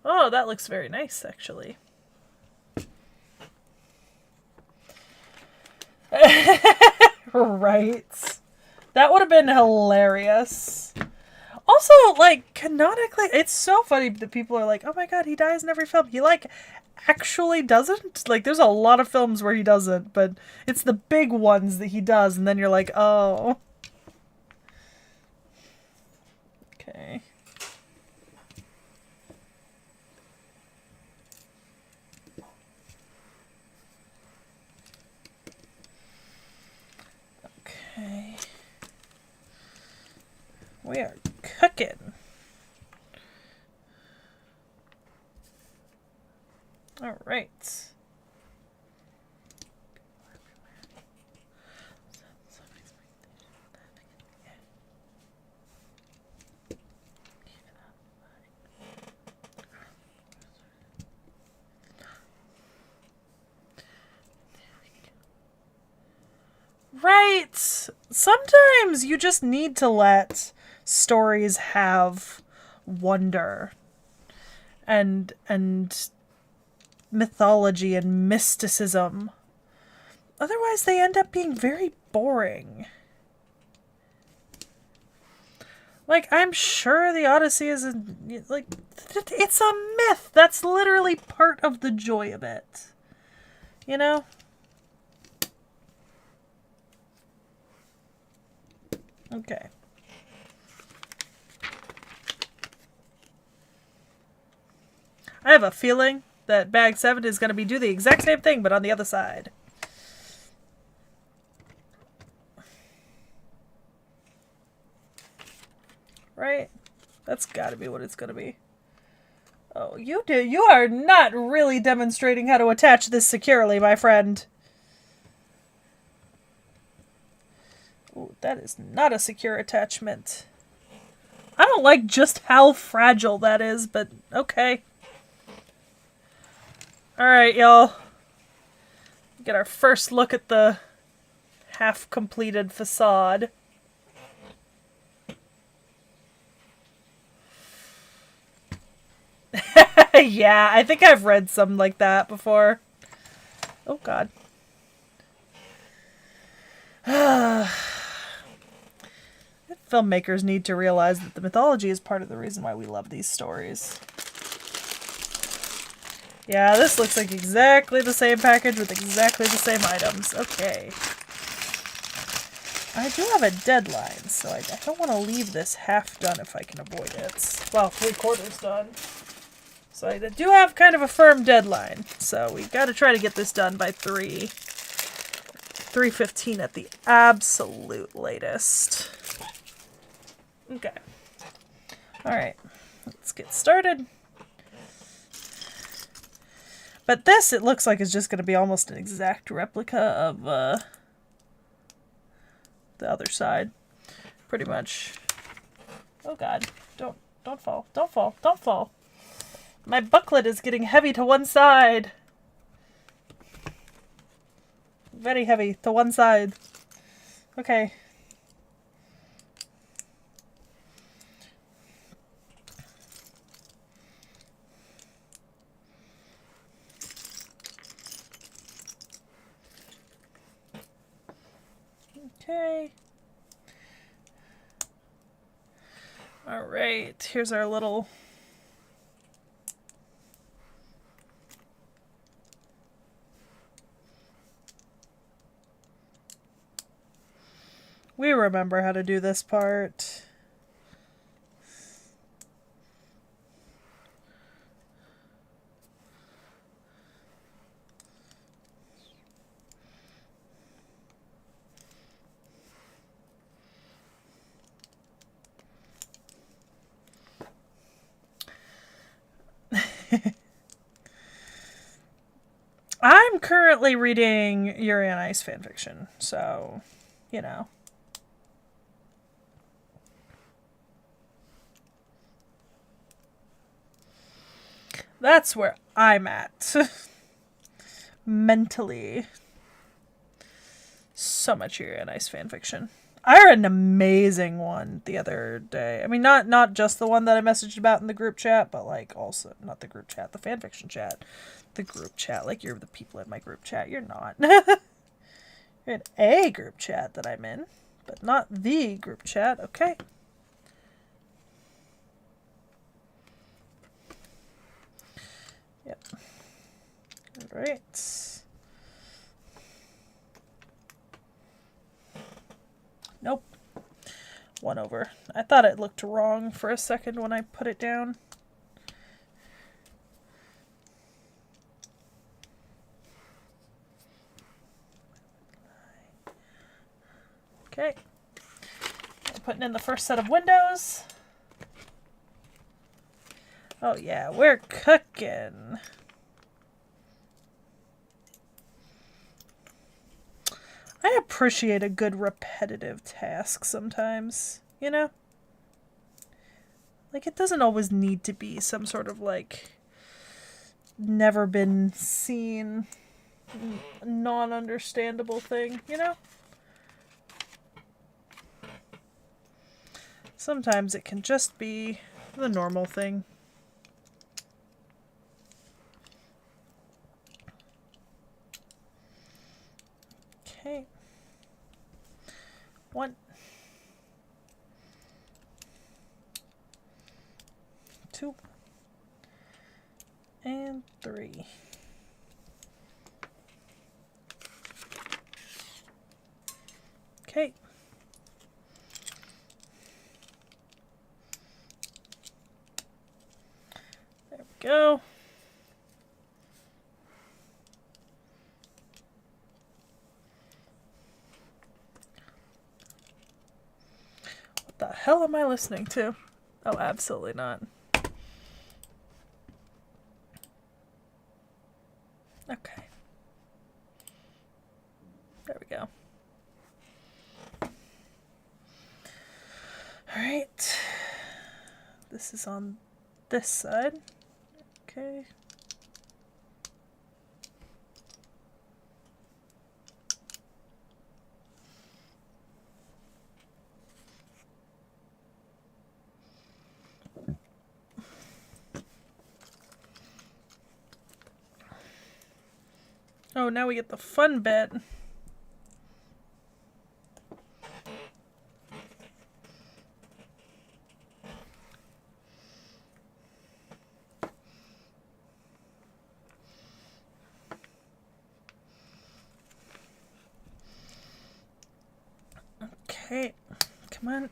Oh, that looks very nice, actually. Right. That would have been hilarious. Also, like, canonically, it's so funny that people are like, oh my god, he dies in every film. He, like, actually doesn't. Like, there's a lot of films where he doesn't, but it's the big ones that he does, and then you're like, oh. Okay. Okay. We are cooking. All right. Right. Sometimes you just need to let stories have wonder and mythology and mysticism. Otherwise they end up being very boring. Like, I'm sure the Odyssey is like, it's a myth. That's literally part of the joy of it. You know? Okay. I have a feeling that bag 7 is going to do the exact same thing, but on the other side. Right? That's got to be what it's going to be. Oh, you are not really demonstrating how to attach this securely, my friend. Ooh, that is not a secure attachment. I don't like just how fragile that is, but okay. Alright, y'all. Get our first look at the half-completed facade. Yeah, I think I've read something like that before. Oh, God. Filmmakers need to realize that the mythology is part of the reason why we love these stories. Yeah, this looks like exactly the same package with exactly the same items. Okay. I do have a deadline, so I don't want to leave this half done if I can avoid it. Well, 3/4 done. So I do have kind of a firm deadline, so we got to try to get this done by 3:15 at the absolute latest. Okay. Alright. Let's get started. But this, it looks like, is just going to be almost an exact replica of the other side. Pretty much. Oh god. Don't fall. Don't fall. Don't fall. My booklet is getting heavy to one side. Very heavy to one side. Okay. Okay. Alright, here's our little... We remember how to do this part. I'm currently reading Yuri on Ice fanfiction, so, you know. That's where I'm at. Mentally. So much Yuri on Ice fanfiction. I read an amazing one the other day. I mean, not just the one that I messaged about in the group chat, but like also not the group chat, the fanfiction chat, the group chat. Like you're the people in my group chat. You're not. You're in a group chat that I'm in, but not the group chat. Okay. Yep. All right. Nope. 1 over. I thought it looked wrong for a second when I put it down. Okay. I'm putting in the first set of windows. Oh yeah, we're cooking. I appreciate a good repetitive task sometimes, you know? Like, it doesn't always need to be some sort of, like, never been seen, non-understandable thing, you know? Sometimes it can just be the normal thing. Okay. 1, 2, and 3. Okay. There we go. What the hell am I listening to? Oh, absolutely not. Okay. There we go. Alright. This is on this side. Okay. Oh, now we get the fun bit. Okay, come on.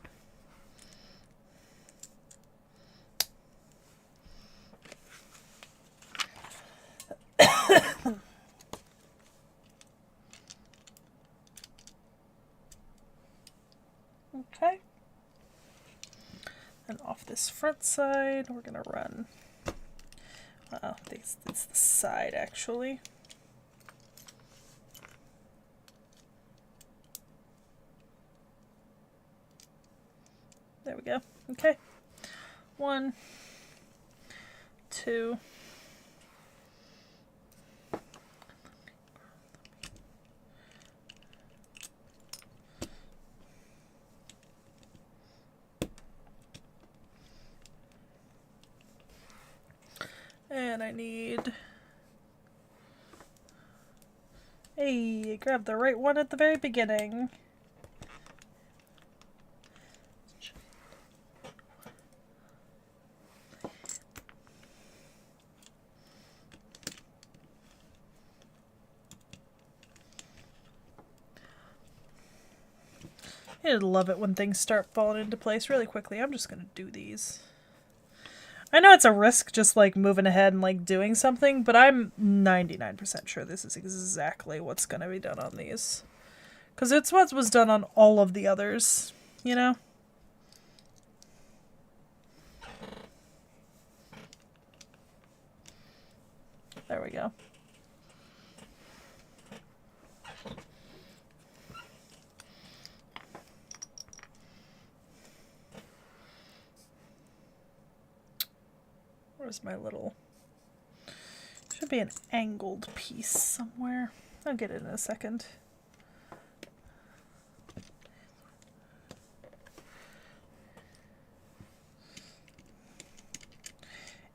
Okay. And off this front side, we're gonna run. Wow, it's the side actually. There we go. Okay. 1, 2. And I need... Hey, grab the right one at the very beginning. I love it when things start falling into place really quickly. I'm just gonna do these. I know it's a risk just like moving ahead and like doing something, but I'm 99% sure this is exactly what's gonna be done on these. Because it's what was done on all of the others, you know? There we go. Where's my little... Should be an angled piece somewhere. I'll get it in a second.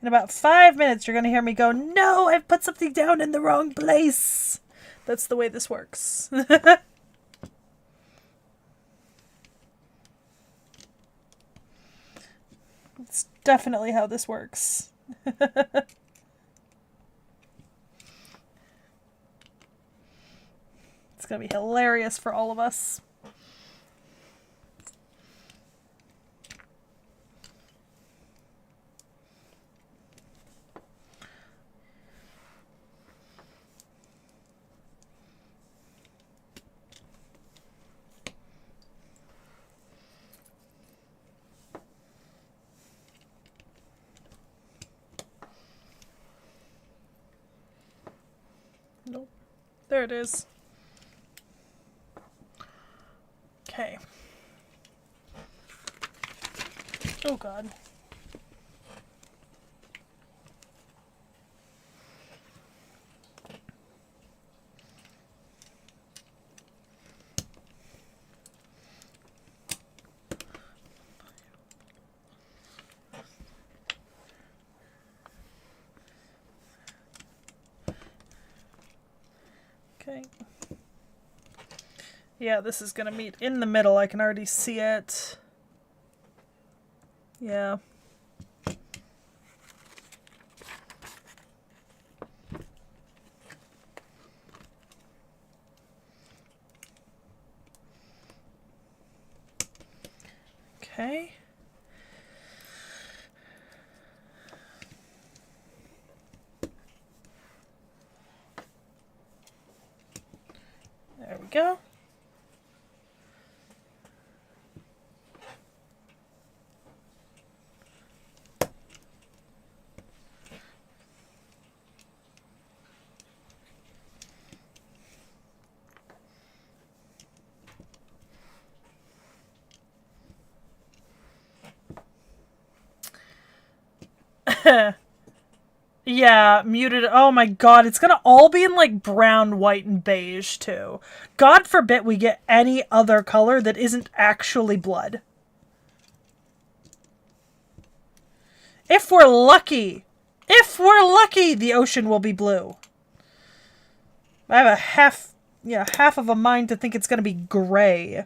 In about 5 minutes, you're going to hear me go, no, I've put something down in the wrong place. That's the way this works. It's definitely how this works. It's going to be hilarious for all of us. Nope. There it is. Okay. Oh god. Okay. Yeah, this is gonna meet in the middle. I can already see it. Yeah. Okay. There we go. Yeah, muted. Oh my god, it's gonna all be in like brown, white, and beige too. God forbid we get any other color that isn't actually blood. If we're lucky, the ocean will be blue. I have a half of a mind to think it's gonna be gray.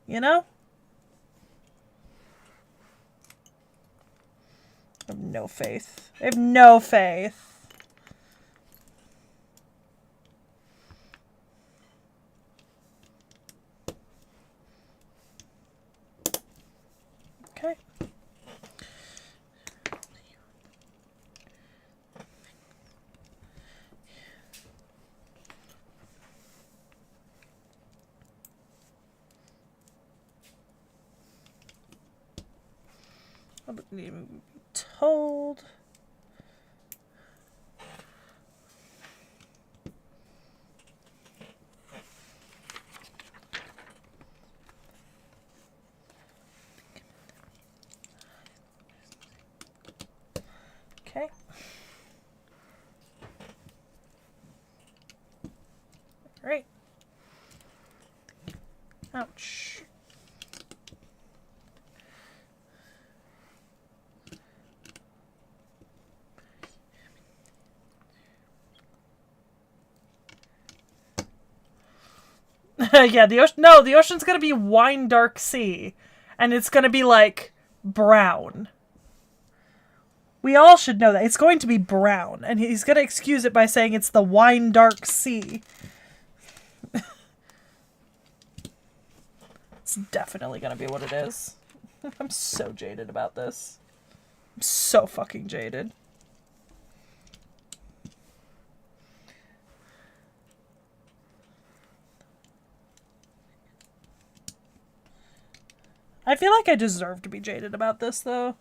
You know? I have no faith. I have no faith. Okay. I wouldn't even be told. Okay. Great. Ouch. Yeah, the ocean. No, the ocean's gonna be wine dark sea, and it's gonna be like brown. We all should know that it's going to be brown, and he's gonna excuse it by saying it's the wine dark sea. It's definitely gonna be what it is. I'm so jaded about this. I'm so fucking jaded. I feel like I deserve to be jaded about this, though.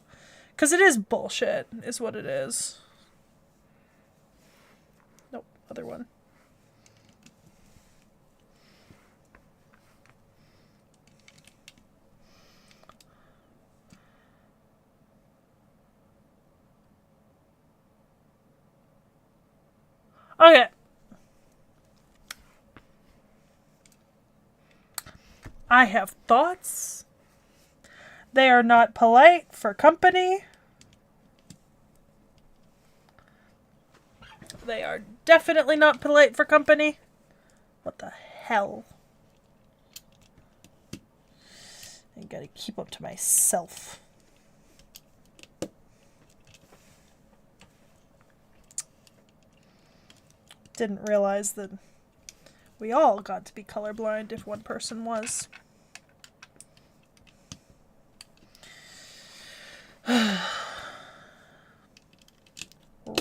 Because it is bullshit, is what it is. Nope, other one. Okay. I have thoughts. They are not polite for company. They are definitely not polite for company. What the hell? I gotta keep up to myself. Didn't realize that we all got to be colorblind if one person was.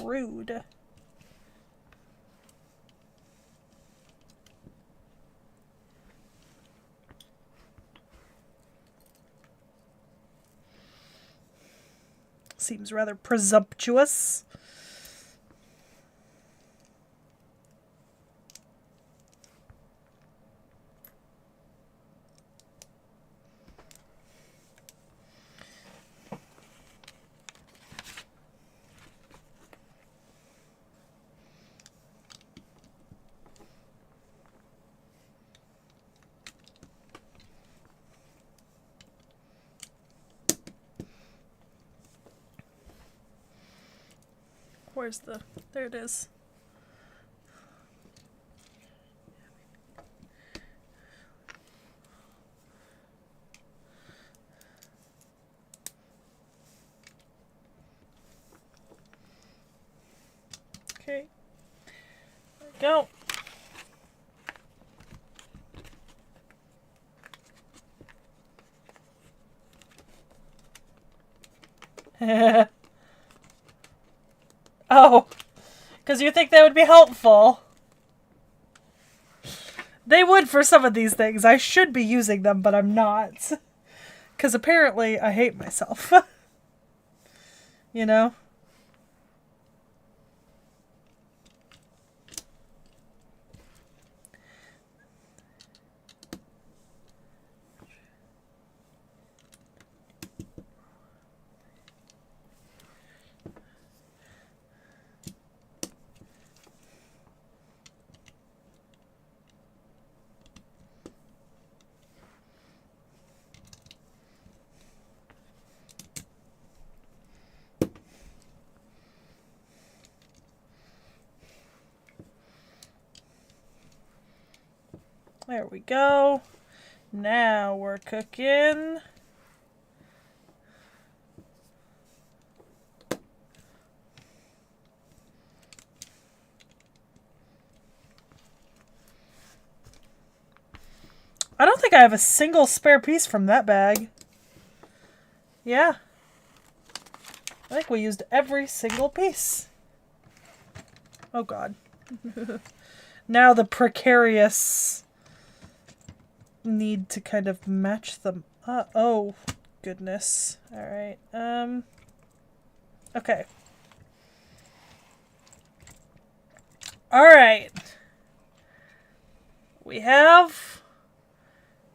Rude. Seems rather presumptuous. Where's the... There it is. Okay. There we go. Oh, because you think they would be helpful. They would for some of these things. I should be using them, but I'm not. Because apparently I hate myself. You know? There we go. Now we're cooking. I don't think I have a single spare piece from that bag. Yeah. I think we used every single piece. Oh god. Now the precarious need to kind of match them up. Oh, goodness. Alright. Okay. Alright. We have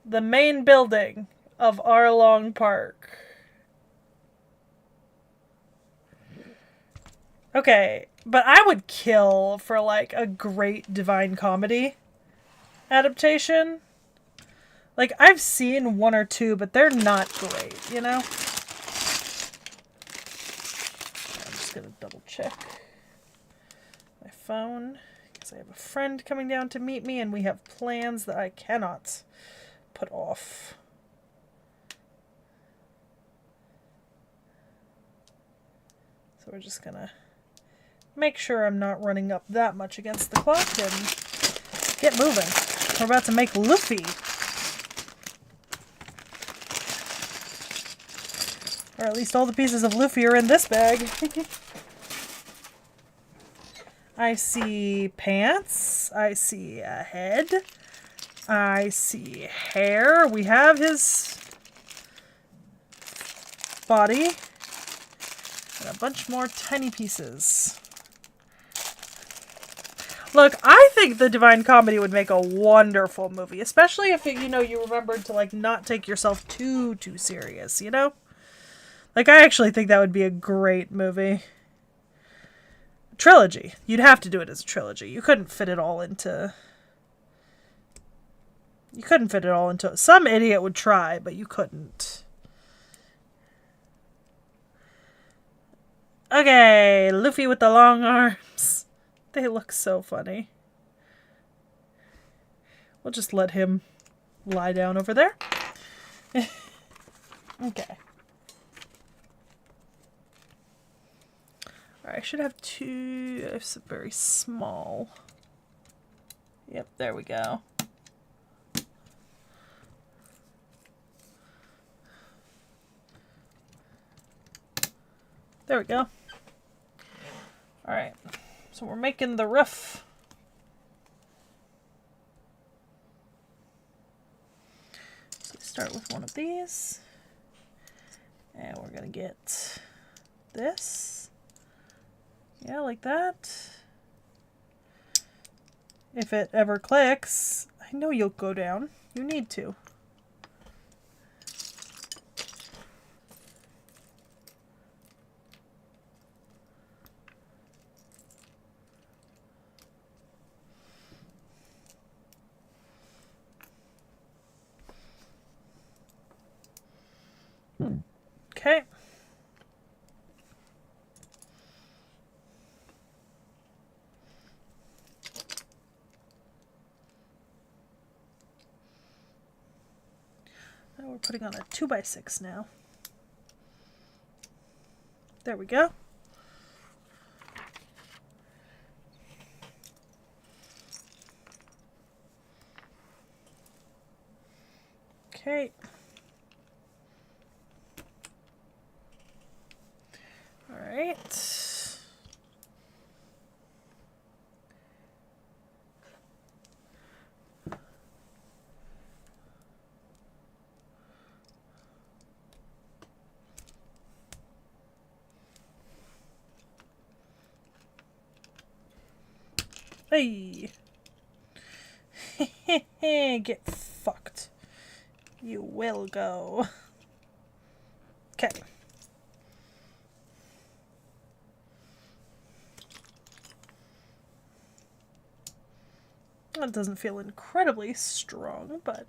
the main building of Arlong Park. Okay, but I would kill for like a great Divine Comedy adaptation. Like, I've seen one or two, but they're not great, you know? I'm just gonna double check my phone, because I have a friend coming down to meet me, and we have plans that I cannot put off. So we're just gonna make sure I'm not running up that much against the clock and get moving. We're about to make Luffy. Or at least all the pieces of Luffy are in this bag. I see pants. I see a head. I see hair. We have his body. And a bunch more tiny pieces. Look, I think the Divine Comedy would make a wonderful movie. Especially if, you know, you remembered to, like, not take yourself too serious, you know? Like, I actually think that would be a great movie. Trilogy. You'd have to do it as a trilogy. You couldn't fit it all into... You couldn't fit it all into... Some idiot would try, but you couldn't. Okay, Luffy with the long arms. They look so funny. We'll just let him lie down over there. Okay. Alright, I should have two. It's very small. Yep, there we go. There we go. Alright, so we're making the roof. So we start with one of these. And we're gonna get this. Yeah, like that. If it ever clicks, I know you'll go down. You need to. Okay. Now we're putting on a 2x6 now. There we go. Okay. All right. Hey. Get fucked. You will go. Okay. That doesn't feel incredibly strong, but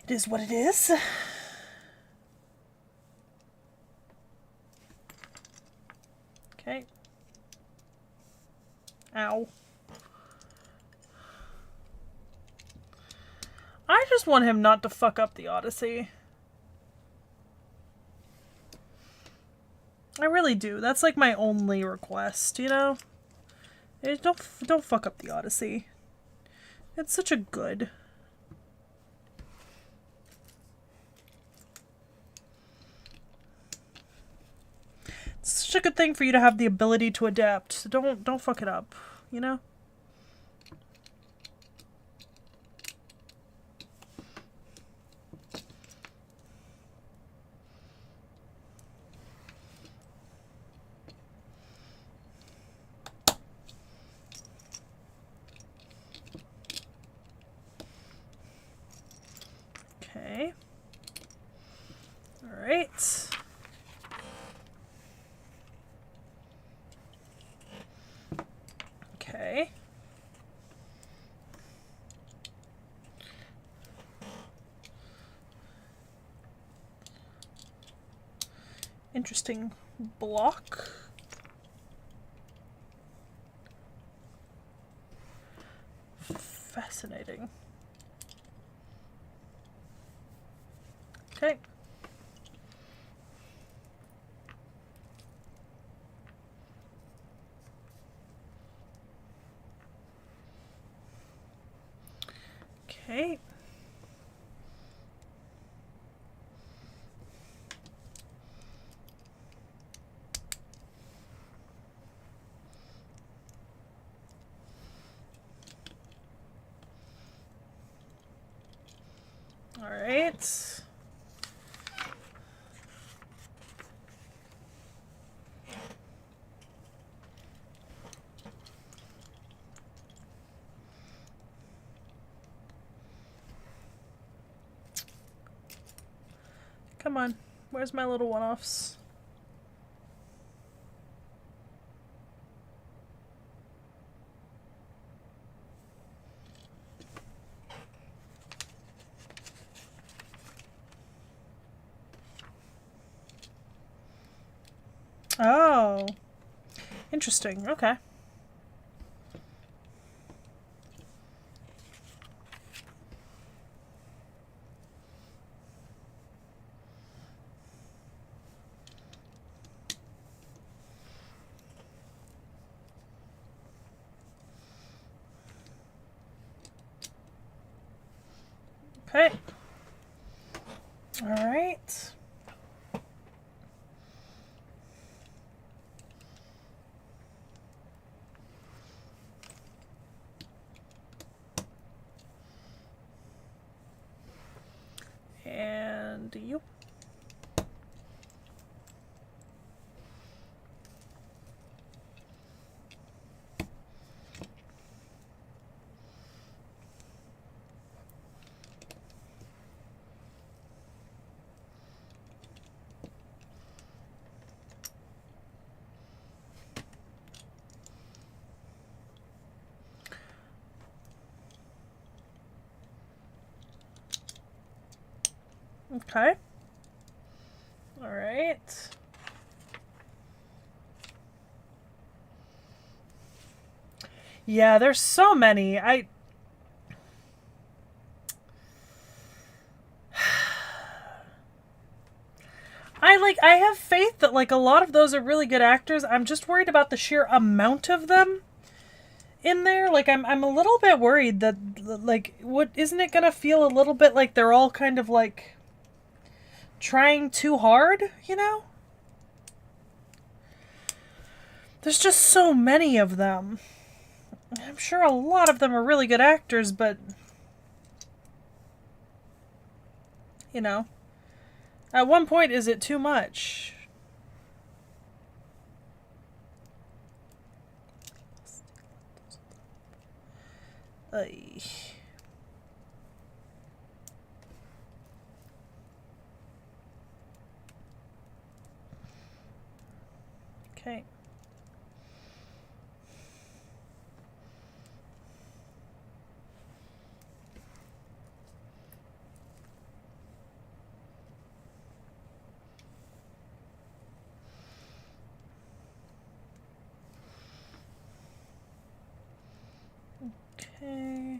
it is what it is. Okay. Ow. I just want him not to fuck up the Odyssey. I really do. That's like my only request, you know? Don't fuck up the Odyssey. It's such a good. It's such a good thing for you to have the ability to adapt. So don't fuck it up, you know? Okay. All right. Okay. Interesting block. Fascinating. Okay. Okay. All right. Come on. Where's my little one-offs? Oh. Interesting. Okay. Okay. All right. And you. Okay. All right. Yeah, there's so many. I have faith that like a lot of those are really good actors. I'm just worried about the sheer amount of them in there. Like I'm a little bit worried that like what isn't it going to feel a little bit like they're all kind of like trying too hard, you know? There's just so many of them. I'm sure a lot of them are really good actors, but you know, at one point is it too much? Ay. Okay. Okay.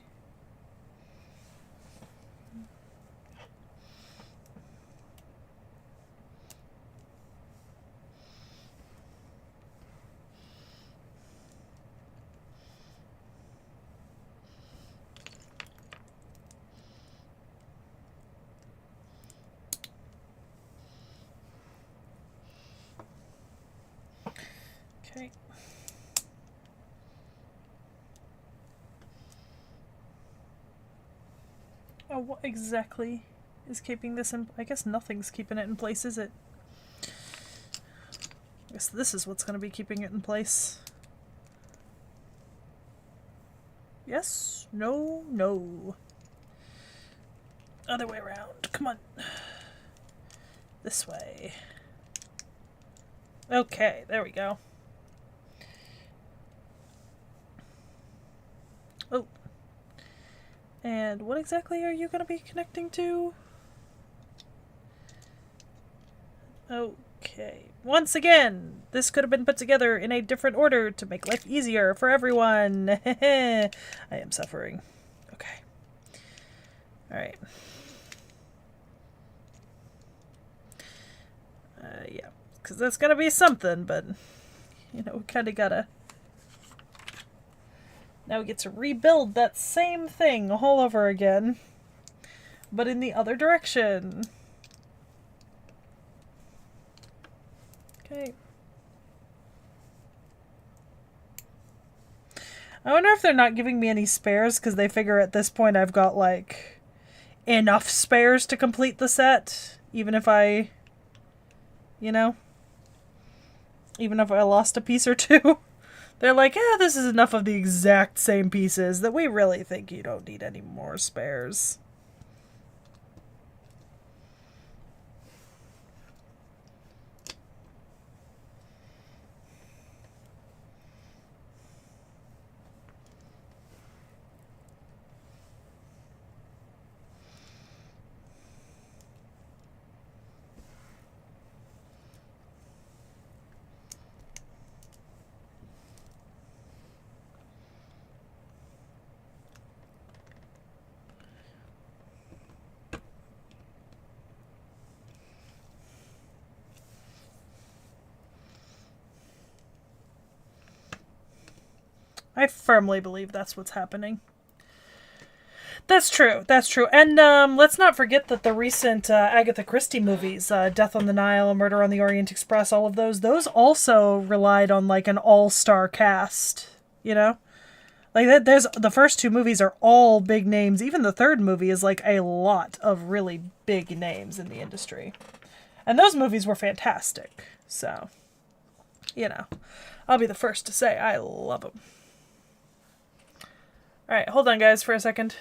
Okay. Oh, what exactly is keeping this in... I guess nothing's keeping it in place, is it? I guess this is what's going to be keeping it in place. Yes? No? No. Other way around. Come on. This way. Okay, there we go. Oh. And what exactly are you going to be connecting to? Okay. Once again, this could have been put together in a different order to make life easier for everyone. I am suffering. Okay. Alright. Yeah. Because that's going to be something, but, you know, we kind of gotta... Now we get to rebuild that same thing all over again. But in the other direction. Okay. I wonder if they're not giving me any spares because they figure at this point I've got, like, enough spares to complete the set. Even if I, you know, even if I lost a piece or two. They're like, yeah, this is enough of the exact same pieces that we really think you don't need any more spares. I firmly believe that's what's happening. That's true. That's true. And let's not forget that the recent Agatha Christie movies, Death on the Nile, Murder on the Orient Express, all of those also relied on like an all-star cast, you know? Like that there's the first two movies are all big names. Even the third movie is like a lot of really big names in the industry. And those movies were fantastic. So, I'll be the first to say I love them. All right, hold on guys for a second.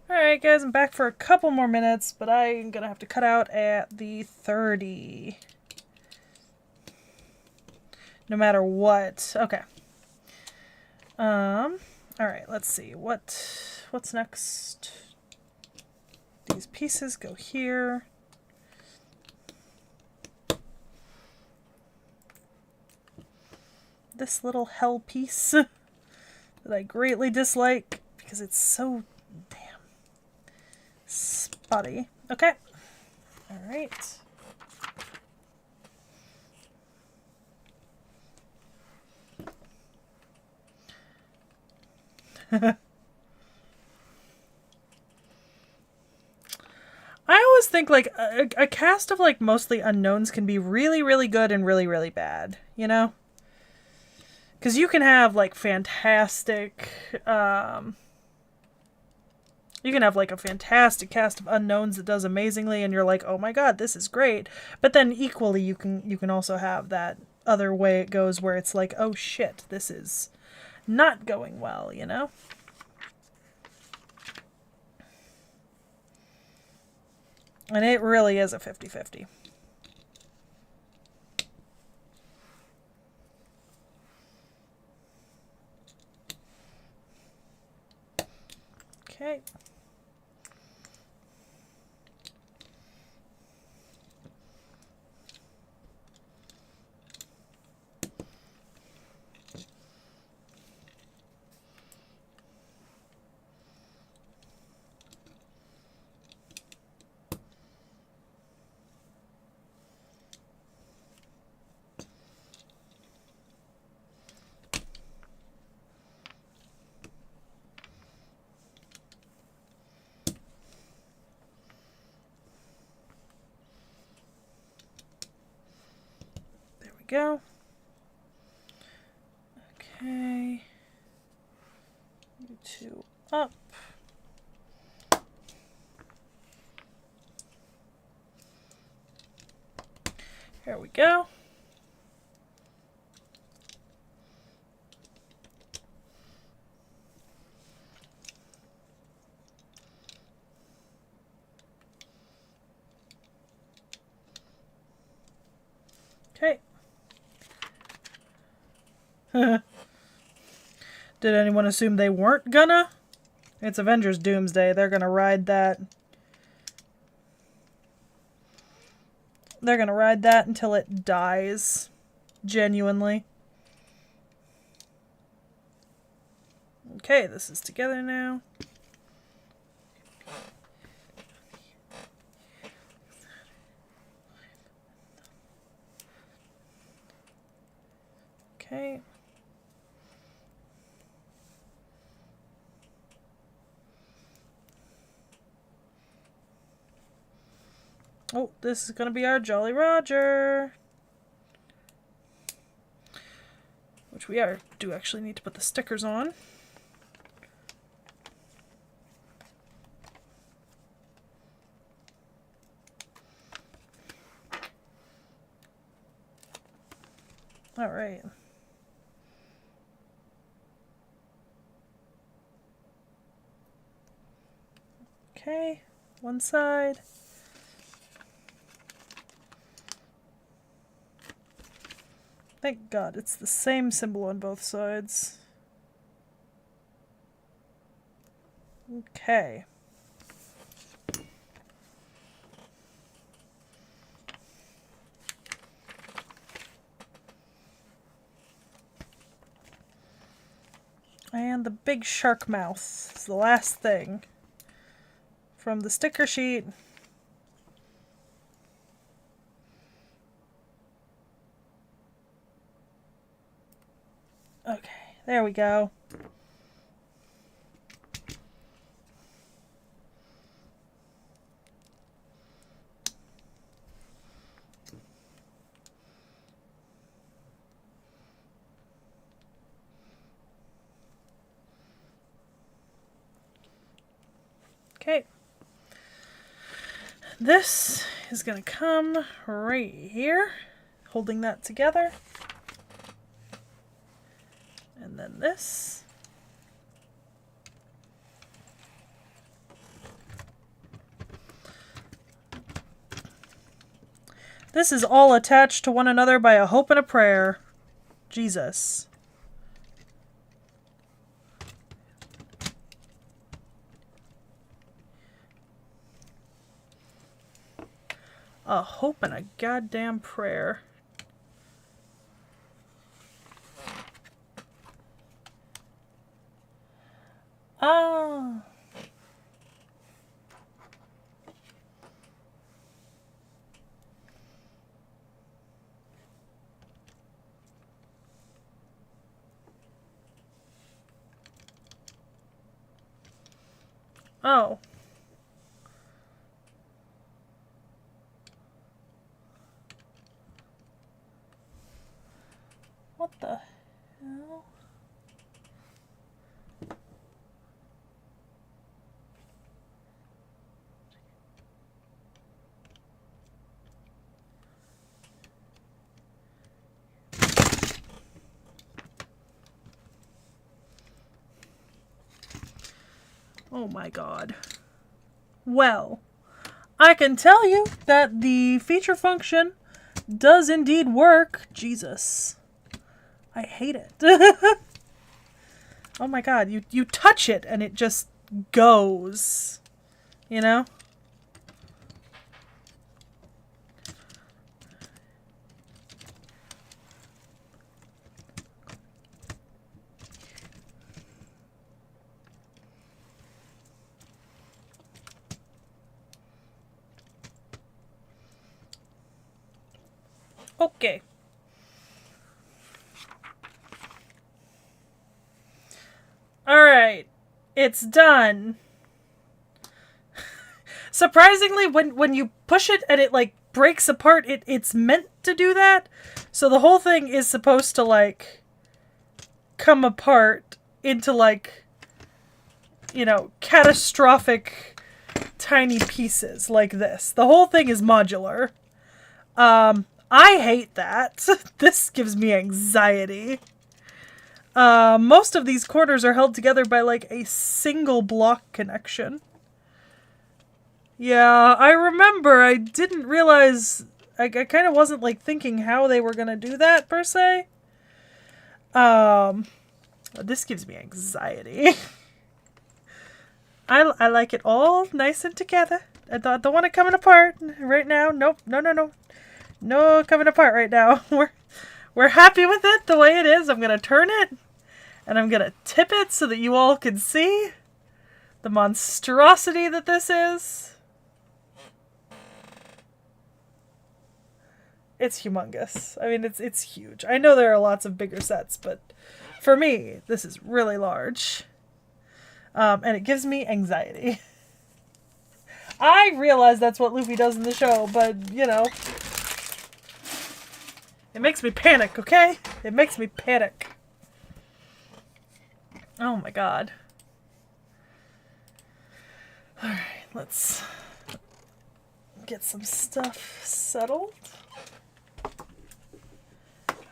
Alright guys, I'm back for a couple more minutes, but I'm gonna have to cut out at the 30. No matter what. Okay. Alright, let's see. What's next? These pieces go here. This little hell piece that I greatly dislike because it's so damn spotty. Okay. Alright. I always think like a cast of like mostly unknowns can be really, really good and really, really bad, you know? Because you can have like fantastic, you can have like a fantastic cast of unknowns that does amazingly, and you're like, oh my god, this is great. But then equally, you can also have that other way it goes where it's like, oh shit, this is not going well, you know? And it really is a 50-50. Okay. Go. Okay. You two up. Here we go. Okay. Did anyone assume they weren't gonna? It's Avengers Doomsday. They're gonna ride that. They're gonna ride that until it dies. Genuinely. Okay, this is together now. Okay. Oh, this is going to be our Jolly Roger. Which we do actually need to put the stickers on. All right. Okay, one side. Thank God, it's the same symbol on both sides. Okay. And the big shark mouth is the last thing from the sticker sheet. Okay, there we go. Okay. This is going to come right here, holding that together. And then this. This is all attached to one another by a hope and a prayer. Jesus. A hope and a goddamn prayer. Ah. Oh. What the hell? Oh my God. Well, I can tell you that the feature function does indeed work. Jesus. I hate it. Oh my God, you touch it and it just goes. You know? Okay. Alright. It's done. Surprisingly, when you push it and it, like, breaks apart, it's meant to do that. So the whole thing is supposed to, like, come apart into, like, you know, catastrophic tiny pieces like this. The whole thing is modular. I hate that. This gives me anxiety. Most of these quarters are held together by, like, a single block connection. Yeah, I remember. I didn't realize... I kind of wasn't, like, thinking how they were gonna do that, per se. This gives me anxiety. I like it all nice and together. I don't want it coming apart right now. Nope. No. No coming apart right now. We're happy with it the way it is. I'm gonna turn it. And I'm gonna tip it so that you all can see the monstrosity that this is. it's humongous. I mean, it's huge. I know there are lots of bigger sets, but for me, this is really large. And it gives me anxiety. I realize that's what Luffy does in the show, but, you know, it makes me panic, okay? It makes me panic. Oh my god. Alright, let's get some stuff settled.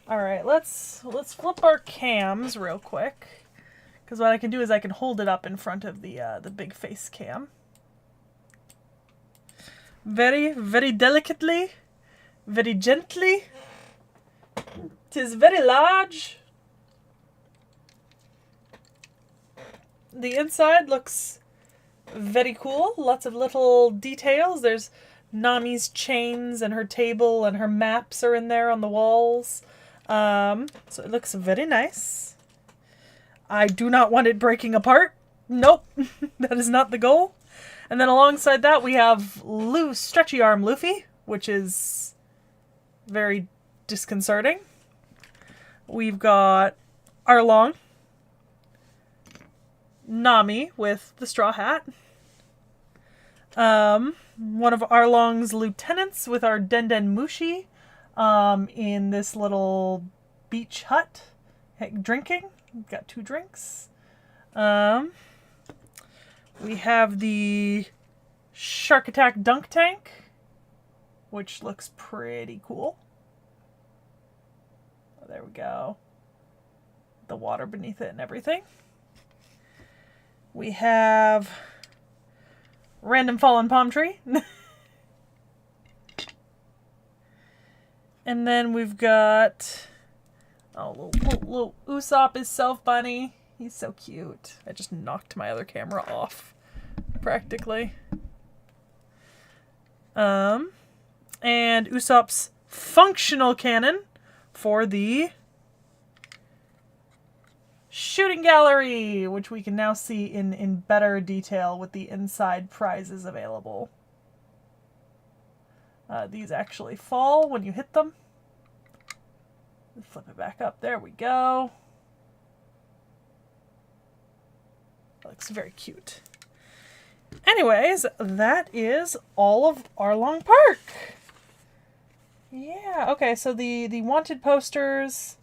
Alright, let's flip our cams real quick. Because what I can do is I can hold it up in front of the big face cam. Very, very delicately. Very gently. 'Tis very large. The inside looks very cool. Lots of little details. There's Nami's chains and her table and her maps are in there on the walls. So it looks very nice. I do not want it breaking apart. Nope. That is not the goal. And then alongside that we have Stretchy Arm Luffy, which is very disconcerting. We've got Arlong, Nami with the straw hat, one of Arlong's lieutenants with our Den Mushi in this little beach hut drinking. We've got 2 drinks. We have the Shark Attack Dunk Tank, which looks pretty cool. Oh, there we go. The water beneath it and everything. We have Random Fallen Palm Tree. And then we've got... oh, little Usopp is Self Bunny. He's so cute. I just knocked my other camera off, practically. And Usopp's functional cannon for the shooting gallery, which we can now see in better detail with the inside prizes available. These actually fall when you hit them. Flip it back up. There we go. Looks very cute. Anyways, that is all of Arlong Park. Yeah, okay, so the wanted posters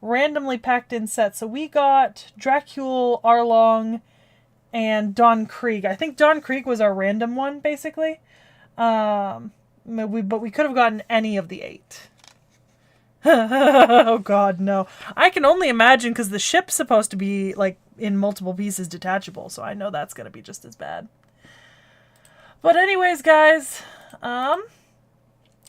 randomly packed in sets. So we got Dracule, Arlong, and Don Krieg. I think Don Krieg was our random one, basically. But we could have gotten any of the 8. Oh god, no. I can only imagine because the ship's supposed to be, like, in multiple pieces detachable, so I know that's going to be just as bad. But anyways, guys,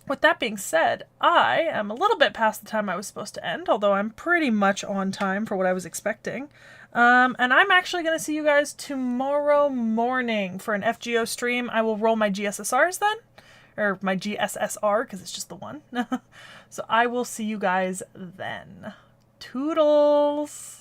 with that being said, I am a little bit past the time I was supposed to end, although I'm pretty much on time for what I was expecting. And I'm actually going to see you guys tomorrow morning for an FGO stream. I will roll my GSSRs then. Or my GSSR, because it's just the one. So I will see you guys then. Toodles!